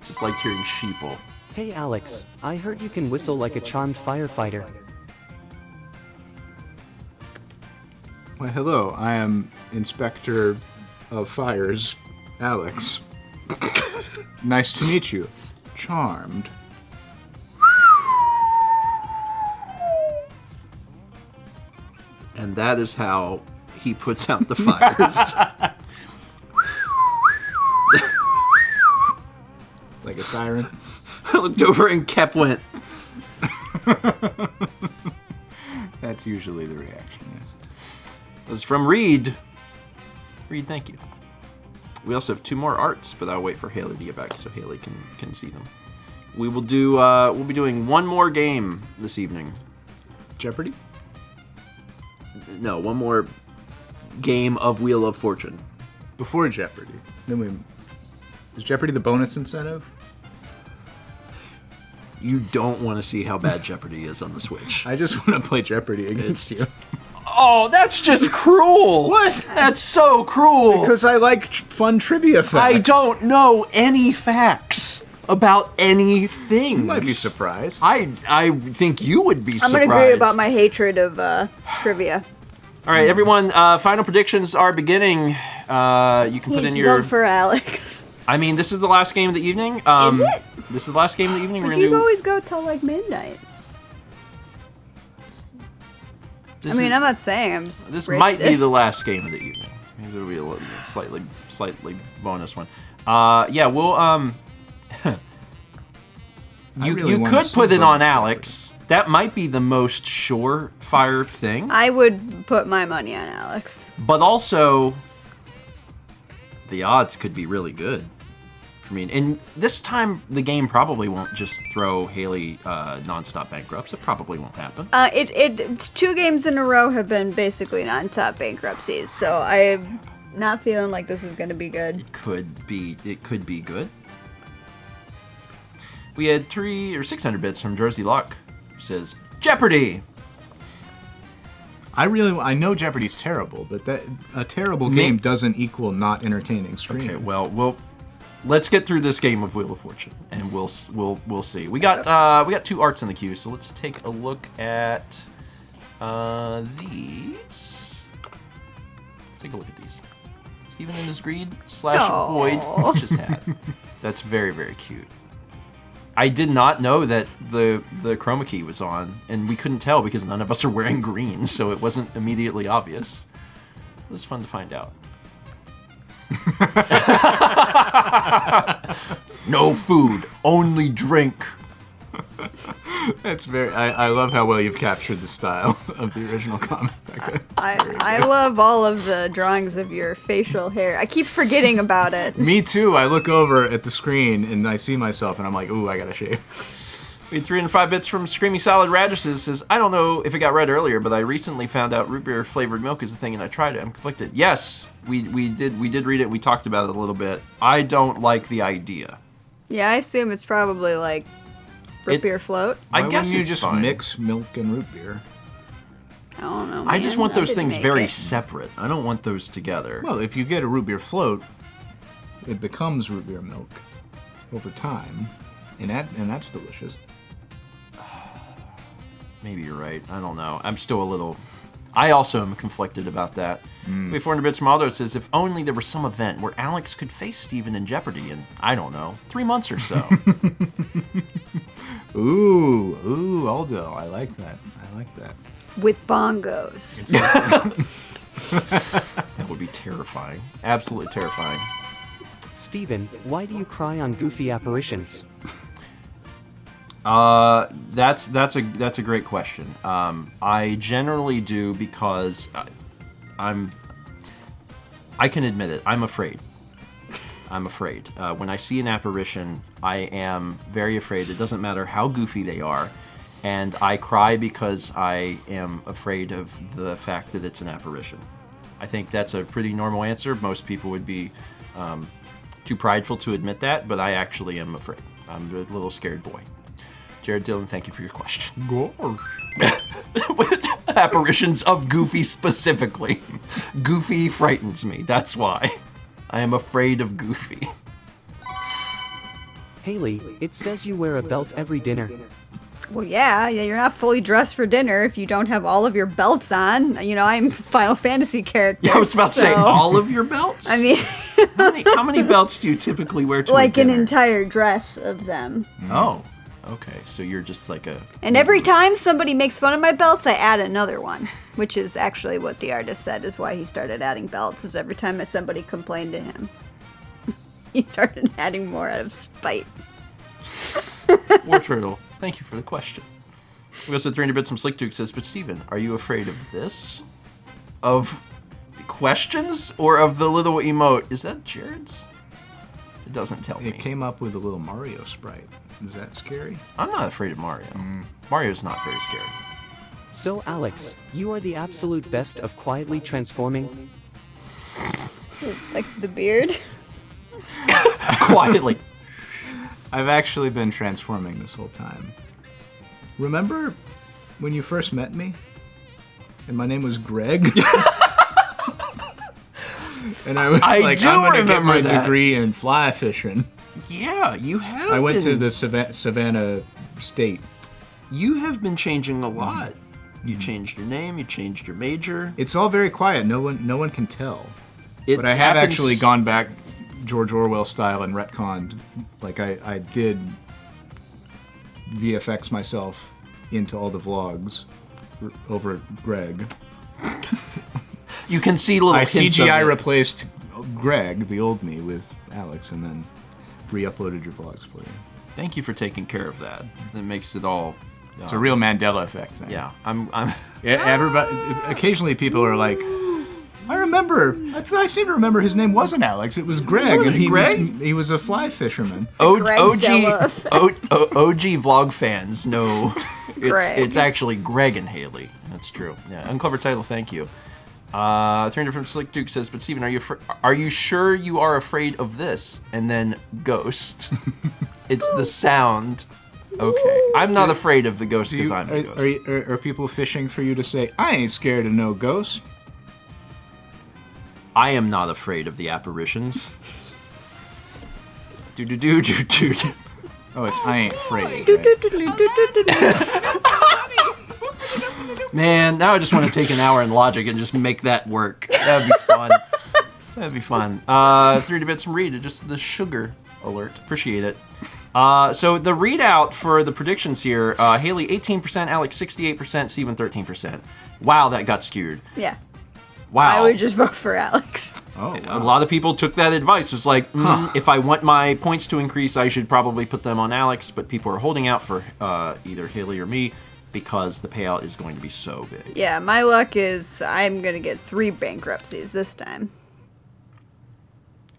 just liked hearing sheeple. Hey Alex, I heard you can whistle like a charmed firefighter. Why, hello, I am Inspector of Fires, Alex. Nice to meet you. Charmed. And that is how he puts out the fires. Like a siren. I looked over and Kep went. That's usually the reaction, yes. It was from Reed. Reed, thank you. We also have 2 more arts, but I'll wait for Hayley to get back so Hayley can see them. We will do. We'll be doing one more game this evening. Jeopardy? No, one more game of Wheel of Fortune. Before Jeopardy. Is Jeopardy the bonus incentive? You don't want to see how bad Jeopardy is on the Switch. I just want to play Jeopardy against you. Oh, that's just cruel. What? That's so cruel. Because I like fun trivia facts. I don't know any facts about anything. You might be surprised. I think you would be I'm surprised. gonna agree about my hatred of trivia. All right, everyone. Final predictions are beginning. You can put in your. Vote for Alex. I mean, this is the last game of the evening. Is it? This is the last game of the evening. But We're you gonna do. always go till like midnight. This I mean, is- I'm not saying I'm just This rich. might be the last game of the evening. Maybe it'll be a little, slightly bonus one. Yeah, we'll You wanna could see put it on bonus Alex. That might be the most surefire thing. I would put my money on Alex. But also, the odds could be really good. I mean, and this time the game probably won't just throw Hayley nonstop bankrupts. It probably won't happen. 2 games in a row have been basically non-top bankruptcies, so I'm not feeling like this is gonna be good. It could be good. We had 300 or 600 bits from Jersey Luck, who says Jeopardy. I know Jeopardy's terrible, but that a terrible game doesn't equal not entertaining streaming. Okay, well, let's get through this game of Wheel of Fortune, and we'll see. We got 2 arts in the queue, so let's take a look at these. Let's take a look at these. Stephen and his greed / void witch's hat. That's very, very cute. I did not know that the chroma key was on, and we couldn't tell because none of us are wearing green, so it wasn't immediately obvious. It was fun to find out. No food, only drink. That's I love how well you've captured the style of the original comic. I love all of the drawings of your facial hair. I keep forgetting about it. Me too. I look over at the screen and I see myself and I'm like, ooh, I gotta shave. We had 305 bits from Screaming Salad Radishes. Says, I don't know if it got read earlier, but I recently found out root beer flavored milk is a thing, and I tried it. I'm conflicted. Yes, we did read it. We talked about it a little bit. I don't like the idea. Yeah, I assume it's probably like root beer float. Why I guess wouldn't you it's just fine. mix milk and root beer? I don't know. I just man. want those didn't things make very it. separate. I don't want those together. Well, if you get a root beer float, it becomes root beer milk over time, and that's delicious. Maybe you're right. I don't know. I'm still a little... I also am conflicted about that. We have 400 bits from Aldo. It says, if only there was some event where Alex could face Steven in Jeopardy in, I don't know, 3 months or so. Ooh, Aldo. I like that. With bongos. That would be terrifying. Absolutely terrifying. Steven, why do you cry on goofy apparitions? That's a great question. I generally do because I can admit it. I'm afraid. When I see an apparition, I am very afraid. It doesn't matter how goofy they are. And I cry because I am afraid of the fact that it's an apparition. I think that's a pretty normal answer. Most people would be too prideful to admit that, but I actually am afraid. I'm a little scared boy. Jared Dillon, thank you for your question. With apparitions of Goofy specifically. Goofy frightens me. That's why. I am afraid of Goofy. Hayley, it says you wear a belt every dinner. Well, yeah, you're not fully dressed for dinner if you don't have all of your belts on. You know, I'm a Final Fantasy character. Yeah, I was about to say, all of your belts? I mean... how many belts do you typically wear to a like an dinner? entire dress of them. Oh, okay. So you're just like a... And every time somebody makes fun of my belts, I add another one. Which is actually what the artist said is why he started adding belts, is every time that somebody complained to him. He started adding more out of spite. War Turtle, thank you for the question. We also had 300 bits from Slick Duke says, but Steven, are you afraid of this? Of questions? Or of the little emote? Is that Jared's? It doesn't tell me. It came up with a little Mario sprite. Is that scary? I'm not afraid of Mario. Mario's not very scary. So Alex, you are the absolute best of quietly transforming? Like the beard? Quietly. I've actually been transforming this whole time. Remember when you first met me? And my name was Greg? And I was I'm going to get my degree in fly fishing. Yeah, you have I went to the Savannah State. You have been changing a lot. You changed your name, you changed your major. It's all very quiet. No one can tell. It but I have actually gone back George Orwell style and retconned. Like I did VFX myself into all the vlogs over Greg. You can see little hints CGI of it. replaced Greg, the old me, with Alex, and then re-uploaded your vlogs for you. Thank you for taking care of that. It makes it all... It's a real Mandela effect thing. Yeah, Yeah, everybody. Occasionally, people are like, "I remember. I seem to remember his name wasn't Alex. It was Greg, and he was a fly fisherman." OG vlog fans know it's actually Greg and Hayley. That's true. Yeah, unclever title. Thank you. 300 from Slick Duke says, but Steven, are you sure you are afraid of this? And then ghost. It's the sound. Okay. I'm not afraid of the ghost because I'm the ghost. Are people fishing for you to say, I ain't scared of no ghosts? I am not afraid of the apparitions. Oh, it's I ain't afraid. Right? Man, now I just want to take an hour in Logic and just make that work. That'd be fun. That'd be fun. 3 bits from Reed, just the sugar alert. Appreciate it. So the readout for the predictions here, Hayley 18%, Alex 68%, Steven 13%. Wow, that got skewed. Yeah. Wow. I would just vote for Alex. Oh, wow. A lot of people took that advice. It was like, if I want my points to increase, I should probably put them on Alex, but people are holding out for either Hayley or me because the payout is going to be so big. Yeah, my luck is I'm going to get 3 bankruptcies this time.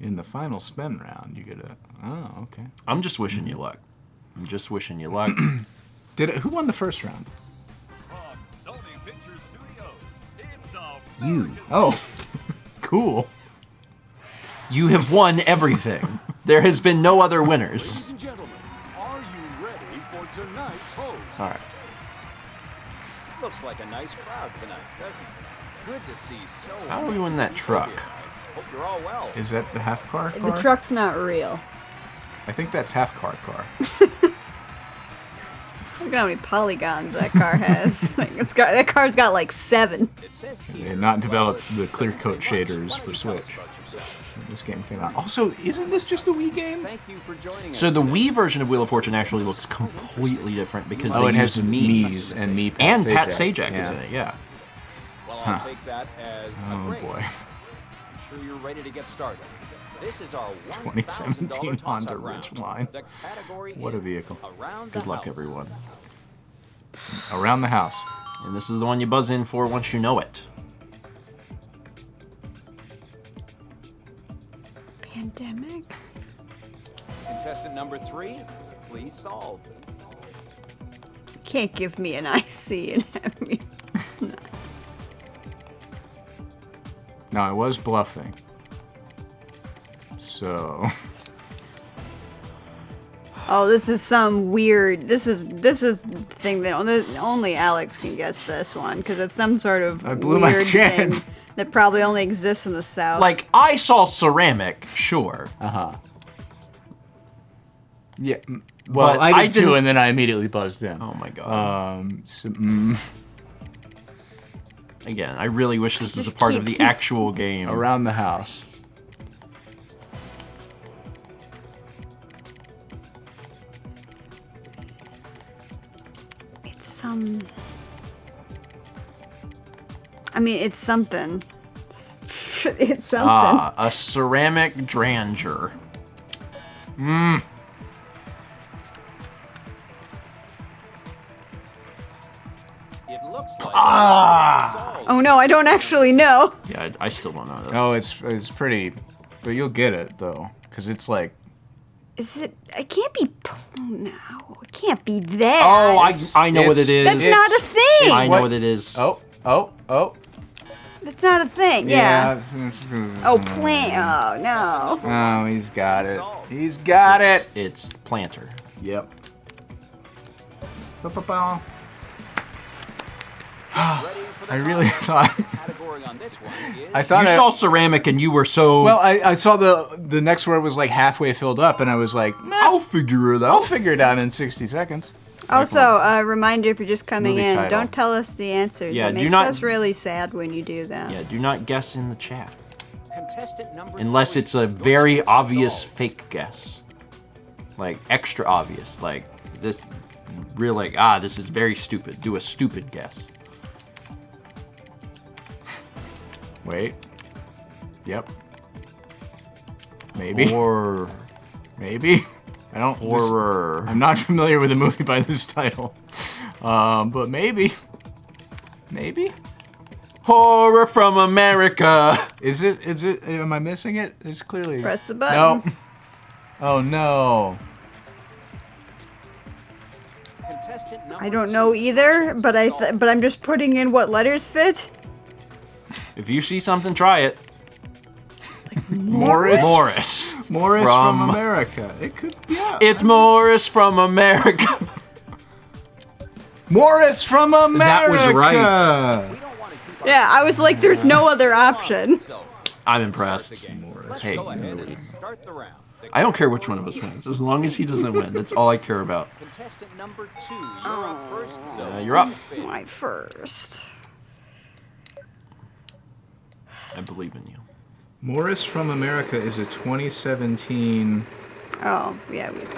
In the final spin round, you get a... Oh, okay. I'm just wishing you luck. I'm just wishing you luck. Who won the first round? From Sony Pictures Studios, it's a You. Oh, cool. You have won everything. There has been no other winners. Ladies and gentlemen, are you ready for tonight's host? All right. Looks like a nice crowd tonight, doesn't it? Good to see so How do we win that truck? Hope you're all well. Is that the half-car car? The truck's not real. I think that's half-car car. Look at how many polygons that car has. That car's got like 7. It says They here, have not developed the clear coat shaders for Switch. about yourself. when this game came out. Also, isn't this just a Wii game? Thank you for joining us. So the Wii version of Wheel of Fortune actually looks completely different because Oh, they it has used Mii's and me. and Pat Sajak is in it. Yeah. Well, I'll take that as a Oh great. boy. I'm sure you're ready to get started. This is our 2017 $1,000 Honda toss-up round. Ridgeline. The category What a is vehicle. Around Good the luck, house. everyone. Around the house. And this is the one you buzz in for once you know it. Pandemic? Contestant number 3, please solve. Can't give me an IC and have me. No, I was bluffing. So. Oh, this is some weird. This is the thing that only Alex can guess this one because it's some sort of I blew my weird chance. thing that probably only exists in the South. Like, I saw ceramic, sure. Yeah. Well, But I I did too, didn't- and then I immediately buzzed in. Oh my god. So, Again, I really wish this was a just part of keep- the actual game. around the house. it's some. I mean, it's something. It's something. Ah, a ceramic dranger. It looks like solved. Oh no, I don't actually know. Yeah, I still don't know this. Oh, it's pretty, but you'll get it though, because it's like. Is it? It can't be. No, it can't be that. Oh, I know what it is. That's not a thing. I know what- what it is. Oh. That's not a thing. Yeah. Oh, plant. Oh no. Oh, he's got it. He's got it. It's the planter. Yep. Ready for the I really top? thought. Category on this one is I thought You I, saw ceramic and you were so. Well, I saw the next word was like halfway filled up, and I was like, I'll figure it I'll out. figure it out in 60 seconds. Also, a reminder if you're just coming Movie in, title. don't tell us the answers. Yeah, it do makes not- us really sad when you do that. Yeah, do not guess in the chat. contestant number Unless 3. it's a Your very chance to obvious solve. fake guess. Like, extra obvious. Like, this. Real, like, this is very stupid. Do a stupid guess. Wait. Yep. Maybe. Or. Maybe. I don't. Horror. I'm not familiar with a movie by this title. But maybe. Maybe. Horror from America. Is it? Am I missing it? There's clearly. Press the button. Nope. Oh no. Contestant number I don't know 2, either, your but chance to solve. but I'm just putting in what letters fit. If you see something, try it. Morris. Morris. from America. It could. Yeah. It's Morris from America. Morris from America. That was right. We don't want to keep our Yeah, I was like, there's no other option. So, I'm let's impressed. start the game. Let's Hey, go ahead and start the round. The I don't care which one of us wins, as long as he doesn't win. That's all I care about. Contestant number 2, you're up first. So You're up. spin. My first. I believe in you. Morris from America is a 2017. Oh, yeah. Almost.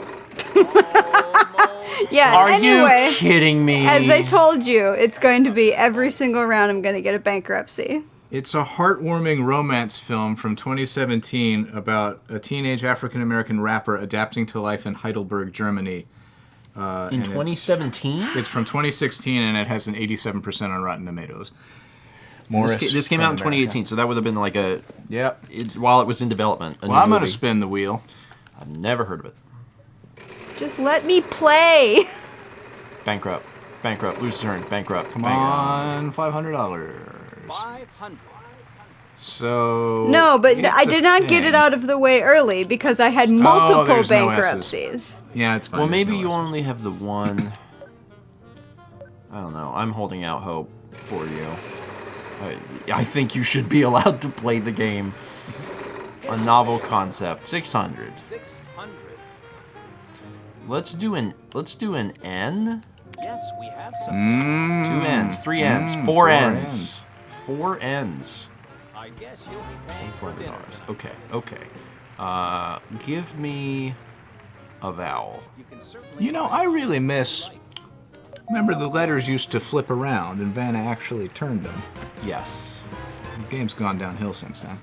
Yeah, Are anyway. you kidding me? As I told you, it's going to be every single round I'm going to get a bankruptcy. It's a heartwarming romance film from 2017 about a teenage African American rapper adapting to life in Heidelberg, Germany. In And 2017? It's from 2016 and it has an 87% on Rotten Tomatoes. This came out in from 2018, so that would have been like a. Yep. While it was in development. Well, I'm going to spin the wheel. I've never heard of it. Just let me play. Bankrupt. Lose turn. Bankrupt. Come on, $500. 500. So. No, but it's I a did not get thing. it out of the way early because I had multiple there's no bankruptcies. Yeah, it's fine. Well, there's maybe no you S's. only have the one. I don't know. I'm holding out hope for you. I think you should be allowed to play the game. A novel concept. 600. 600. Let's do an N. Yes, we have some. 2 N's. 3 N's. 4 4 N's. 4 N's. I guess you'll be paying for $400. dinner. Okay, okay. Give me a vowel. You can certainly You know, I really miss. Remember the letters used to flip around, and Vanna actually turned them. Yes. The game's gone downhill since then.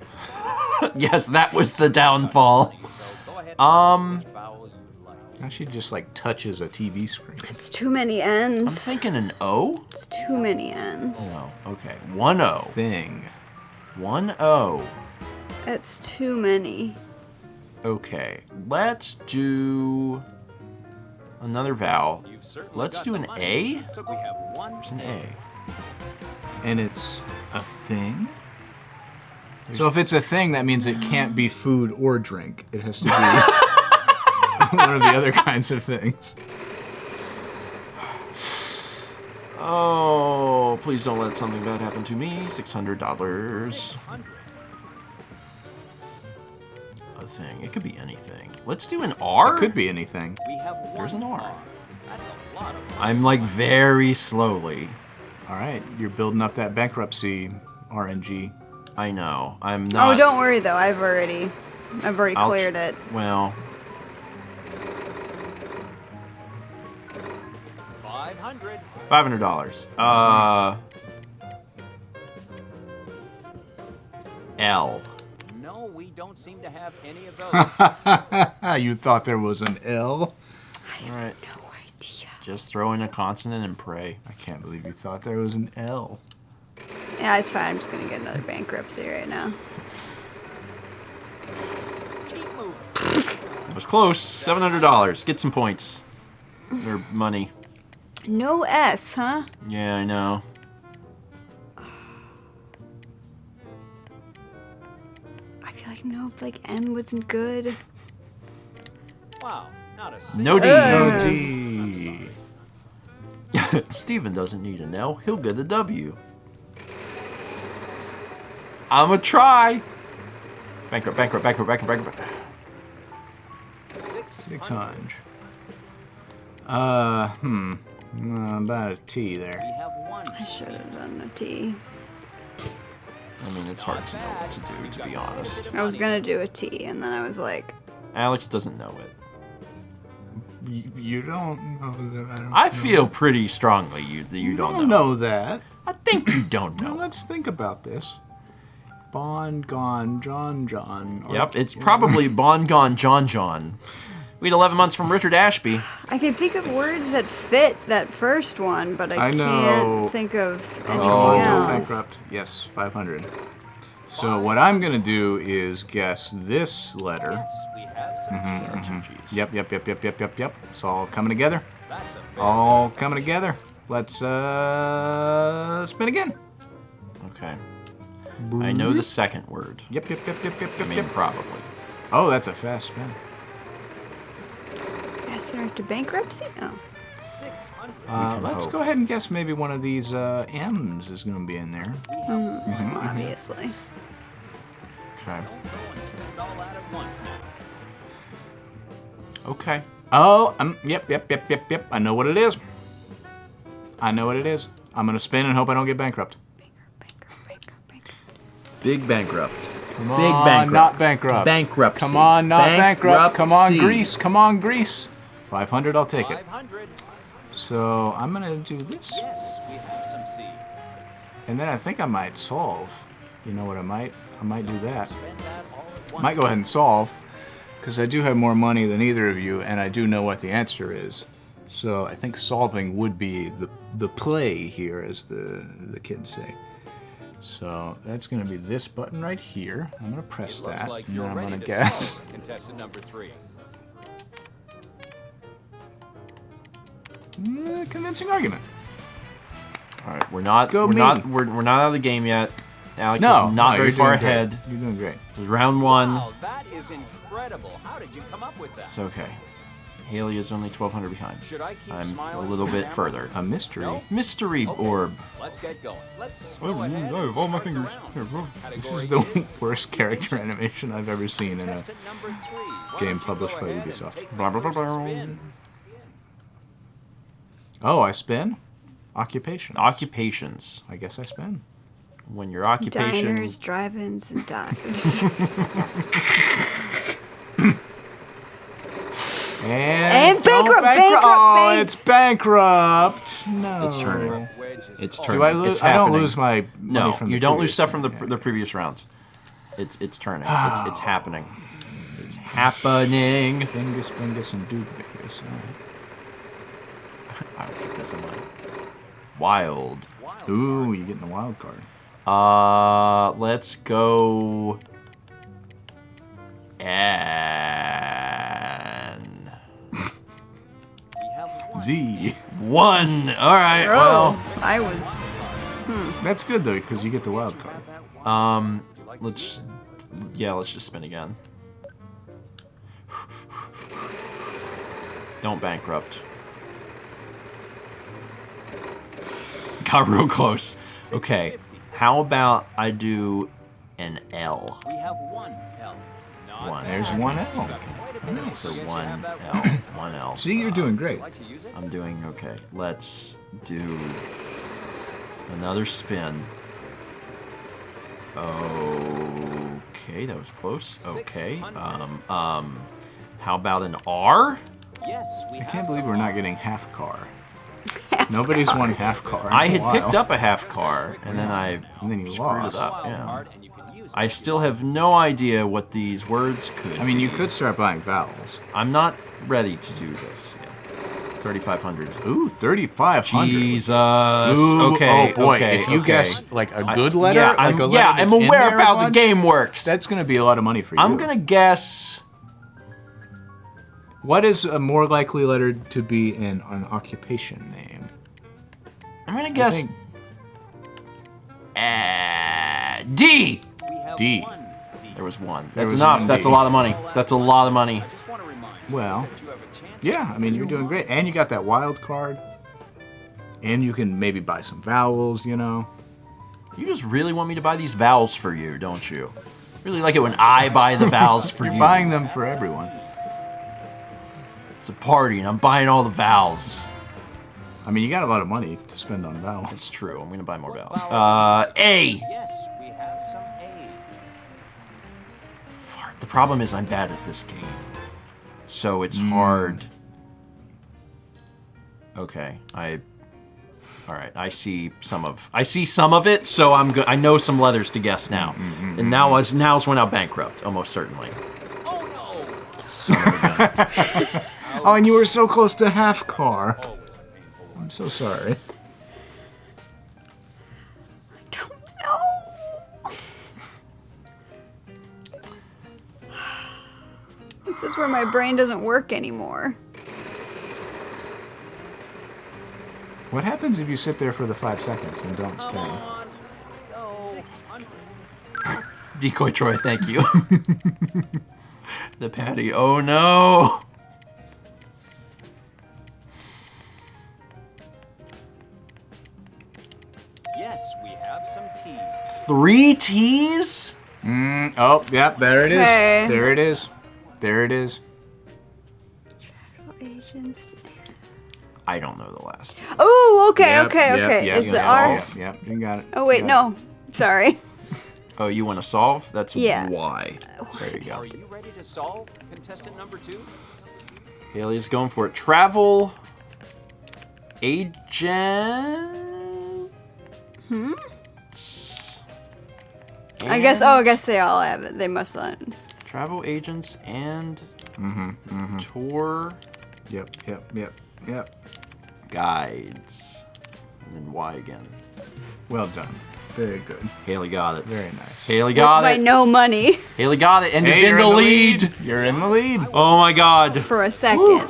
Yes, that was the downfall. So go ahead and Um, which vowel you would like. Now she just like touches a TV screen. It's too many I'm N's. thinking an O? It's too many N's. No. Okay. 1-0. Thing. 1-0. It's too many. Okay. Let's do another vowel. You've certainly Let's got do the an money. A. So we have one There's an A. And it's a thing? So if it's a thing, that means it can't be food or drink. It has to be one of the other kinds of things. Oh, please don't let something bad happen to me. $600. 600. A thing. It could be anything. Let's do an R. It could be anything. We have one. There's an R. That's a lot of money. I'm like very slowly. All right, you're building up that bankruptcy RNG. I know. I'm not. Oh, don't worry though. I've already I'll cleared it. Well, 500. $500. L. No, we don't seem to have any of those. You thought there was an L? All right. No idea. Just throw in a consonant and pray. I can't believe you thought there was an L. Yeah, it's fine. I'm just gonna get another bankruptcy right now. Keep moving. That was close. $700. Get some points. Or money. No S, huh? Yeah, I know. I feel like no, like N wasn't good. Wow, not a No D. No D. Steven doesn't need an L. He'll get a W. I'ma try. Bankrupt, bankrupt, bankrupt, bankrupt, bankrupt. 600. About a T We there. have one. I should have done a T. I mean, it's hard to know what to do, to be honest. I was gonna do a T, and then I was like, Alex doesn't know it. You don't know that I don't I know. feel pretty strongly that you You don't know. know that. I think you don't Now know. let's think about this. Bond, gone, John. Yep, it's probably Bon Gone John John. We had 11 months from Richard Ashby. I can think of words that fit that first one, but I know. can't think of anything Oh. else. Bankrupt. Yes, 500. So what I'm gonna do is guess this letter. Yes, we have some. Jeez. Yep. It's all coming together. That's a fair All coming together. Let's spin again. Okay. I know the second word. Yep. I mean, probably. Oh, that's a fast spin. Faster to bankruptcy? Oh. 600. can Let's hope. go ahead and guess maybe one of these M's is gonna be in there. Obviously. Okay. Don't go and spend all that at once now. Okay. Oh, yep. I know what it is. I'm gonna spin and hope I don't get bankrupt. Bankrupt. Big bankrupt. Come Big on, bankrupt. not bankrupt. Bankruptcy. Come on, not bankrupt. Come on, Bankruptcy. Greece. 500, I'll take it. 500. So I'm gonna do this, Yes, we have some seed. and then I think I might solve. You know what I might do that. Spend that all at once. Might go ahead and solve, because I do have more money than either of you, and I do know what the answer is. So I think solving would be the play here, as the kids say. So that's gonna be this button right here. I'm gonna press It looks that, like and you're then I'm ready gonna to guess. solve, contestant number 3. Convincing argument. All right, we're not Go we're me. not we're not out of the game yet. Alex No, is not no, very you're far doing great. ahead. You're doing great. This is round 1. Wow, that is incredible. How did you come up with that? It's okay. Haley is only 1,200 behind. Should I keep I'm a smiling little for the bit camera? further. A mystery. No? Mystery Okay, orb. Let's get going. Let's Oh, go ahead I and have all my start the fingers. round. Here, bro. This Category is the is worst character animation I've ever seen in a contestant number 3. Why game don't you published go by ahead and Ubisoft. take the Blah, blah, blah, first blah. spin? Oh, I spin? Occupation. Occupations. I guess I spin. When your occupation... Diners, drive-ins, and dives. And bankrupt, bankrupt, Oh, bank- it's bankrupt. No. It's turning. It's turning. Do I lose? It's I don't happening. lose my money No, from you the don't lose previous stuff from one. the previous rounds. It's turning. It's happening. It's happening. Bingus, and Doogbingus. I'll keep this in mind. Wild. Ooh, you're getting a wild card. Let's go. And Z. 1. All right. Well, I was. That's good though, because you get the wild card. let's just spin again. Don't bankrupt. Got real close. Okay, how about I do an L? We have 1 L. Not One. There's one L. So 1 L. 1 L. See, you're doing great. like to use it. I'm doing okay. Let's do another spin. Okay, that was close. Okay. How about an R? Yes, we I have can't believe some we're not R. getting half car. Nobody's won half car. in I a had while. picked up a half car, and then I And then you screwed lost. it up. Wild Yeah. card, and you can use it. I still have no idea what these words could. I mean, you could start buying vowels. I'm not ready to do this yet. 3,500. Ooh, 3,500. Jesus. Ooh, Okay. Oh boy, okay. if you okay. guess like a good letter, yeah, like I'm, a letter yeah, I'm that's in aware there of a how the bunch, game works. That's going to be a lot of money for you. I'm gonna guess. What is a more likely letter to be in an occupation name? I'm gonna guess. think- D. We have D. 1 D. There was one. There That's was enough. one That's D. a lot of money. That's a lot of money. I just want to remind Well, you that you have a chance. yeah, I mean, you're doing great. And you got that wild card. And you can maybe buy some vowels, you know. You just really want me to buy these vowels for you, don't you? Really like it when I buy the vowels for You're you. buying them for everyone. It's a party, and I'm buying all the vowels. I mean, you got a lot of money to spend on vowels. It's true. I'm gonna buy more vowels. A. Yes, we have some A's. Fart. The problem is I'm bad at this game, so it's hard. Okay, all right. I see some of it, so I'm good. I know some letters to guess now, and now's when I'll bankrupt, almost certainly. Oh no! Son of a gun. Oh, and you were so close to half car. Always a painful one. I'm so sorry. Don't know. This is where my brain doesn't work anymore. What happens if you sit there for the 5 seconds and don't Come spin? on, let's go. 600. Decoy Troy, thank you. The patty. Oh no. Yes, we have some T's. 3 T's? Oh, yep, there it is. Okay. There it is. There it is. Agents. I don't know the last. Oh, okay, Yep, okay, yep, okay. yep, Is you the got R? it. Yep, you got it. Oh wait, You got no. Sorry. Oh, you want to solve? That's Yeah. Y. There you Are go. you ready to solve contestant number 2? Haley's going for it. Travel agent. I guess. Oh, I guess they all have it. They must have. Travel agents and tour it. Yep. guides. And then Y again. Well done. Very good. Haley got it. Very nice. Haley got By it. no money Haley got it and is Hey, in you're the lead. You're in the lead. Oh my god. for a second.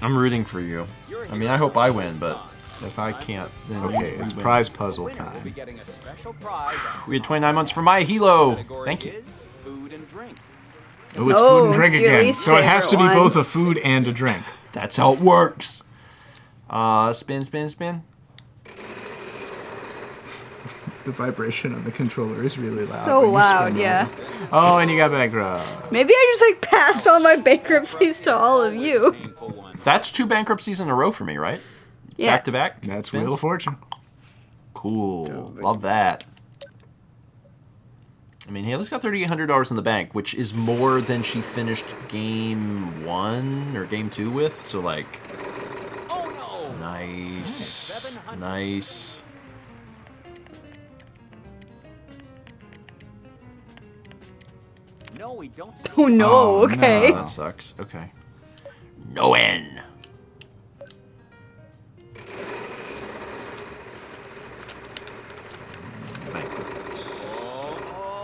I'm rooting for you. I mean, I hope I win, but if I can't, then Okay, you it's win. prize puzzle Winner will be time. getting a special prize. We had 29 months for my Hilo. Category Thank you. is food and drink. Oh, it's food Oh, and drink it's your again. least So it has to be favorite one. both a food and a drink. That's how it works. Spin, spin, spin. The vibration on the controller is really loud. So when you loud, spin yeah. them. Oh, and you got bankrupt. Maybe I just like passed all my bankruptcies to all of you. Painful one. That's 2 bankruptcies in a row for me, right? Yeah. Back to back. That's spins? Wheel of Fortune. Cool. Love that. I mean, Haley's got $3,800 in the bank, which is more than she finished game 1 or game 2 with. So, like, Oh no! nice. 700. Nice. No, we don't see Oh no, Oh, okay. no. That sucks. Okay. No N.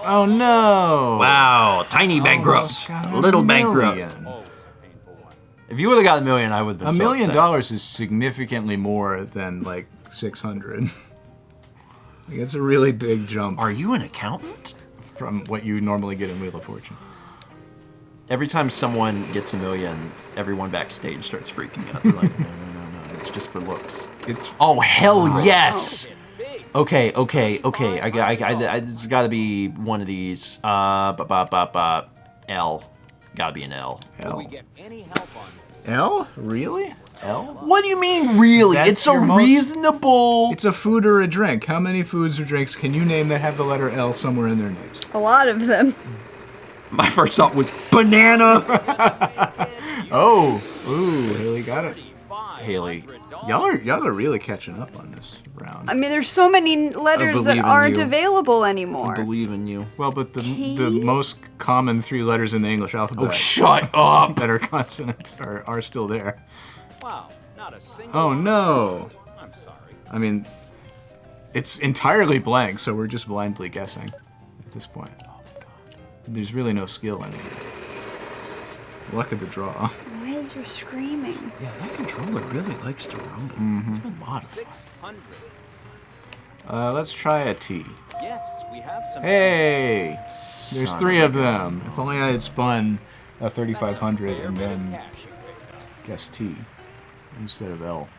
Oh no! Wow, tiny bankrupt. Almost got A little million. bankrupt. always a painful one. If you would have got $1 million, I would have been $1 so million upset. is significantly more than like 600. Like, it's a really big jump Are you an accountant? from what you normally get in Wheel of Fortune. Every time someone gets $1 million, everyone backstage starts freaking out. They're like, no, it's just for looks. It's Oh, hell yes! Big. Okay. It's got to be one of these. L. Got to be an L. Will we L. get any help on this? L? Really? L? What do you mean, really? That's It's a your most- reasonable. It's a food or a drink. How many foods or drinks can you name that have the letter L somewhere in their names? A lot of them. My first thought was banana. Oh, ooh, Haley got it. Haley, Y'all are really catching up on this round. I mean, there's so many letters believe that in aren't you. available anymore. believe in you. Well, but the T? most common 3 letters in the English alphabet Oh, shut up. that are consonants are still there. Wow, not a single. Oh no! I'm sorry. I mean, it's entirely blank, so we're just blindly guessing at this point. There's really no skill in it. Luck of the draw. Why is you screaming? Yeah, that controller really likes to rumble. It's been modified. 600. Let's try a T. Yes, we have some. Hey! There's Son 3 of of them. If only I had spun a 3500 and then Cash you picked up. guessed T instead of L.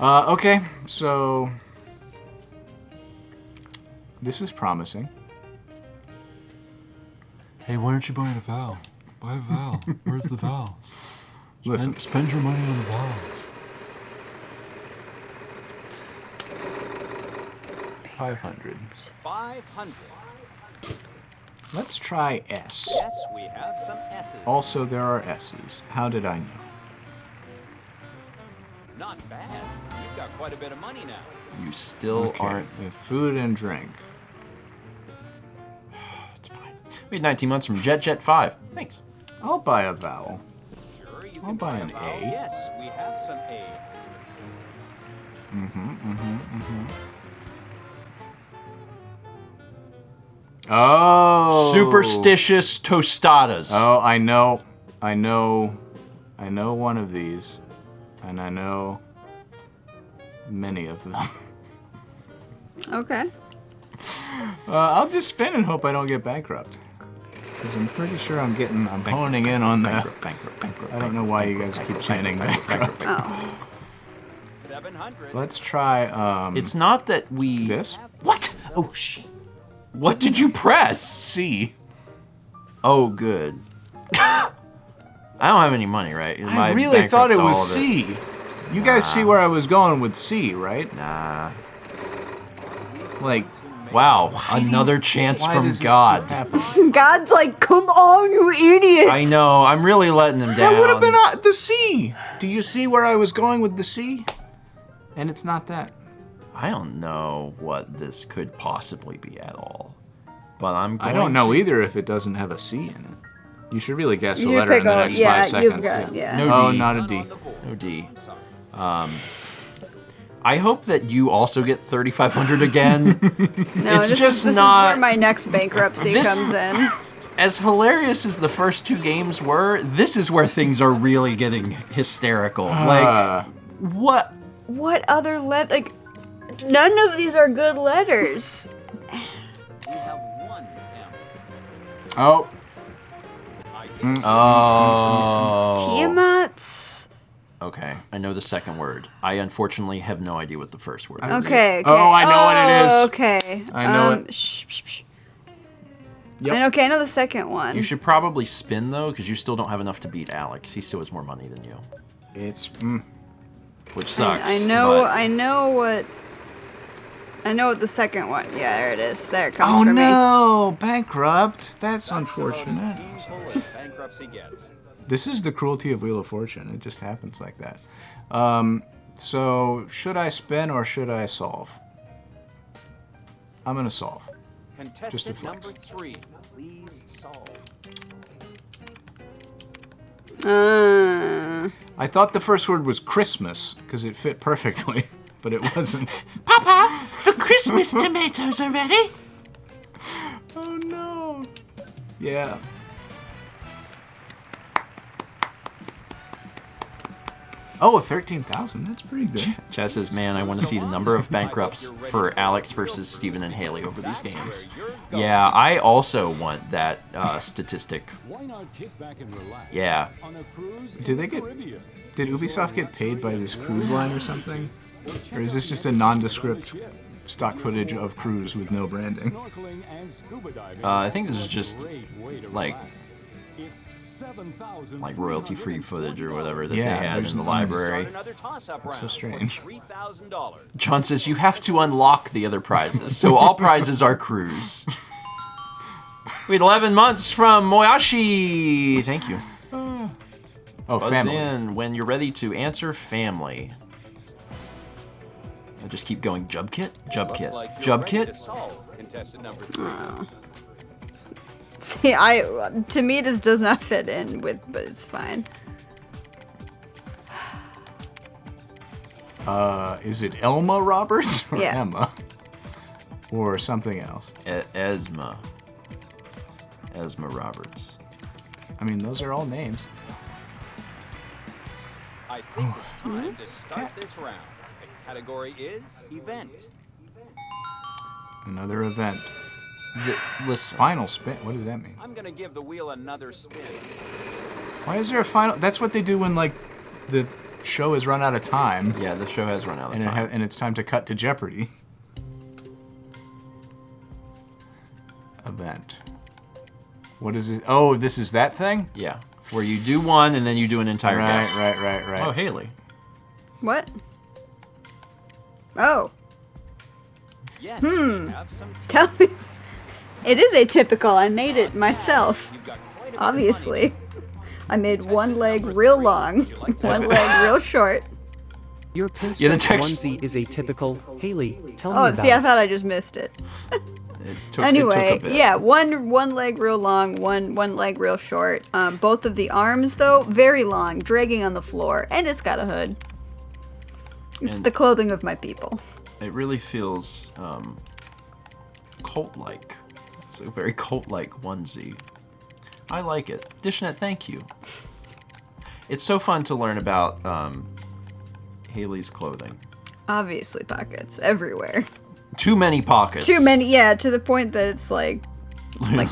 Okay, so this is promising. Hey, why aren't you buying a vowel? Buy a vowel. Where's the vowels? Listen, Spend your money on the vowels. 500. 500. Let's try S. Yes, we have some S's. Also, there are S's. How did I know? Not bad. You've got quite a bit of money now. You still Okay, aren't. we have food and drink. It's fine. We had 19 months from Jet 5. Thanks. I'll buy a vowel. Sure, you I'll can buy buy an a vowel. A. Yes, we have some A's. Oh! Superstitious tostadas. Oh, I know one of these, and I know many of them. Okay. I'll just spin and hope I don't get bankrupt. Because I'm pretty sure I'm honing in on that. Bankrupt. I don't know why you guys keep chanting bankrupt. Oh. 700. Let's try, It's not that we. this? What? Oh, shit. What did you press? C. Oh, good. I don't have any money, right? I really thought it was C. You guys see where I was going with C, right? Nah. Like, Wow, another chance why from does this God. keep happening? God's like, come on, you idiot! I know, I'm really letting them down. That would have been the C. Do you see where I was going with the C? And it's not that. I don't know what this could possibly be at all. But I'm going I don't know to... either if it doesn't have a C in it. You should really guess the You letter in pick the a- next yeah, 5 seconds. you've got- yeah. No Oh, D. not a None D. on the board. No D. I'm sorry. I hope that you also get 3,500 again. No, It's this just is, this not- is where my next bankruptcy This- comes in. As hilarious as the first 2 games were, this is where things are really getting hysterical. Like, what? What other like, none of these are good letters. We have one M. Oh, I did. Oh. Tiamat's. Okay, I know the second word. I unfortunately have no idea what the first word is. Okay. Oh, I know what it is. Okay. I know it. Shh, shh, shh. Yep. Okay, I know the second one. You should probably spin, though, because you still don't have enough to beat Alex. He still has more money than you, it's which sucks. I know. but- I know what I know what the second one. Yeah, there it is. There it comes Oh for me. no, bankrupt. That's As unfortunate. painful as bankruptcy gets. This is the cruelty of Wheel of Fortune. It just happens like that. So should I spin or should I solve? I'm gonna solve. Just a Contestant flex. number 3, please solve. I thought the first word was Christmas because it fit perfectly, but it wasn't. Papa, the Christmas tomatoes are ready. Oh no. Yeah. Oh, 13,000. That's pretty good. Chaz says, man, I want to see the number of bankrupts for Alex versus Steven and Hayley over these games. Yeah, I also want that statistic. Why not kick back and relax Yeah. on a cruise Do in they the get? Caribbean? Did Ubisoft get paid by this cruise line or something? Or is this just a nondescript stock footage of cruise with no branding? Snorkeling and scuba diving I think this is just great way to like relax. It's 7,000 royalty-free footage or whatever that Yeah, they had there's in the tons. library. Another toss-up round. So strange. For $3,000. John says you have to unlock the other prizes, so all prizes are cruise. We had 11 months from Moyashi. Thank you. Oh, Buzz family. in when you're ready to answer family. I just keep going. Jub kit, jub Looks kit, like you're jub ready kit. to solve contestant number 3. See, to me this does not fit in with, but it's fine. Is it Elma Roberts or Yeah. Emma? Or something else? Esma Roberts. I mean, those are all names. I think it's time to start this round. The category is event. Another event. Listen, Final spin. What does that mean? I'm gonna give the wheel another spin. Why is there a final? That's what they do when like the show has run out of time yeah, the show has run out of and time. and it's time to cut to Jeopardy. Event. What is it? Oh, this is that thing? Yeah, where you do one and then you do an entire Right, guess. right. Oh, Hayley. What? Oh, Yes, we have some tell me. It is atypical. I made it myself. You've got quite a bit of Obviously. I made one leg real long, one leg real short. Your the pinstripe text- onesie is atypical. Haley, tell me Oh, about see, I it. thought I just missed it. It took Anyway, a bit. yeah, one leg real long, one leg real short. Both of the arms though very long, dragging on the floor, and it's got a hood. It's And- the clothing of my people. It really feels cult-like. It's a very cult-like onesie. I like it. Dishnet, thank you. It's so fun to learn about Hayley's clothing. Obviously, pockets everywhere. Too many pockets. Too many, yeah, to the point that it's like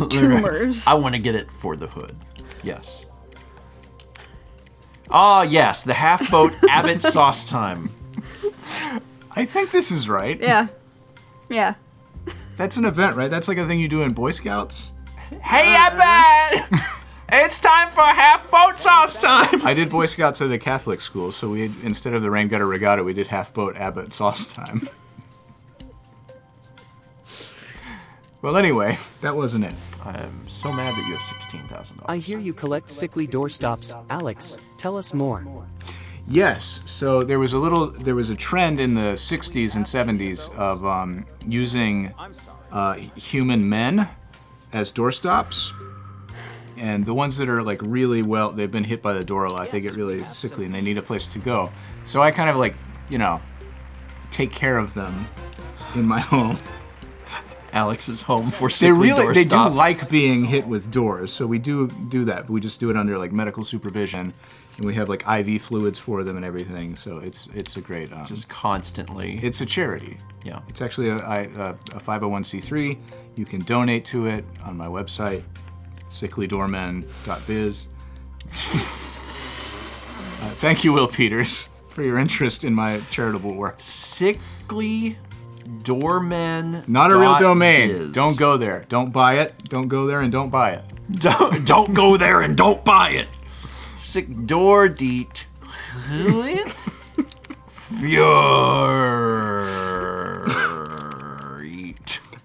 tumors. I want to get it for the hood. Yes. Ah, yes, the half-boat Abbott sauce time. I think this is right. Yeah, yeah. That's an event, right? That's like a thing you do in Boy Scouts. Hey, Abbott! It's time for half-boat sauce time! I did Boy Scouts at a Catholic school, so we instead of the rain gutter regatta, we did half boat Abbott sauce time. Well, anyway, that wasn't it. I'm so mad that you have $16,000. I hear you collect sickly doorstops. Alex, tell us more. Yes. So there was a trend in the 60s and 70s of using human men as doorstops. And the ones that are like really well, they've been hit by the door a lot, they get really sickly and they need a place to go. So I kind of like, take care of them in my home. Alex's home for They sickly do doorstops. like being hit with doors, so we do that. But we just do it under like medical supervision, and we have like IV fluids for them and everything. So it's a great. Just constantly. It's a charity. Yeah. It's actually a 501c3. You can donate to it on my website, sicklydoormen.biz. Thank you, Will Peters, for your interest in my charitable work. Sickly doormen. Not a real domain. Biz. Don't go there. Don't buy it. Don't go there and don't buy it. Don't go there and don't buy it. Sick door deet. Fjord.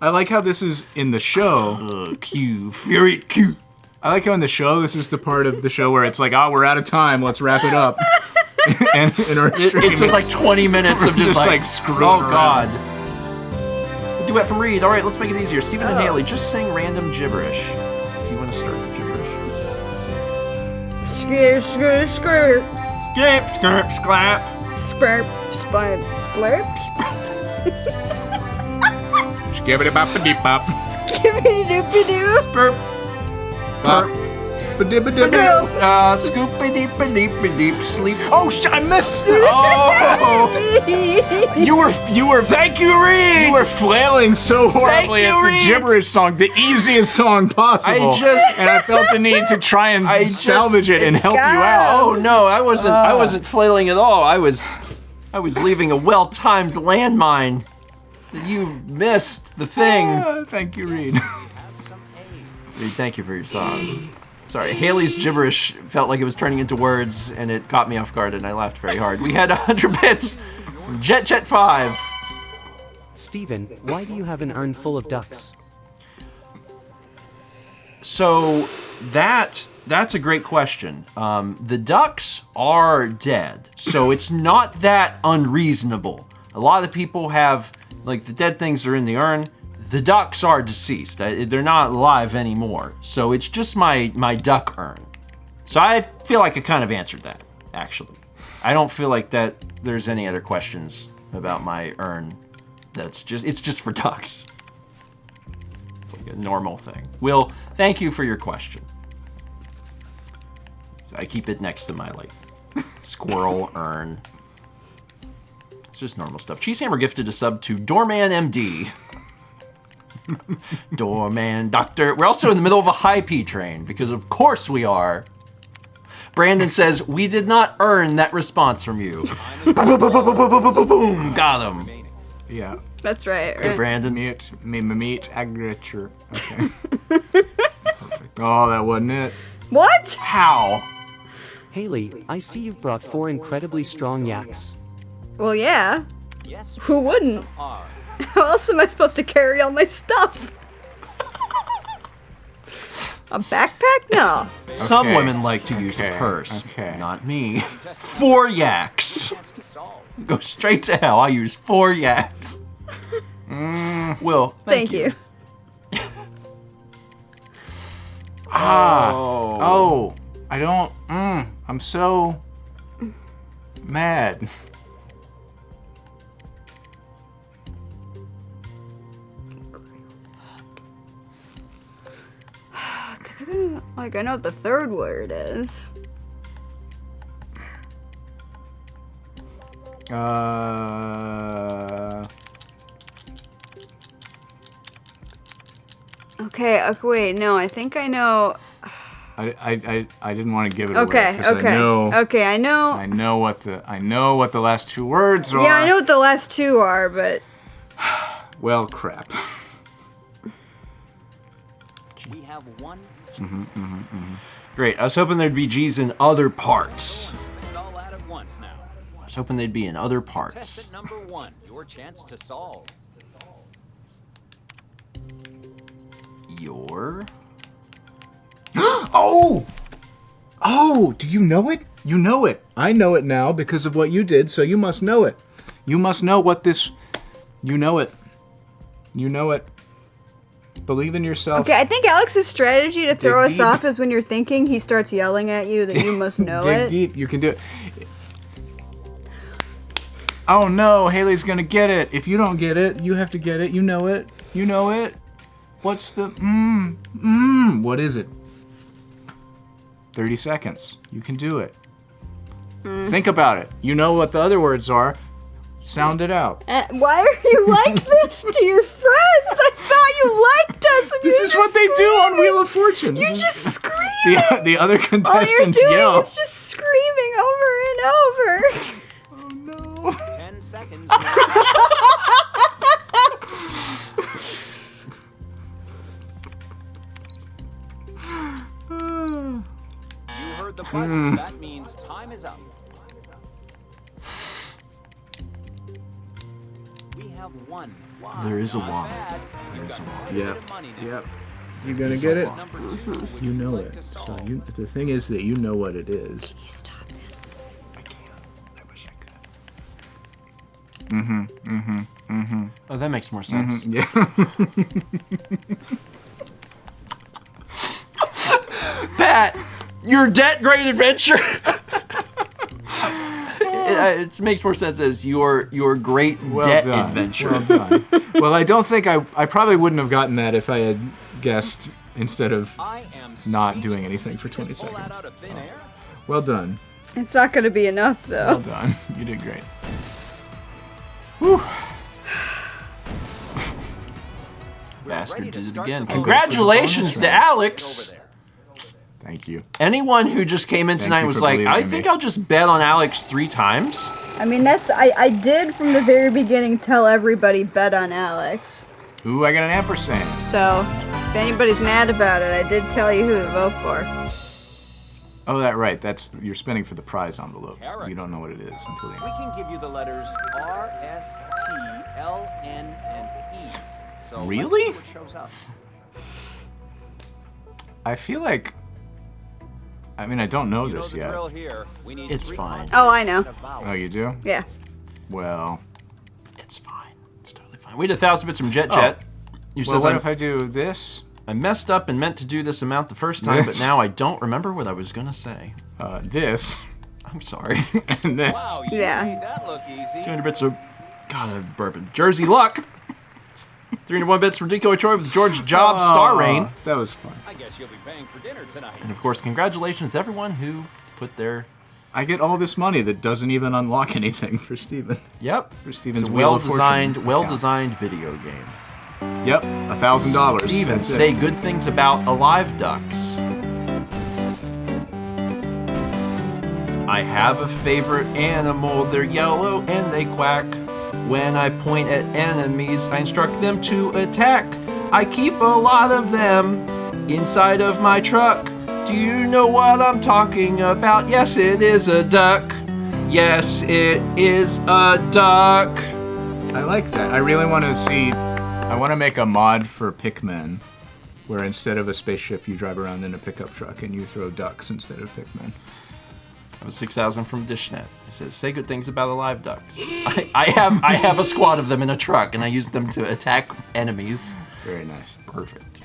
I like how this is in the show. Q. Fury Q. I like how in the show, this is the part of the show where it's like, oh, we're out of time. Let's wrap it up. And in our stream, It's like 20 minutes of just like screwing oh around. god. A duet from Reed. All right, let's make it easier. Stephen and Hayley, just sing random gibberish. Do you want to start the gibberish? Skir, skir, skir. Skip, skirp, sklap. Splurp, splurp, splurp. Skibbity-bop-a-dee-bop. Skibbity-doopity-doo. Burp. Bop. Ba-dib-ba-dib-ba. Scoopity-pa-deep-pa-deep-pa-deep sleep. Oh, I missed it. Oh! You were. Thank you, Reed! You were flailing so horribly Thank at you, the Reed. gibberish song, the easiest song possible. and I felt the need to try and salvage it and help you out. Oh no, I wasn't flailing at all. I was leaving a well-timed landmine. You missed the thing. Thank you, Reed. Reed, thank you for your song. Sorry, Hayley's gibberish felt like it was turning into words, and it caught me off guard, and I laughed very hard. We had 100 bits from Jet 5. Steven, why do you have an urn full of ducks? So that's a great question. The ducks are dead, so it's not that unreasonable. A lot of people have, like, the dead things are in the urn. The ducks are deceased. They're not alive anymore. So it's just my duck urn. So I feel like I kind of answered that, actually. I don't feel like that there's any other questions about my urn. It's just for ducks. It's like a normal thing. Will, thank you for your question. So I keep it next to my, like, squirrel urn. It's just normal stuff. Cheesehammer gifted a sub to Doorman MD. Doorman Doctor. We're also in the middle of a high P train, because of course we are. Brandon says, we did not earn that response from you. Boom, got him. Yeah. That's right. Hey, Brandon. Meat agriculture. Okay. Perfect. Oh, that wasn't it. What? How? Hayley, I see you've brought 4 incredibly strong yaks. Well, yeah. Yes, Who wouldn't? are. How else am I supposed to carry all my stuff? A backpack? No. Some Okay. women like to use a Okay. purse. Okay. Not me. 4 yaks. Go straight to hell. I use 4 yaks. Will, thank you. Oh, I don't. I'm so mad. Like, I know what the third word is. Okay, wait, no, I think I know. I didn't want to give it Okay, away. 'Cause okay. Okay, I know. I know what the last 2 words are. Yeah, I know what the last 2 are, but. Well, crap. We have one. Great. I was hoping there'd be G's in other parts. Spit it all out at once now. I was hoping they'd be in other Test parts. it number 1. Your chance to solve. Your. Oh! Oh, do you know it? You know it. I know it now because of what you did, so you must know it. You must know what this... You know it. You know it. Believe in yourself. Okay, I think Alex's strategy to throw Dig us deep. off is when you're thinking, he starts yelling at you that you must know Dig it. deep. You can do it. Oh no, Hayley's gonna get it. If you don't get it, you have to get it. You know it. You know it. What's the... What is it? 30 seconds. You can do it. Think about it. You know what the other words are. Sound it out. Why are you like this to your friends? I thought you liked us. And This you're is just what they do on screaming. Wheel of Fortune. You're This is- just screaming. the other All you're contestants doing yell. is just screaming over and over. Oh no. 10 seconds. You heard the buzzer. That means time is up. We have have one. Wow, There is a not wand. bad. There is a wand. Yep. Money now. Yep. You gonna get it? Number 2, which You would know like it. to So solve. the thing is that you know what it is. Can you stop it? I can't. I wish I could. Oh, that makes more sense. Yeah. Pat, your debt great adventure. It makes more sense as your great debt done. adventure. Well done. Well, I don't think I probably wouldn't have gotten that if I had guessed instead of I am not speechless. doing anything Did for you 20 just pull that seconds. out of thin air? Well done. It's not gonna be enough Well though. done. You did great. Whew. Bastard ready to did it start again. the Congratulations to bonus Alex. Over there. Thank you. Anyone who just came in Thank tonight you was for like, believing I in think me." I'll just bet on Alex 3 times. I mean, I did from the very beginning tell everybody bet on Alex. Ooh, I got an ampersand. So if anybody's mad about it, I did tell you who to vote for. Oh, that right. That's you're spending for the prize envelope. Character. You don't know what it is until the We end. can give you the letters R, S, T, L, N, and E. So let's Really? see what shows up. I feel like. I mean, I don't know You know this the yet. drill here. We need It's 3 fine. Oh, I know. consonants and a vowel. Oh, you do? Yeah. Well. It's fine. It's totally fine. We did 1,000 bits from Jet Oh. Jet. You Well, says what if I do this? I messed up and meant to do this amount the first time, but Yes. now I don't remember what I was gonna say. This, I'm sorry. and this. Wow, you Yeah. made that look easy. 200 bits of bourbon. Jersey Luck. 301 bits from Decoy Troy with George Jobs Star Rain. That was fun. I guess you'll be paying for dinner tonight. And of course, congratulations to everyone who put their I get all this money that doesn't even unlock anything for Steven. Yep. For Steven's It's a Wheel of Fortune account. well-designed video game. Yep, $1,000. Steven, That's it. say good things about alive ducks. I have a favorite animal. They're yellow and they quack. When I point at enemies, I instruct them to attack. I keep a lot of them inside of my truck. Do you know what I'm talking about? Yes, it is a duck. Yes, it is a duck. I like that. I really want to see. I want to make a mod for Pikmin, where instead of a spaceship, you drive around in a pickup truck and you throw ducks instead of Pikmin. That was 6,000 from Dishnet. It says, say good things about alive ducks. I have a squad of them in a truck, and I use them to attack enemies. Very nice. Perfect.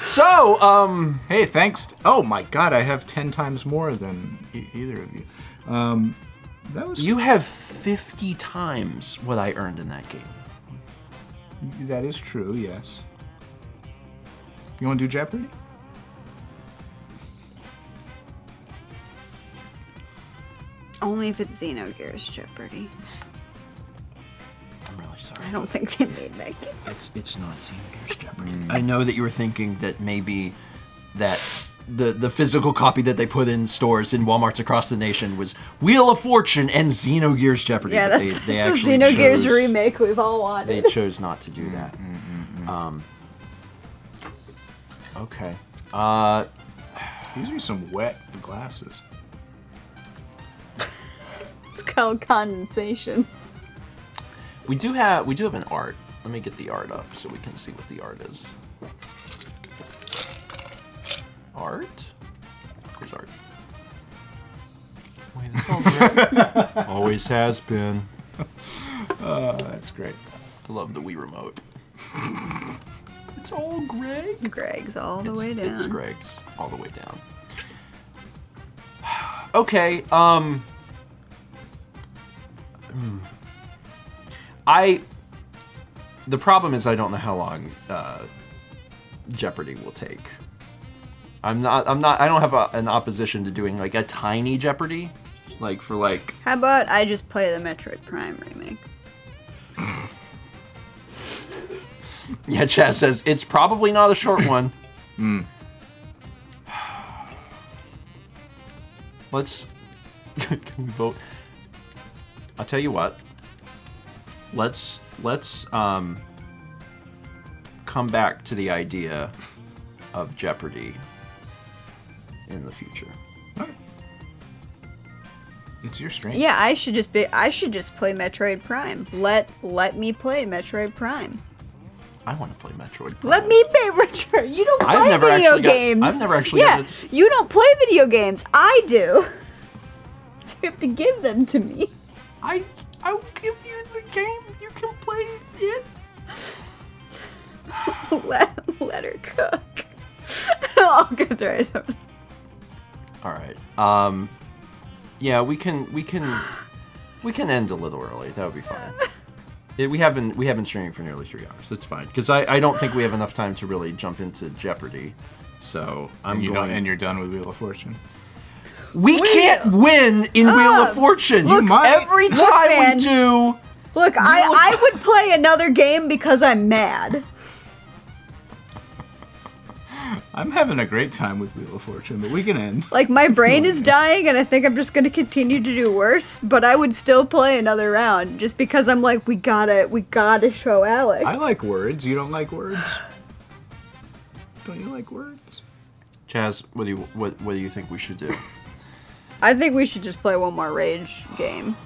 So, Hey, thanks. Oh my God, I have 10 times more than either of you. That was. you have 50 times what I earned in that game. That is true. Yes. You want to do Jeopardy? Only if it's Xenogears Jeopardy. I'm really sorry. I don't think they made that game. It's not Xenogears Jeopardy. I know that you were thinking that maybe that the physical copy that they put in stores in Walmarts across the nation was Wheel of Fortune and Xenogears Jeopardy. Yeah, but that's they the actually Xenogears chose, remake we've all They wanted. chose not to do that. Okay. These are some wet glasses. It's called condensation. We do have an art. Let me get the art up so we can see what the art is. Art? Where's art? Wait, that's all great. Always has been. That's great. I love the Wii remote. It's all Greg. Greg's all the way down. It's Greg's all the way down. Okay, the problem is I don't know how long Jeopardy will take. I don't have an opposition to doing like a tiny Jeopardy, like for like. How about I just play the Metroid Prime remake? Yeah, Chaz says it's probably not a short one. Let's. Can we vote? I'll tell you what. Let's come back to the idea of Jeopardy in the future. It's your stream. Yeah, I should just play Metroid Prime. Let me play Metroid Prime. I want to play Metroid Prime. Let me play Metroid. You don't play video games. I've never actually Yeah, got it. you don't play video games. I do. So you have to give them to me. I'll give you the game. You can play it. Let her cook. I'll get right. All right. Yeah, we can end a little early. That would be fine. We have been streaming for nearly 3 hours. That's fine because I don't think we have enough time to really jump into Jeopardy. So And you're done with Wheel of Fortune. We can't win in Wheel of Fortune. Look, every time man. we do. Look, I would play another game because I'm mad. I'm having a great time with Wheel of Fortune, but we can end. Like, my brain is dying, and I think I'm just gonna continue to do worse, but I would still play another round, just because I'm like, we gotta show Alex. I like words. You don't like words? Don't you like words? Chaz, what do you think we should do? I think we should just play one more Rage game.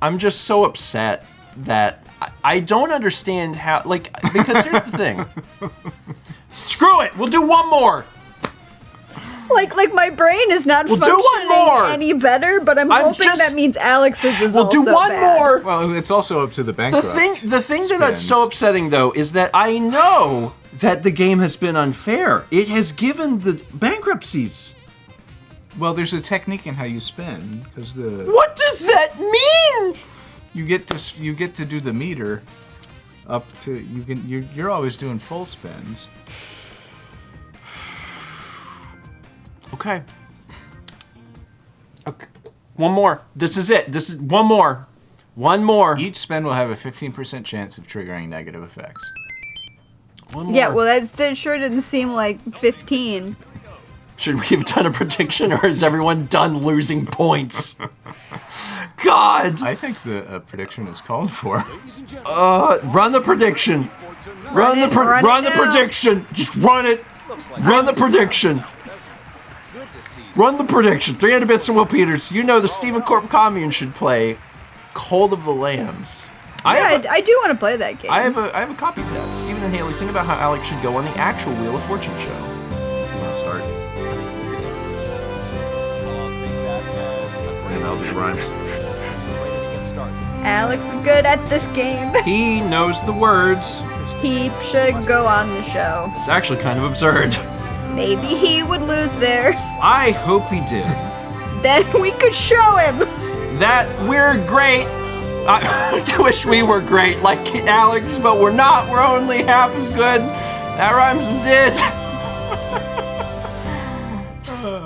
I'm just so upset that I don't understand how, like, because here's the thing. Screw it, we'll do one more. Like my brain is not We'll do functioning one more. any better, but I'm hoping that means Alex's is We'll also do one bad. more. Well, it's also up to the bankrupt. The thing that's so upsetting, though, is that I know that the game has been unfair. It has given the bankruptcies. Well, there's a technique in how you spin, because the. What does that mean? You get to do the meter up to you're always doing full spins. Okay. One more. This is it. This is one more. One more. Each spin will have a 15% chance of triggering negative effects. One more. Yeah, well, that sure didn't seem like 15. Should we have done a prediction, or is everyone done losing points? God! I think the prediction is called for. Run the prediction. Run the prediction. Just run it. Run the prediction. Run the prediction. 300 bits and Will Peters. You know the Stephen Corp commune should play Cold of the Lambs. I do want to play that game. I have a copy of that. Stephen and Hayley sing about how Alex should go on the actual Wheel of Fortune show. If you want to start. And I'll do the rhymes. Alex is good at this game. He knows the words. He should go on the show. It's actually kind of absurd. Maybe he would lose there. I hope he did. Then we could show him. That we're great. I wish we were great like Alex, but we're not. We're only half as good. That rhymes and did.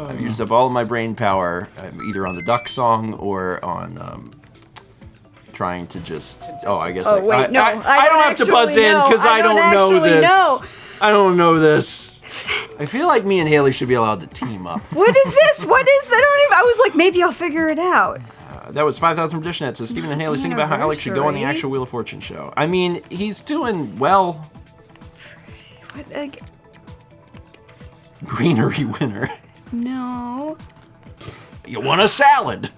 I've used up all of my brain power, either on the duck song or on trying to just. Oh, I guess. Oh, wait, no. I don't have to buzz in because I don't know this. Know. I don't know this. I feel like me and Hayley should be allowed to team up. What is this? What is that? I was like, maybe I'll figure it out. That was 5,000 from Dishnet. So Stephen and Hayley sing about how Alex should go on the actual Wheel of Fortune show. I mean, he's doing well. What? Greenery winner. No. You want a salad?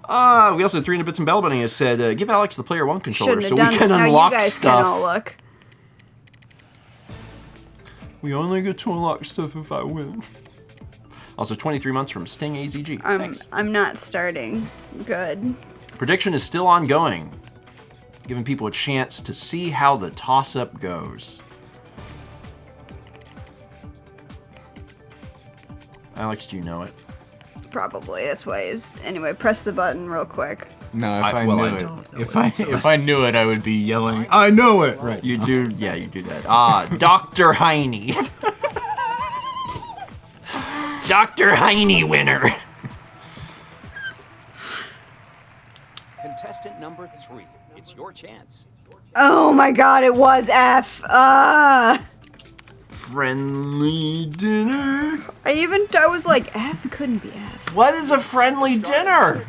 We also had 300 bits and bell bunny has said, give Alex the player one controller so we can unlock now you guys stuff. Can all look. We only get to unlock stuff if I win. Also, 23 months from Sting AZG. Thanks. I'm not starting. Good. Prediction is still ongoing, giving people a chance to see how the toss-up goes. Alex, do you know it? Probably. That's why he's... Anyway, press the button real quick. No, if I knew it, I would be yelling, I know it! Right. You do, yeah, you do that. Dr. Heine. Dr. Heine winner. Contestant number 3. It's your chance. Oh my god, it was F. Friendly dinner. I was like, F couldn't be F. What is a friendly dinner?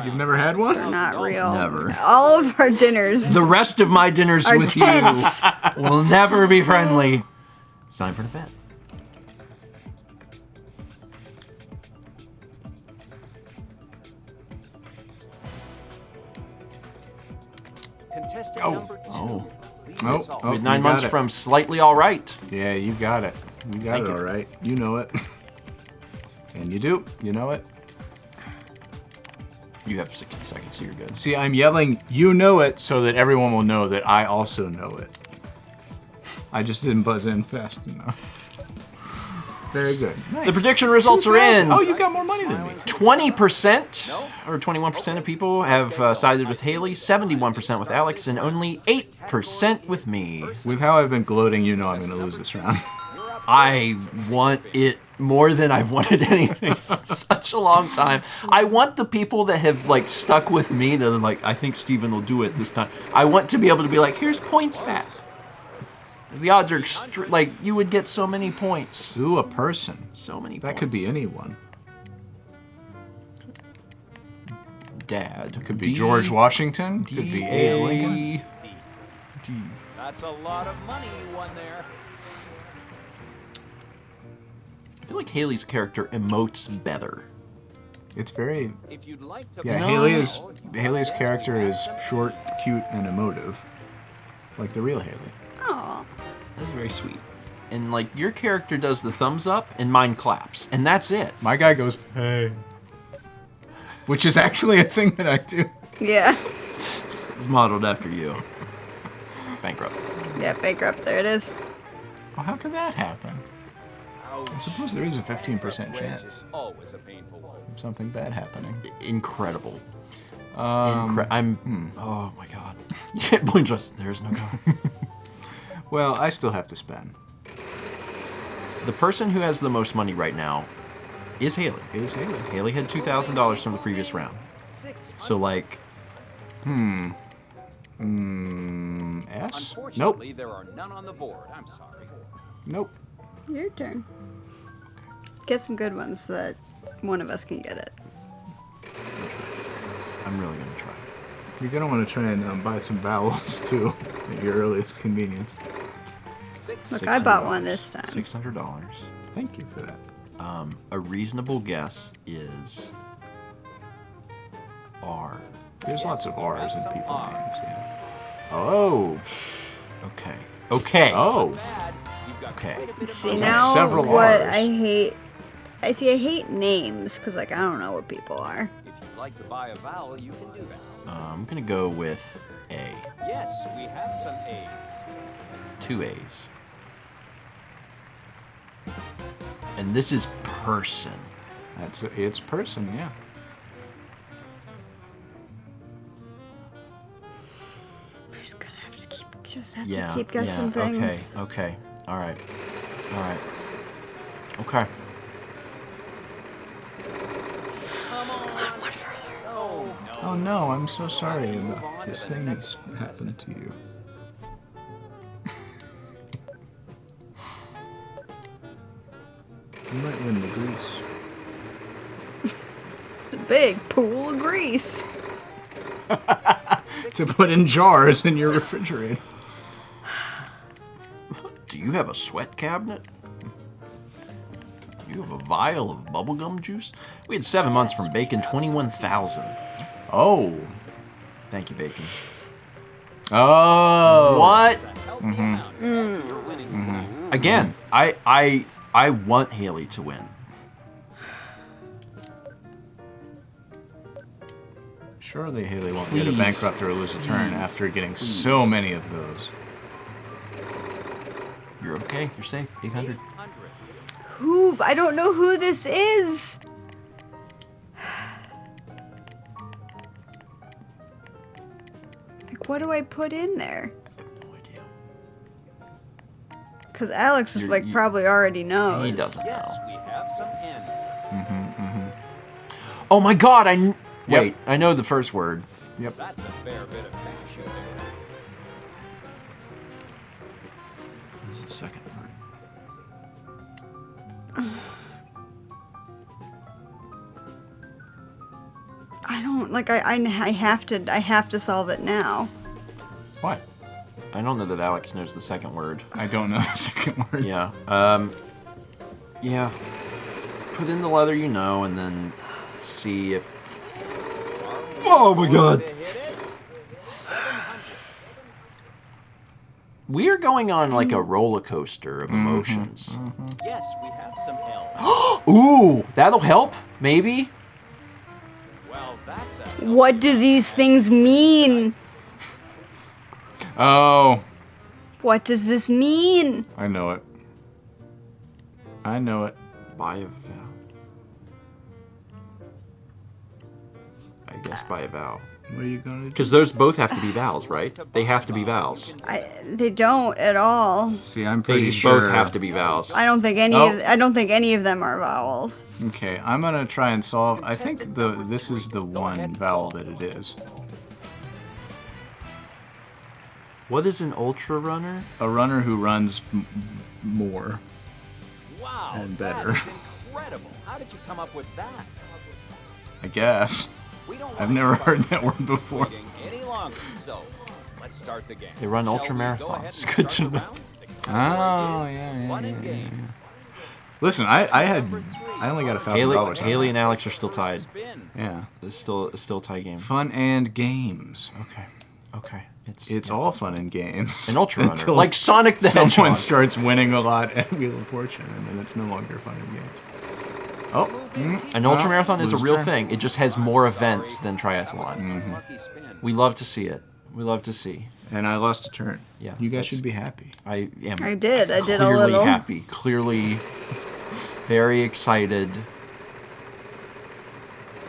You've never had one? They're not real. Never. All of our dinners. The rest of my dinners are with tense. you will never be friendly. It's time for an event. Contestant Oh. number 2. Oh. Lead Oh, us all. oh. With 9 you got months it. from Slightly Alright. Yeah, you got it. You got Thank it you. all right. You know it. And you do. You know it. You have 60 seconds, so you're good. See, I'm yelling, you know it, so that everyone will know that I also know it. I just didn't buzz in fast enough. Very good. Nice. The prediction results are in. Oh, you got more money than me. 20% or 21% of people have sided with Hayley, 71% with Alex, and only 8% with me. With how I've been gloating, you know I'm going to lose this round. I want it more than I've wanted anything in such a long time. I want the people that have like stuck with me that are like, I think Steven will do it this time. I want to be able to be like, here's points back. The odds are like you would get so many points. Ooh, a person. So many That points. could be anyone. Dad. Could be George Washington. Could be Abe Lincoln. D. That's a lot of money you won there. I feel like Hayley's character emotes better. It's very... If you'd like to Yeah, No. Hayley's character is short, cute, and emotive. Like the real Hayley. Oh. That's very sweet. And like your character does the thumbs up and mine claps. And that's it. My guy goes, hey. Which is actually a thing that I do. Yeah. It's modeled after you. Bankrupt. Yeah, bankrupt. There it is. Oh, how could that happen? I suppose there is a 15% chance Always a painful one. of something bad happening. Incredible. Um, Oh my god. You can't blame Justin. There is no god. Well, I still have to spend. The person who has the most money right now is Hayley. Is Hayley. Hayley had $2,000 from the previous round. So like, S? Unfortunately, Nope. there are none on the board. I'm sorry. Nope. Your turn. Get some good ones so that one of us can get it. I'm really gonna try. You're going to want to try and buy some vowels, too, at your earliest convenience. Look, I bought one this time. $600. Thank you for that. A reasonable guess is R. There's lots of R's in some people R. names, yeah. Oh. Okay. Okay. Oh. You've got Okay. quite a bit of See, money. now several what Rs. I hate... I hate names, because, like, I don't know what people are. If you'd like to buy a vowel, you can do that. I'm gonna go with A. Yes, we have some A's. 2 A's. And this is person. It's person, yeah. We're just gonna have to keep... Yeah. to keep guessing things. Okay. All right. Okay. Oh no, I'm so sorry about this thing that's happened to you. You might win the grease. It's a big pool of grease. To put in jars in your refrigerator. Do you have a sweat cabinet? Do you have a vial of bubblegum juice? We had 7 months from Bacon, 21,000. Oh. Thank you, Bacon. Oh. What? You're winning today. Again, I want Hayley to win. Surely Hayley won't get a Please. bankrupt or lose a turn after getting so many of those. You're okay. You're safe. 800. 100. Who? I don't know who this is. Like, what do I put in there? No idea. Because Alex is like probably already knows. He doesn't Yes, know. we have some N's. Oh my god, Yep. Wait, I know the first word. Yep. That's a fair bit of cash in there. This is the second word. I don't like. I have to solve it now. What? I don't know that Alex knows the second word. I don't know the second word. Yeah. Yeah. Put in the letter you know, and then see if. Oh my god. To hit it, 700. We are going on like a roller coaster of emotions. Yes, we have some L's. Ooh, that'll help, maybe. Well, that's a What do these things mean? Oh, What does this mean? I know it. I know it. By a vow. I guess by a vow. What are you gonna do? Because those both have to be vowels, right? They have to be vowels. They don't at all. See, I'm They pretty sure. both have to be vowels. I don't think any. Oh. I don't think any of them are vowels. Okay, I'm gonna try and solve. I think this is the one vowel that it is. What is an ultra runner? A runner who runs more. wow. And that better. is incredible. How did you come up with that? I guess. We don't I've want never anybody heard that word before. waiting any longer. So, let's start the game. They run Shall ultra we go marathons. ahead and Good start to the know. round? The Oh, category is yeah, fun and games. Listen, I only got $1,000. Haley and Alex are still tied. Spin. Yeah. It's still a tie game. Fun and games. Okay. It's all fun and games. an ultra runner, Until like Sonic the someone Hedgehog. starts winning a lot at Wheel of Fortune, and then it's no longer fun and games. Oh, An ultra marathon is a lose real turn. thing. It just has more events than triathlon. Lucky spin. We love to see it. We love to see. And I lost a turn. Yeah, You guys that's- should be happy. I am. I did a clearly little. happy. Clearly, very excited.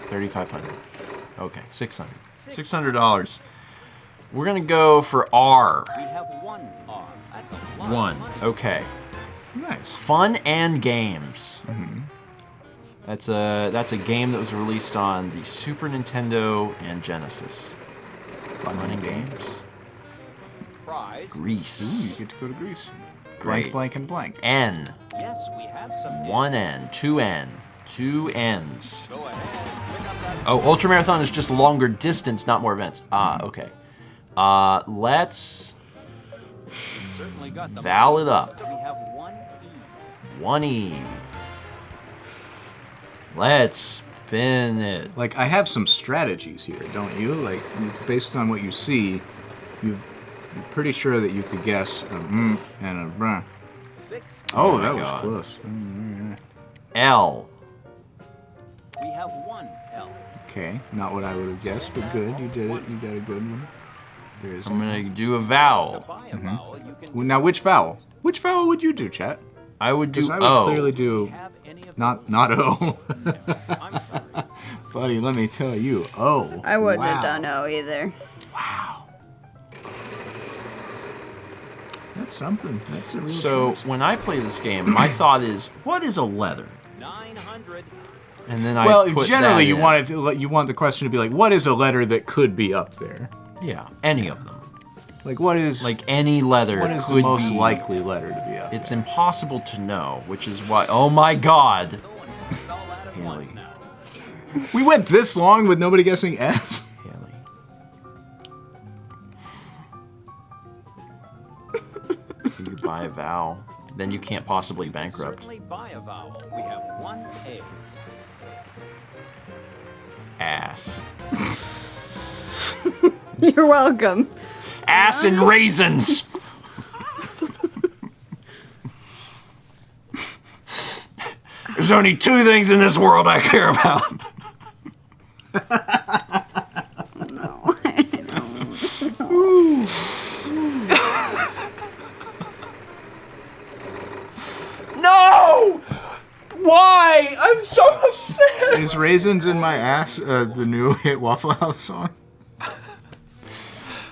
3,500. Okay, 600. $600. We're gonna go for R. We have one R. That's a lot. of One. money. Okay. Nice. Fun and games. That's a game that was released on the Super Nintendo and Genesis. Fun and games. Prize. Ooh, Greece. you get to go to Greece. Great. Blank, blank, and blank. N. Yes, we have some. One N. Two N. Two N's. Go ahead. Pick up that. Oh, ultramarathon is just longer distance, not more events. Ah, okay. Let's Certainly got the vowel it up. We have one E. One E. Let's spin it. Like, I have some strategies here, don't you? Like, based on what you see, you're pretty sure that you could guess a and a brr. 6. Oh, my that was God. close. L. We have one L. Okay, not what I would have guessed, but good. You did it. You got a good one. There's. I'm gonna do a To vowel. buy a vowel, you can Well, now, which vowel? Which vowel would you do, chat? I would Because do I would O. clearly do have any of not those. O. I'm sorry. Buddy, let me tell you, O. I wouldn't Wow. have done O either. Wow. That's something. That's a real So choice. when I play this game, my thought is, what is a letter? 900. And then I Well, put generally, that you in. want it to, you want the question to be like, what is a letter that could be up there? Yeah, any of them. Like, what is Like any letter what is the could most be. likely letter to be up It's there? impossible to know, which is why. Oh my God. No one spend all that at once Haley. now. We went this long with nobody guessing S. Haley. You could buy a vowel, then you can't possibly bankrupt. Certainly buy a vowel. We have one A. Ass. You're welcome. Ass and raisins. There's only two things in this world I care about. No. No! Why? I'm so upset. Is Raisins in My Ass the new hit Waffle House song?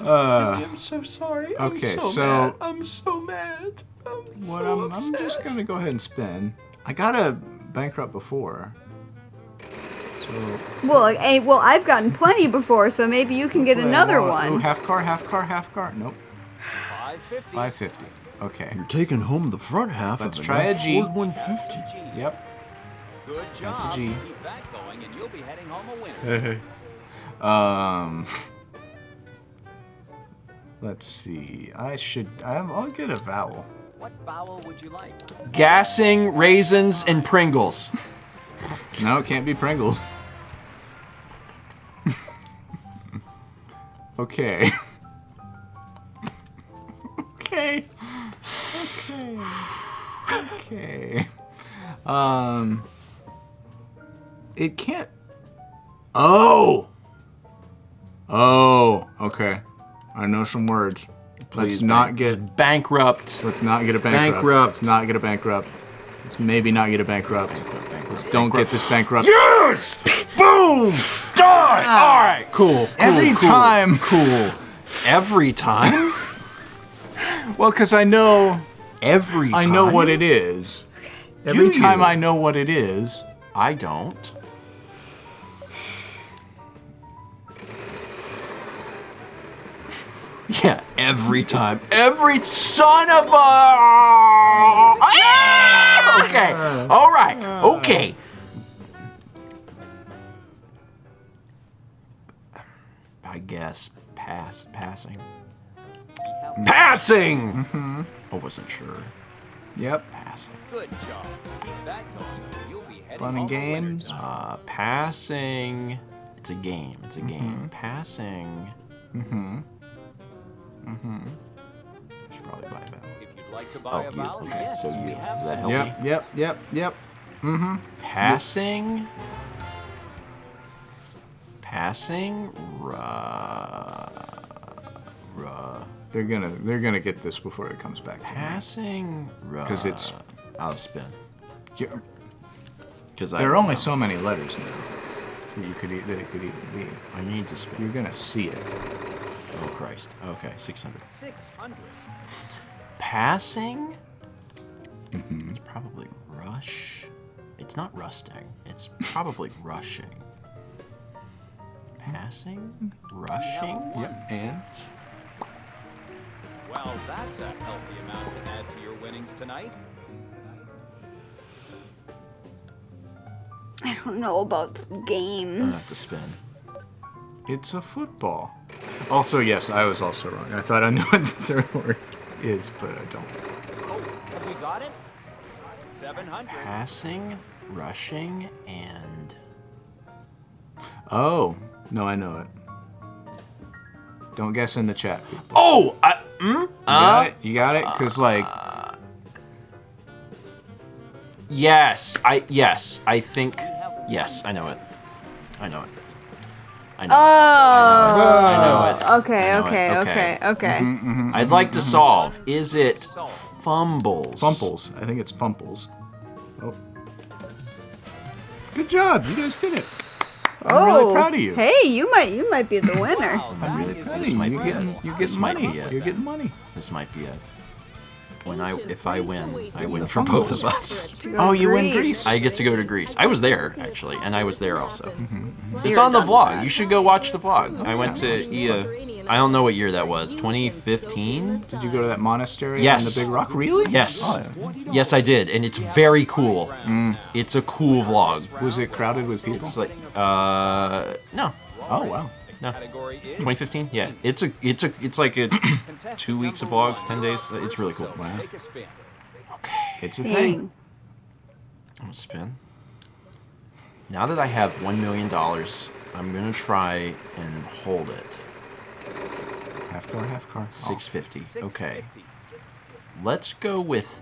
I'm so sorry. I'm Okay, so so- mad. I'm so mad. I'm so What I'm upset. just gonna go ahead and spin. I got a bankrupt before. So Well, I've gotten plenty before, so maybe you can get another Ooh, one. half car, half car, half car. Nope. 550. 550. Okay. You're taking home the front half Let's of try a G. Ford 150. Yep. Good job. That's a G. Keep that going, and you'll be heading home a winner. Let's see. I'll get a vowel. What vowel would you like? Gassing, raisins, and Pringles. No, it can't be Pringles. Okay. Okay. Okay. It can't. Oh. Okay. I know some words. Let's not get bankrupt. Let's not get a bankrupt. Let's not get a bankrupt. Let's maybe not get a bankrupt. Let's don't get this bankrupt. Yes! Boom! Die! All right, cool. Every time. Cool. Every time? Well, because I know. Every time? I know what it is. Every time I know what it is. I don't. Yeah, every time. Every son of a... Ah! Okay. All right. Okay. I guess passing. Passing! Mm-hmm. I wasn't sure. Yep. Passing. Good job. Keep that going. You'll be heading Fun and home a winner games. tonight. Passing. It's a game. It's a game. Passing. Should probably buy a vowel. If you'd like to buy a vowel, okay. yes, So we you. have Does that some. help me? Yep. Passing. Passing. They're gonna get this before it comes back. Passing. Because it's. I'll spin. Because There are only so many letters now that it could even be. I need to spin. You're gonna see it. Oh Christ. Okay, 600. 600. Passing. It's probably rush. It's not rusting. It's probably rushing. Passing. Rushing. Yep. And. Well, that's a healthy amount to add to your winnings tonight. I don't know about I'm gonna have to games. spin. It's a football. Also, yes, I was also wrong. I thought I knew what the third word is, but I don't. Oh, have we got it? 700. Passing, rushing, and Oh, no, I know it. Don't guess in the chat, people. oh, You got it? Because, like... yes, I think, yes, I know it. I know it. I know it. Okay, I know it. okay. I'd like to solve. Is it fumbles? Fumbles. I think it's fumbles. Oh. Good job. You guys did it. I'm really proud of you. Hey, you might be the winner. Wow, I'm really that is proud of this you. might You're be getting, it. you're This getting might money. be it. You're getting money. This might be it. If I win, I win for both of us. Oh, you win Greece. I get to go to Greece. I was there actually, and I was there also. It's you're on the done with vlog. that. You should go watch the vlog. I went to IA. I don't know what year that was. 2015. Did you go to that monastery Yes. on the Big Rock? Really? Yes. Oh, yeah. Yes, I did, and it's very cool. It's a cool vlog. Was it crowded with people? It's like no. Oh, wow. No. Category is 2015. Yeah. It's like a 2 weeks of vlogs, 10 days. It's really cool. Wow. Take a spin. It's a thing. Dang. I'm gonna spin. Now that I have $1 million, I'm gonna try and hold it. Half car, half car. 650. Okay. Let's go with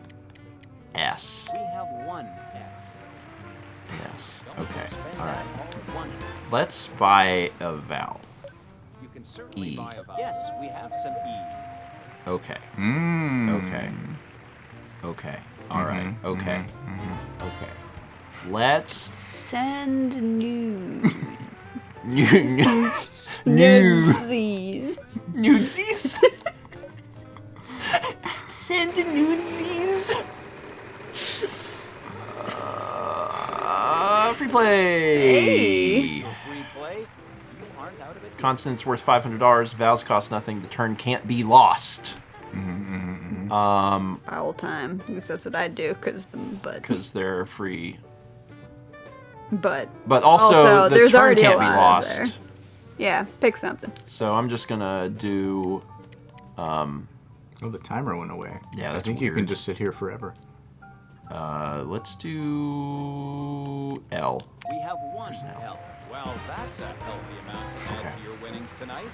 S. We have one S. Yes. Don't Okay. spend All that right. all at once. Let's buy a vowel. You can certainly E. buy a vowel. Yes, we have some E's. Okay. Mmm. Okay. Okay. All right. Okay. Okay. Let's Send nudes. nudesies. Nudesies. Send nudesies. Free play. Hey. For free play, you aren't out of it. Consonants worth $500. Vowels cost nothing. The turn can't be lost. Vowel time. I guess that's what I do, Because they're free. But But also, the there's turn already a can't be lot lost. there. Yeah, pick something. So I'm just gonna do. Oh, the timer went away. Yeah, I that's think you can weird. just sit here forever. Let's do L. We have one L. Well, that's a healthy amount to add Okay. to your winnings tonight.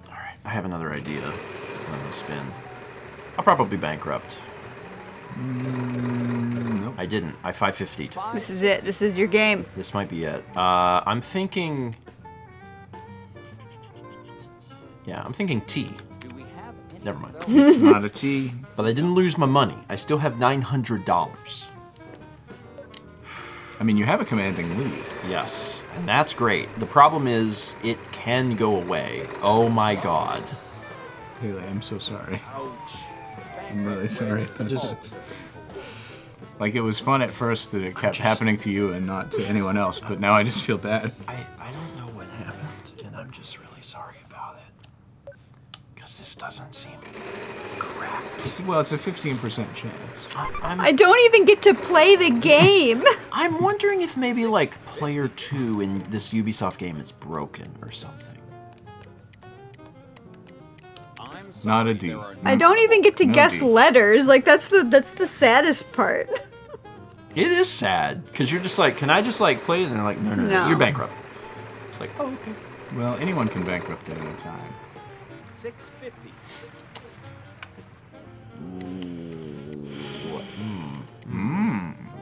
All right. I have another idea. I'm gonna spin. I'll probably bankrupt. Nope. I didn't. I 550'd. This is it. This is your game. This might be it. I'm thinking... Yeah, I'm thinking T. Do we have any Never mind. It's not a T. But I didn't lose my money. I still have $900. I mean, you have a commanding lead. Yes, and that's great. The problem is, it can go away. Oh my god. Haley, I'm so sorry. Ouch. I'm really sorry. Like, it was fun at first that it kept happening to you and not to anyone else, but now I just feel bad. I don't know what happened, and I'm just really sorry about it. Because this doesn't seem correct. Well, it's a 15% chance. I don't even get to play the game. I'm wondering if maybe, like, player 2 in this Ubisoft game is broken or something. I'm Not a sorry, D. there are I don't even get to No guess D. letters. Like that's the saddest part. It is sad, because you're just like, can I just, like, play it? And they're like, no, No. you're bankrupt. It's like, oh, okay. Well, anyone can bankrupt at any time. 650.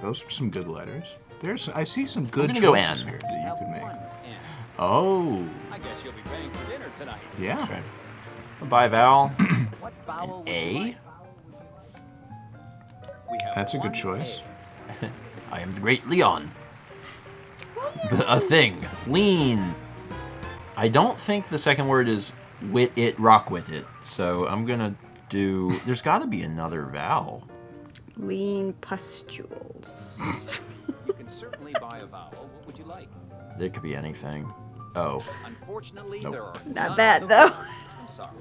Those are some good letters. I see some good gonna go choices N. here that you Have could make. one N. Oh, I guess you'll be paying for dinner tonight. yeah. Okay. Bye, Val. What vowel would A? you like? We have That's a good one choice. A. I am the great Leon. A thing. Lean. I don't think the second word is wit it, rock with it. So I'm gonna do... There's gotta be another vowel. Lean pustules. You can certainly buy a vowel. What would you like? There could be anything. Oh. Unfortunately, Nope. there are Not none bad of though. those. I'm sorry.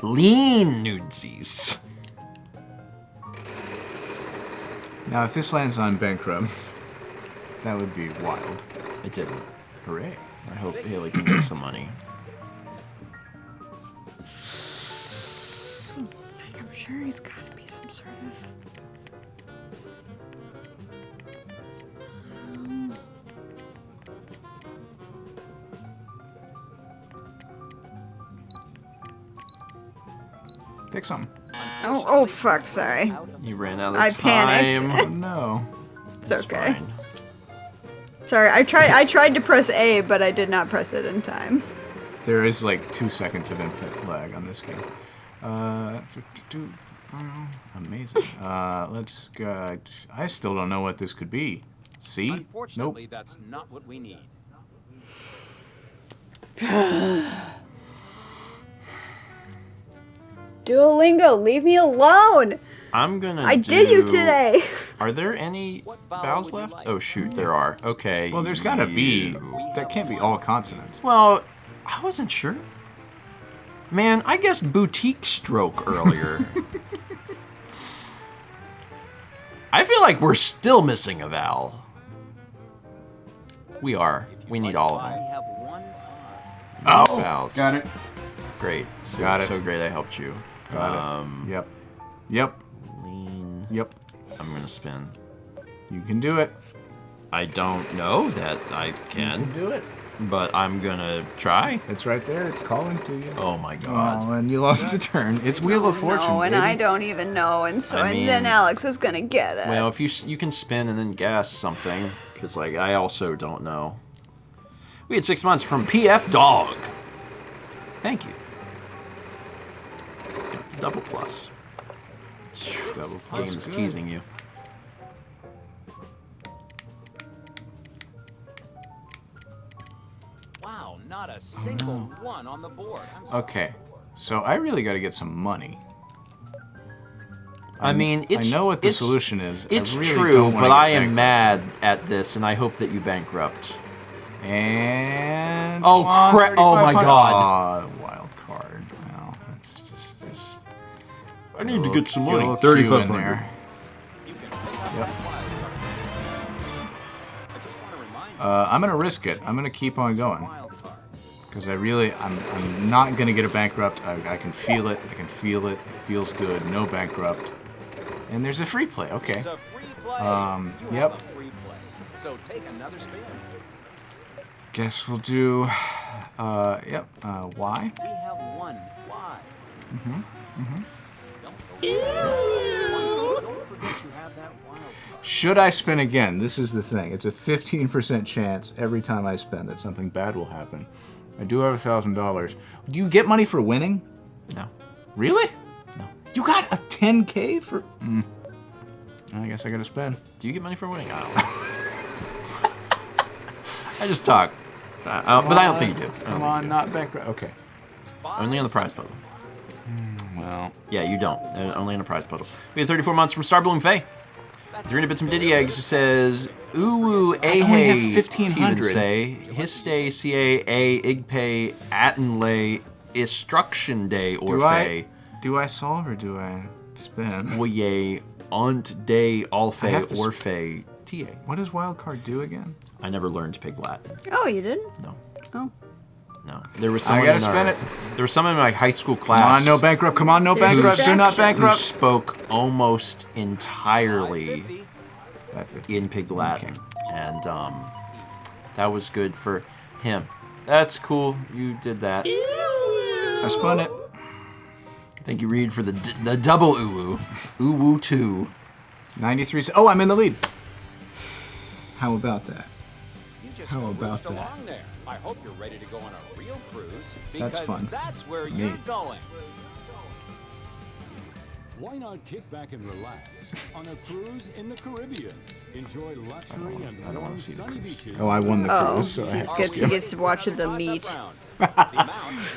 Lean nudesies. Now, if this lands on bankrupt, that would be wild. It didn't. Hooray. I hope Haley can get some money. I'm sure he's got to be some sort of. Pick something. Oh fuck! Sorry. You ran out of I time. panicked. Oh, no. It's That's okay. fine. Sorry, I tried to press A, but I did not press it in time. There is like 2 seconds of input lag on this game. Amazing. Let's go. I still don't know what this could be. C? Nope. Unfortunately, that's not what we need. Duolingo, leave me alone! I'm gonna I did you today. Are there any What vowel vowels would you left? like? Oh shoot, there are. Okay. Well, there's gotta be. you. That can't be all consonants. Well, I wasn't sure. Man, I guessed boutique stroke earlier. I feel like we're still missing a vowel. We are. We need all of We them. have one Oh! Vowels. Got it. Great. So, Got it. So great I helped you. Got it. Yep. Yep. Lean. Yep. I'm gonna spin. You can do it. I don't know that I can, do it. but I'm gonna try. It's right there. It's calling to you. Oh my god. Oh, and you lost a turn. It's Wheel of Fortune. No, and baby. I don't even know, and so I and then mean- Alex is gonna get it. Well, if you can spin and then guess something, because like I also don't know. We had 6 months from PF Dog. Thank you. Double plus. Double plus. Game is Good. teasing you. Wow, not a single one on the board. I'm sorry. Okay. So I really got to get some money. I mean, it's I know what the it's- solution is. It's I really true, don't wanna but get I am bankrupt. mad at this, and I hope that you bankrupt. And Oh, crap. Oh, my 3,500. God. Oh, wild card. Well, that's just I need to get some Q money. in 3,500. there. You can pick up Yep. that wild card. I just want to remind you, I'm gonna risk it. I'm gonna keep on going wild card. because I'm not gonna get a bankrupt. I can feel it. I can feel it. It feels good. No bankrupt. And there's a free play. Okay. It's a free play. You yep. have a free play. So take another spin. Guess we'll do Yep. Y. We have one. Why? Don't forget you have that wild card. Should I spin again? This is the thing. It's a 15% chance every time I spin that something bad will happen. I do have $1,000. Do you get money for winning? No. Really? No. You got a 10K for? I guess I gotta spin. Do you get money for winning? I don't know. I just talk. But I don't think you do. Come on, not bankrupt. Okay. Only on the prize puddle. Well. Yeah, you don't. Only on a prize puddle. We have 34 months from Star Bloom Faye. 300 bits from Diddy Eggs who says, Uwu I only Ahe have 1,500. say Histe Ca Igpay Atenlay Instruction Day Orfe Do I solve or do I spin? Woye Aunt Day I Alfe have to Orfe Ta. What does wild card do again? I never learned Pig Latin. Oh, you didn't? No. Oh. No. There was I someone gotta in spin our, it. There was someone in my high school class. Come on, no bankrupt. Come on, no bankrupt. Do not who bankrupt. spoke almost entirely 550. in Pig Latin, and that was good for him. That's cool. You did that. I spun it. Thank you, Reed, for the double uwu. Uwu 2. 93. Oh, I'm in the lead. How about that? You just How about cruised that? along there. I hope you're ready to go on a real cruise That's because fun. that's where Me. you're going. Why not kick back and relax on a cruise in the Caribbean? Enjoy luxury and I don't wanna see the sunny cruise. beaches. Oh, I won the Oh, cruise, so I he's have to good. He skip. gets to watch the meat.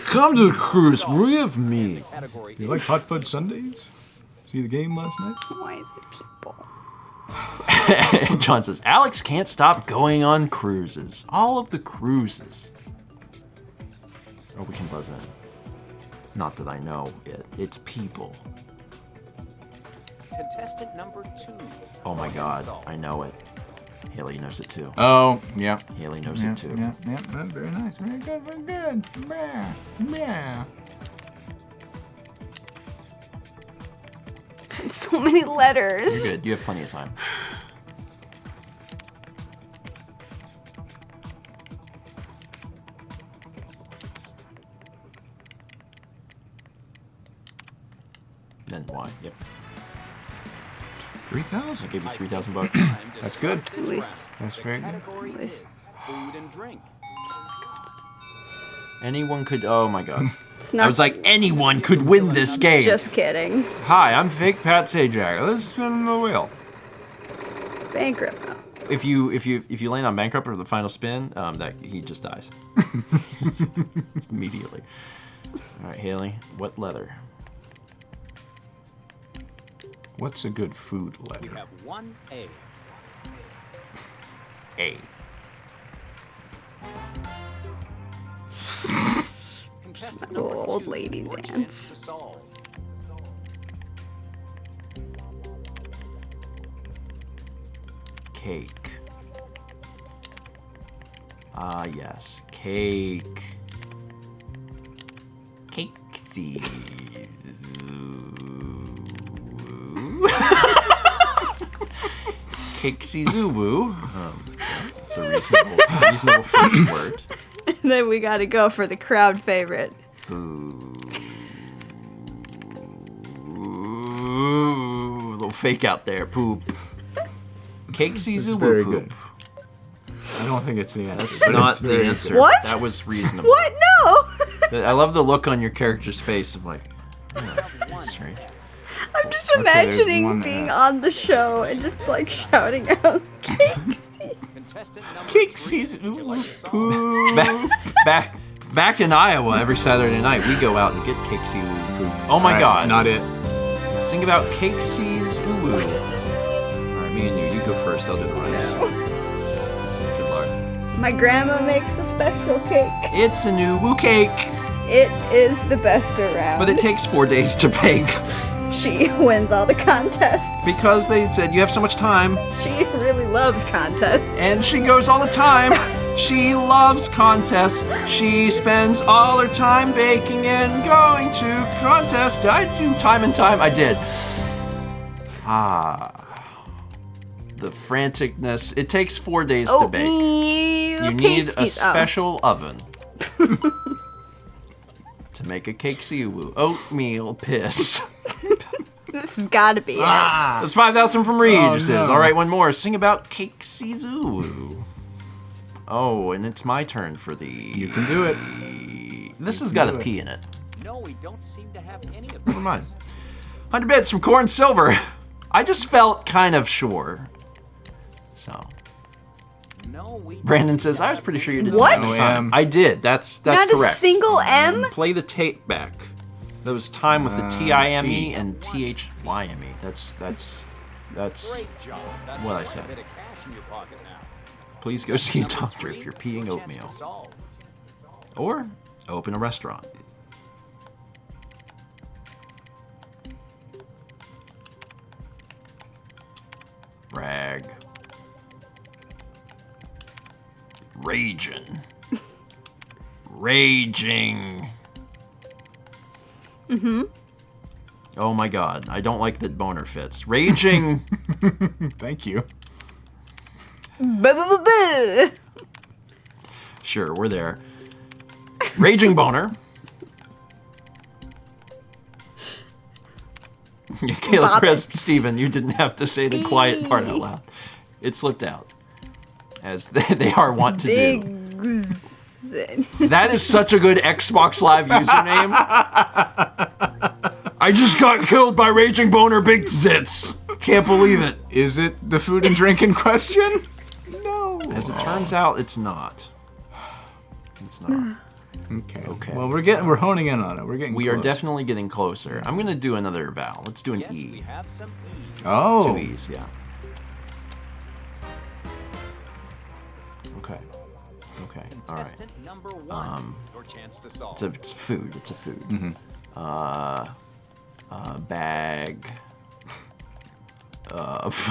Come to the cruise with me. Category You like hot fudge sundaes? See the game last night? Why is it people? John says, Alex can't stop going on cruises. All of the cruises. Oh, we can buzz in. Not that I know it. It's people. Contestant number 2. Oh my god, I know it. Hayley knows it too. Oh, yeah. Haley knows Yeah, it too. yeah, yeah. Very nice. Very good, very good. Yeah, yeah. So many letters. You're good. You have plenty of time. Then why? Yep. 3,000. I gave you 3,000 bucks. That's good. At least, That's very good. Category at least. is food and drink. Anyone could. Oh my god. It's I not was like, anyone could win this game. just kidding. Hi, I'm fake Pat Sajak. Let's spin the wheel. Bankrupt. Oh. If you land on bankrupt or the final spin, that he just dies immediately. All right, Haley, what letter? What's a good food We letter? have 1A. A. Contestant Little number old 2, lady your chance dance. to solve. Cake. Ah, yes. Cake. Cakesy. Cakesy Zubu. It's a reasonable first word. And then we gotta go for the crowd favorite. Ooh, little fake out there. Poop. Cakesy It's Zubu very poop. good. I don't think it's the answer. It's but not it's the very answer. good. What? That was reasonable. What? No! I love the look on your character's face of like, yeah, that's right. I'm just there's imagining one being F. on the show and just like shouting out Casey. Contestant number Cakesies. 3, would you like to solve? Back in Iowa every Saturday night, we go out and get Cakesy poop. Oh my All right, god. Not it. Sing about Cakesy's Uwu. Alright, me and you go first, I'll do the rest. Good luck. My grandma makes a special cake. It's a new woo cake, It is the best around. but it takes 4 days to bake She wins all the contests. because they said you have so much time, She really loves contests. and she goes all the time. She loves contests. She spends all her time baking and going to contests. Did I do time and time? I did. The franticness. It takes 4 days to bake. You need a special oven. To make a cake siu oatmeal piss. This has got to be it. That's 5,000 from Regis. no. All right, one more. Sing about cake siu. Oh, and it's my turn for the. You can do it. This has got a P in it. No, we don't seem to have any of Never mind. 100 bits from Corn Silver. I just felt kind of sure. So. No, we Brandon says, I was pretty sure you did. What? Time. I did. That's Not correct. a single M? Play the tape back. There was time with the T-I-M-E and T-H-Y-M-E. That's Great job. That's what I quite a said. bit of cash in your pocket now. Please go see a Number doctor 3, if you're peeing your chance to oatmeal. solve. Or open a restaurant. Rag. Raging. Raging. Oh my god, I don't like that boner fits. Raging. Thank you. Buh. Sure, we're there. Raging boner. Caleb Bobbits. Crisp, Steven, you didn't have to say the quiet part out loud. It slipped out. As they are wont to do. Big Z. That is such a good Xbox Live username. I just got killed by Raging Boner Big Zits. Can't believe it. Is it the food and drink in question? No. As it turns out, it's not. It's not. Okay. Well, we're honing in on it. We're getting We are close. definitely getting closer. I'm gonna do another vowel. Let's do an Yes, E. we have some E. Oh. 2 E's, yeah. Okay. Okay. All right. Contestant number 1. Your chance to solve. It's food. It's a food. Bag of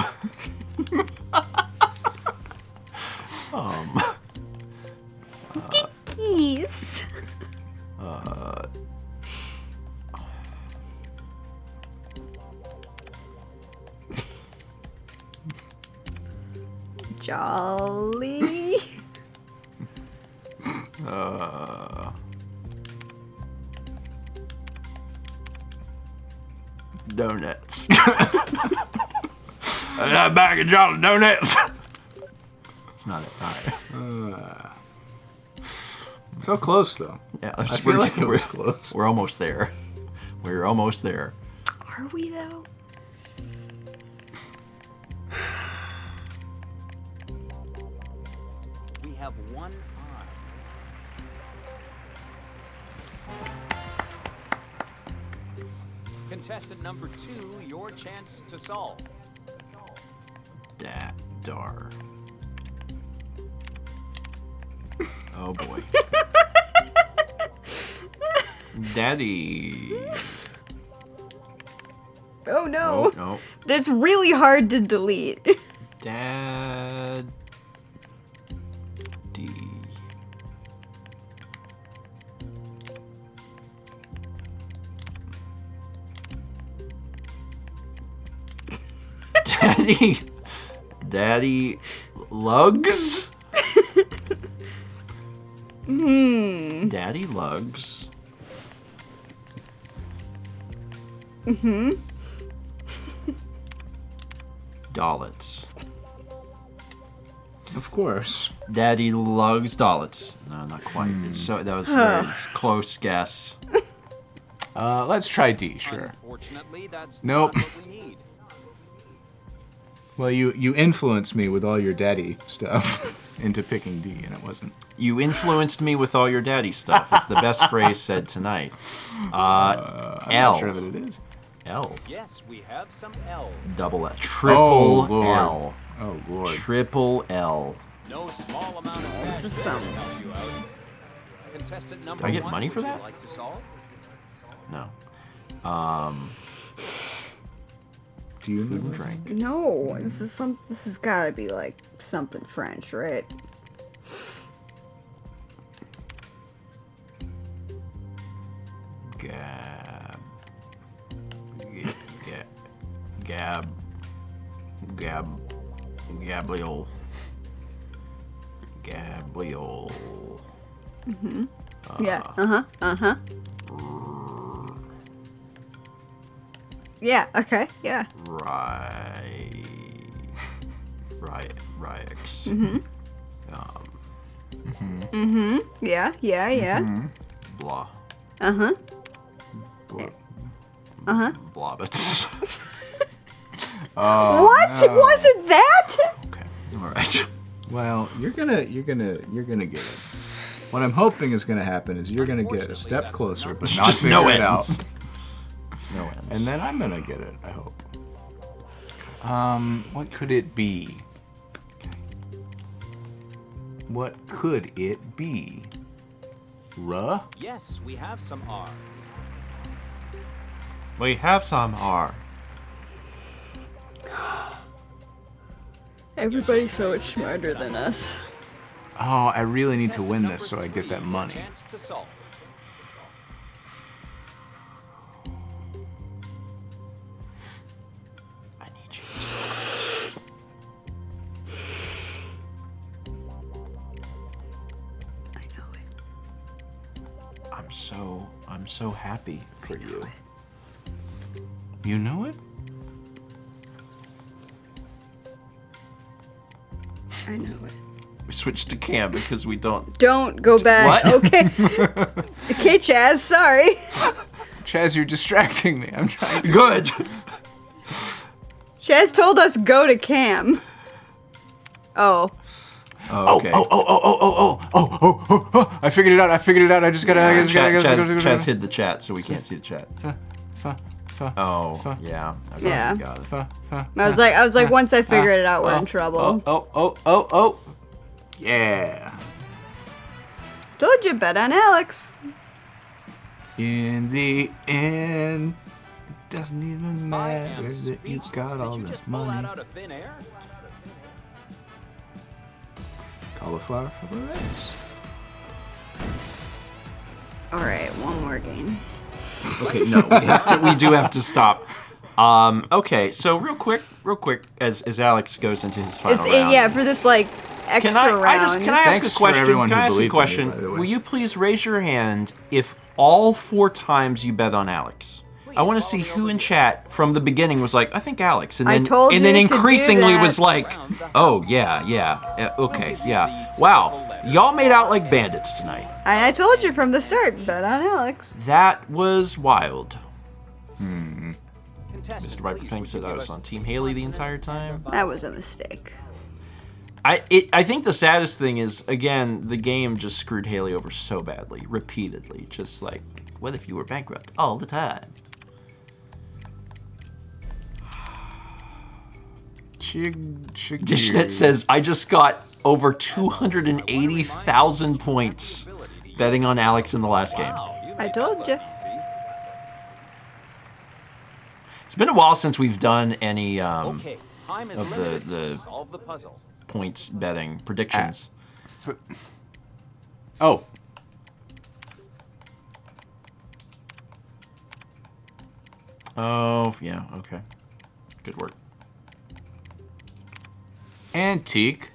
Keys. Jolly. Donuts. That bag of Jolly Donuts. It's not it. All right. So close, though. Yeah, I feel like it was close. We're almost there. We're almost there. Are we though? We have one I. Contestant number 2, your chance to solve. Dar. Oh boy. Daddy. Oh no. Oh no. That's really hard to delete. Dad. D. Daddy. Daddy Lugs? Daddy Lugs. Dollets. Of course. Daddy Lugs Dollets. No, not quite. That was a very close guess. Let's try D, sure. Unfortunately, that's Nope. not what we need. Well, you influenced me with all your daddy stuff into picking D, and it wasn't. You influenced me with all your daddy stuff. It's the best phrase said tonight. I'm L. not sure that it is. L. Yes, we have some L. Double L. Triple Oh, Lord. L. Oh, Lord. Triple L. No small amount of cash This is there something. to help you out. Contestant number Do I get 1, money for would you that? like to solve? No. Do you Food and know? drink. No, this has gotta be like something French, right? Gab. Gab. Gabriel. Yeah. Yeah. Okay. Yeah. Ryx. Yeah. Yeah. Yeah. Blah. Blobbits. What was it? That? Okay. All right. Well, you're gonna get it. What I'm hoping is gonna happen is you're gonna get a step closer, but not Just figure no it out. ends. No ends. And then I'm gonna get it, I hope. What could it be? What could it be? Ruh? Yes, we have some R's. We have some R. Everybody's so much smarter than us. Oh, I really need to Contestant win number this so I get 3, that money. Chance to solve. I need you. I know it. I'm so happy for you. You know it? I know it. We switched to Cam because we don't. Don't go back. What? Okay. Okay, Chaz. Sorry. Chaz, you're distracting me. I'm trying to. Good. Chaz told us go to Cam. Oh. Oh, okay. Oh. I figured it out. I just gotta. Chaz hid the chat, so we can't see the chat. Oh, yeah. Okay, Yeah. Got it. I was like, once I figured it out, we're in trouble. Oh. Yeah. Told you, bet on Alex. In the end, it doesn't even I matter am that you speechless. got all Did you this just pull that money. out of thin air? Cauliflower for the race. All right, one more game. Okay, no, we do have to stop. Okay, so real quick, as Alex goes into his final round. Yeah, for this like extra Can I round. can I ask Thanks a for question? everyone Can who I ask a believed in me, question? by the way. Will you please raise your hand if all 4 times you bet on Alex? I want to see who in chat from the beginning was like, I think Alex, and I then told and then you to do increasingly that. was like, oh yeah, okay, yeah. Wow, y'all made out like bandits tonight. I told you from the start, bet on Alex. That was wild. Contestant, Mr. Viper please, Fang would said you I give was us on Team 3 Hayley the consonants entire time. That was a mistake. I think the saddest thing is, again, the game just screwed Hayley over so badly, repeatedly. Just like, what if you were bankrupt all the time? Dishnet says, I just got over 280,000 points betting on Alex in the last game. I told you. It's been a while since we've done any Okay, time is of limited, the so solve the puzzle. points betting predictions. Oh. Oh, yeah, okay. Good work. Antique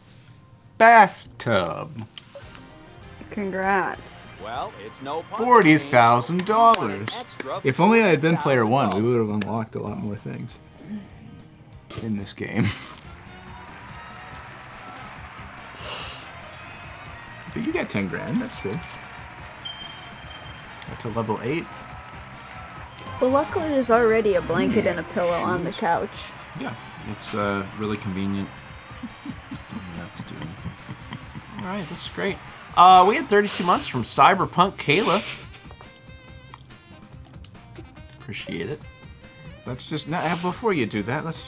bathtub. Congrats. Well, it's no $40,000. If only I had been player 1, we would have unlocked a lot more things in this game. But you got 10 grand, that's good. Got to level 8. Well, luckily there's already a blanket and a pillow on the couch. Yeah, it's really convenient. Don't have to do anything. All right, that's great. We had 32 months from Cyberpunk Kayla. Appreciate it. Let's just before you do that, let's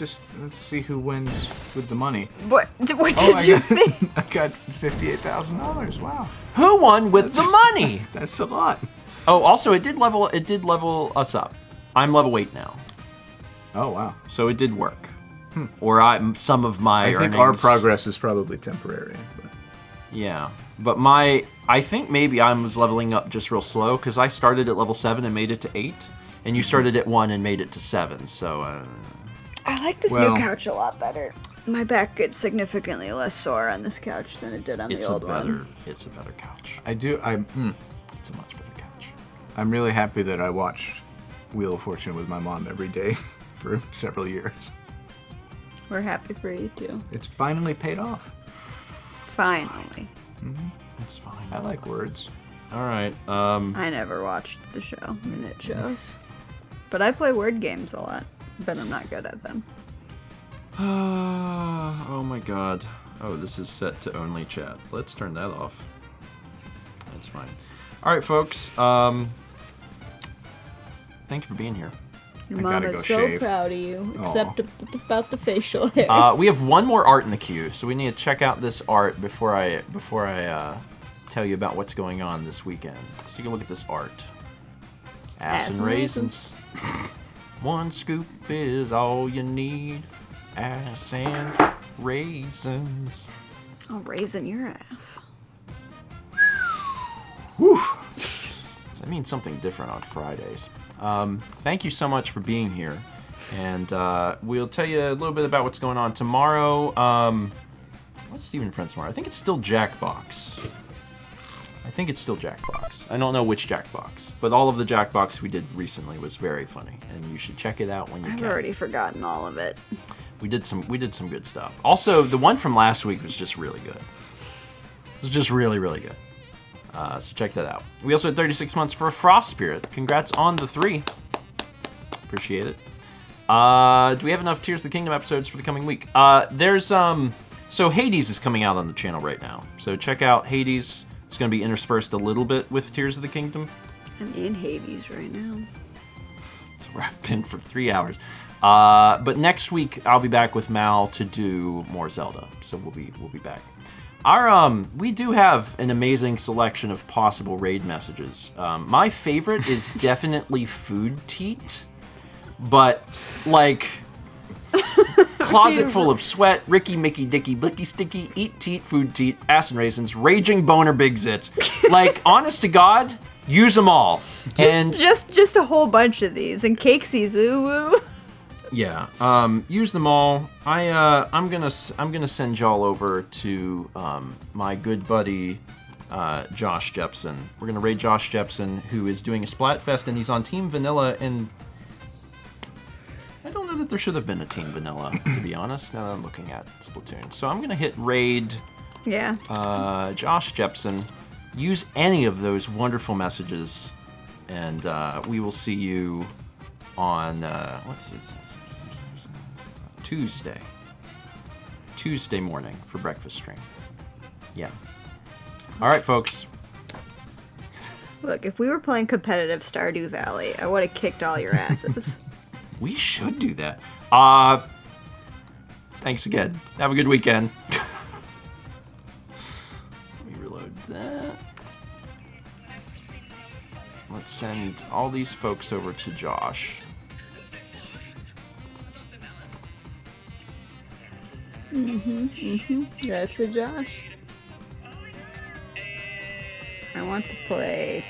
see who wins with the money. What did I you got, think? I got $58,000. Wow, Who won with the money? that's a lot. Oh, also it did level us up. I'm level 8 now, Oh wow. so it did work. Or some of my I think earnings. our progress is probably temporary. But. Yeah, but I think maybe I was leveling up just real slow because I started at level 7 and made it to 8, and you started at 1 and made it to 7. So I like this Well- new couch a lot better. My back gets significantly less sore on this couch than it did on the old one. It's a better couch. It's a much better couch. I'm really happy that I watched Wheel of Fortune with my mom every day for several years. We're happy for you too. It's finally paid off. Finally. It's fine. I like words. All right. I never watched the show, Minute Shows. But I play word games a lot, but I'm not good at them. Oh my god. Oh, this is set to only chat. Let's turn that off. That's fine. All right, folks. Thank you for being here. Your mom is so proud of you, except about the facial hair. We have one more art in the queue, so we need to check out this art before I tell you about what's going on this weekend. Let's take a look at this art. Ass and raisins. One scoop is all you need. Ass and raisins. I'll raisin your ass. Whew. That means something different on Fridays. Thank you so much for being here. And we'll tell you a little bit about what's going on tomorrow. What's Steven Friends tomorrow? I think it's still Jackbox. I don't know which Jackbox, but all of the Jackbox we did recently was very funny, and you should check it out when you can. I've already forgotten all of it. We did some good stuff. Also, the one from last week was just really good. It was just really, really good. So check that out. We also had 36 months for a Frost Spirit. Congrats on the 3. Appreciate it. Do we have enough Tears of the Kingdom episodes for the coming week? So Hades is coming out on the channel right now. So check out Hades. It's going to be interspersed a little bit with Tears of the Kingdom. I'm in Hades right now. That's where I've been for 3 hours. But next week I'll be back with Mal to do more Zelda. So we'll be back. We do have an amazing selection of possible raid messages. My favorite is definitely Food Teat, but like closet full of sweat, Ricky, Mickey, Dicky, Blicky, Sticky, Eat Teat, Food Teat, Ass and Raisins, Raging Boner, Big Zits. Like, honest to God, use them all. Just a whole bunch of these and Cakesies, ooh. Yeah, use them all. I'm gonna send y'all over to my good buddy Josh Jepson. We're gonna raid Josh Jepson, who is doing a Splatfest, and he's on Team Vanilla. And I don't know that there should have been a Team Vanilla, to be honest. Now that I'm looking at Splatoon, so I'm gonna hit raid. Yeah. Josh Jepson. Use any of those wonderful messages, and we will see you on what's this? Tuesday morning for breakfast stream. Yeah. All right, folks. Look, if we were playing competitive Stardew Valley, I would have kicked all your asses. We should do that. Thanks again. Have a good weekend. Let me reload that. Let's send all these folks over to Josh. That's a Josh. I want to play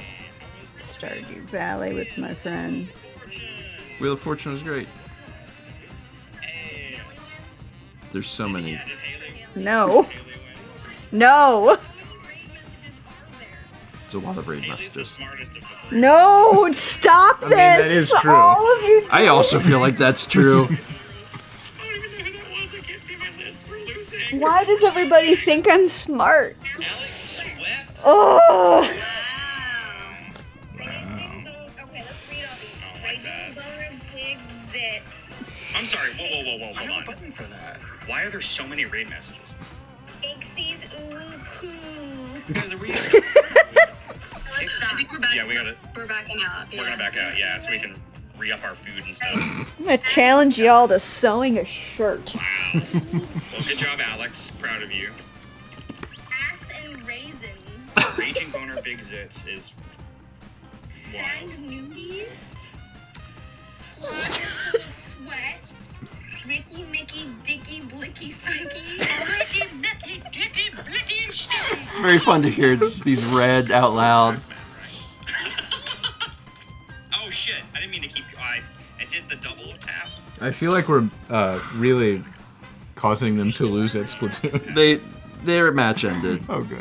Stardew Valley with my friends. Wheel of Fortune was great. There's so many. No. No. It's a lot of raid messages. No, stop this. that is true. All of you. I also feel like that's true. Why does everybody think I'm smart? Oh. I'm sorry. Whoa. Hold on. Button for that. Why are there so many raid messages? Ixies, ooh, poo. Guys, are we? Let's stop. I think we're back. Yeah, We're backing out. We're gonna back out. Yeah, so we can re-up our food and stuff. I'm gonna challenge y'all to sewing a shirt. Wow. Well, good job, Alex. Proud of you. Ass and raisins. Raging Boner Big Zits is wild. Sand nudie. Sweat. Ricky, Mickey, Dicky, Blicky, Sticky. Ricky, Mickey, Dicky, Blicky, and Sticky. It's very fun to hear just these read out loud. Oh shit! I didn't mean to keep. I did the double tap. I feel like we're really causing them to lose at Splatoon. Their match ended. Oh, good.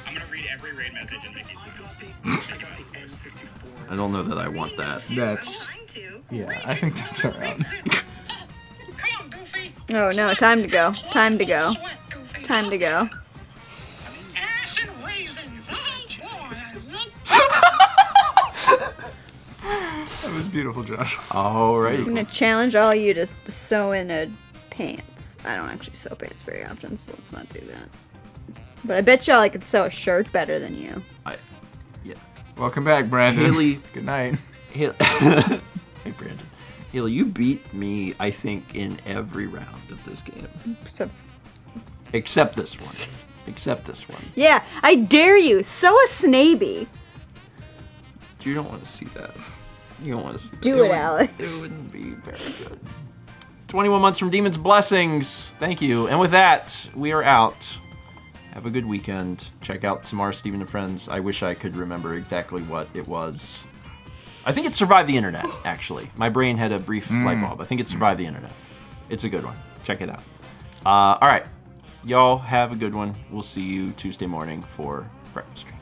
I'm gonna read every raid message in Mickey's I don't know that I want that. That's... Yeah, I think that's around. Oh no, time to go. Time to go. Time to go. Ass and raisins. Oh boy, I love. That was beautiful, Josh. Alright. I'm gonna challenge all you to sew in a pants. I don't actually sew pants very often, so let's not do that. But I bet y'all I could sew a shirt better than you. Yeah. Welcome back, Brandon. Haley. Good night. Hey, Brandon. Haley, you beat me, I think, in every round of this game. Except this one. Except this one. Yeah, I dare you. Sew a snaby. You don't want to see that. You don't want to see that. Do it, Alex. It wouldn't be very good. 21 months from Demon's Blessings. Thank you. And with that, we are out. Have a good weekend. Check out tomorrow, Steven and Friends. I wish I could remember exactly what it was. I think it survived the internet, actually. My brain had a brief light bulb. I think it survived the internet. It's a good one. Check it out. All right. Y'all have a good one. We'll see you Tuesday morning for breakfast stream.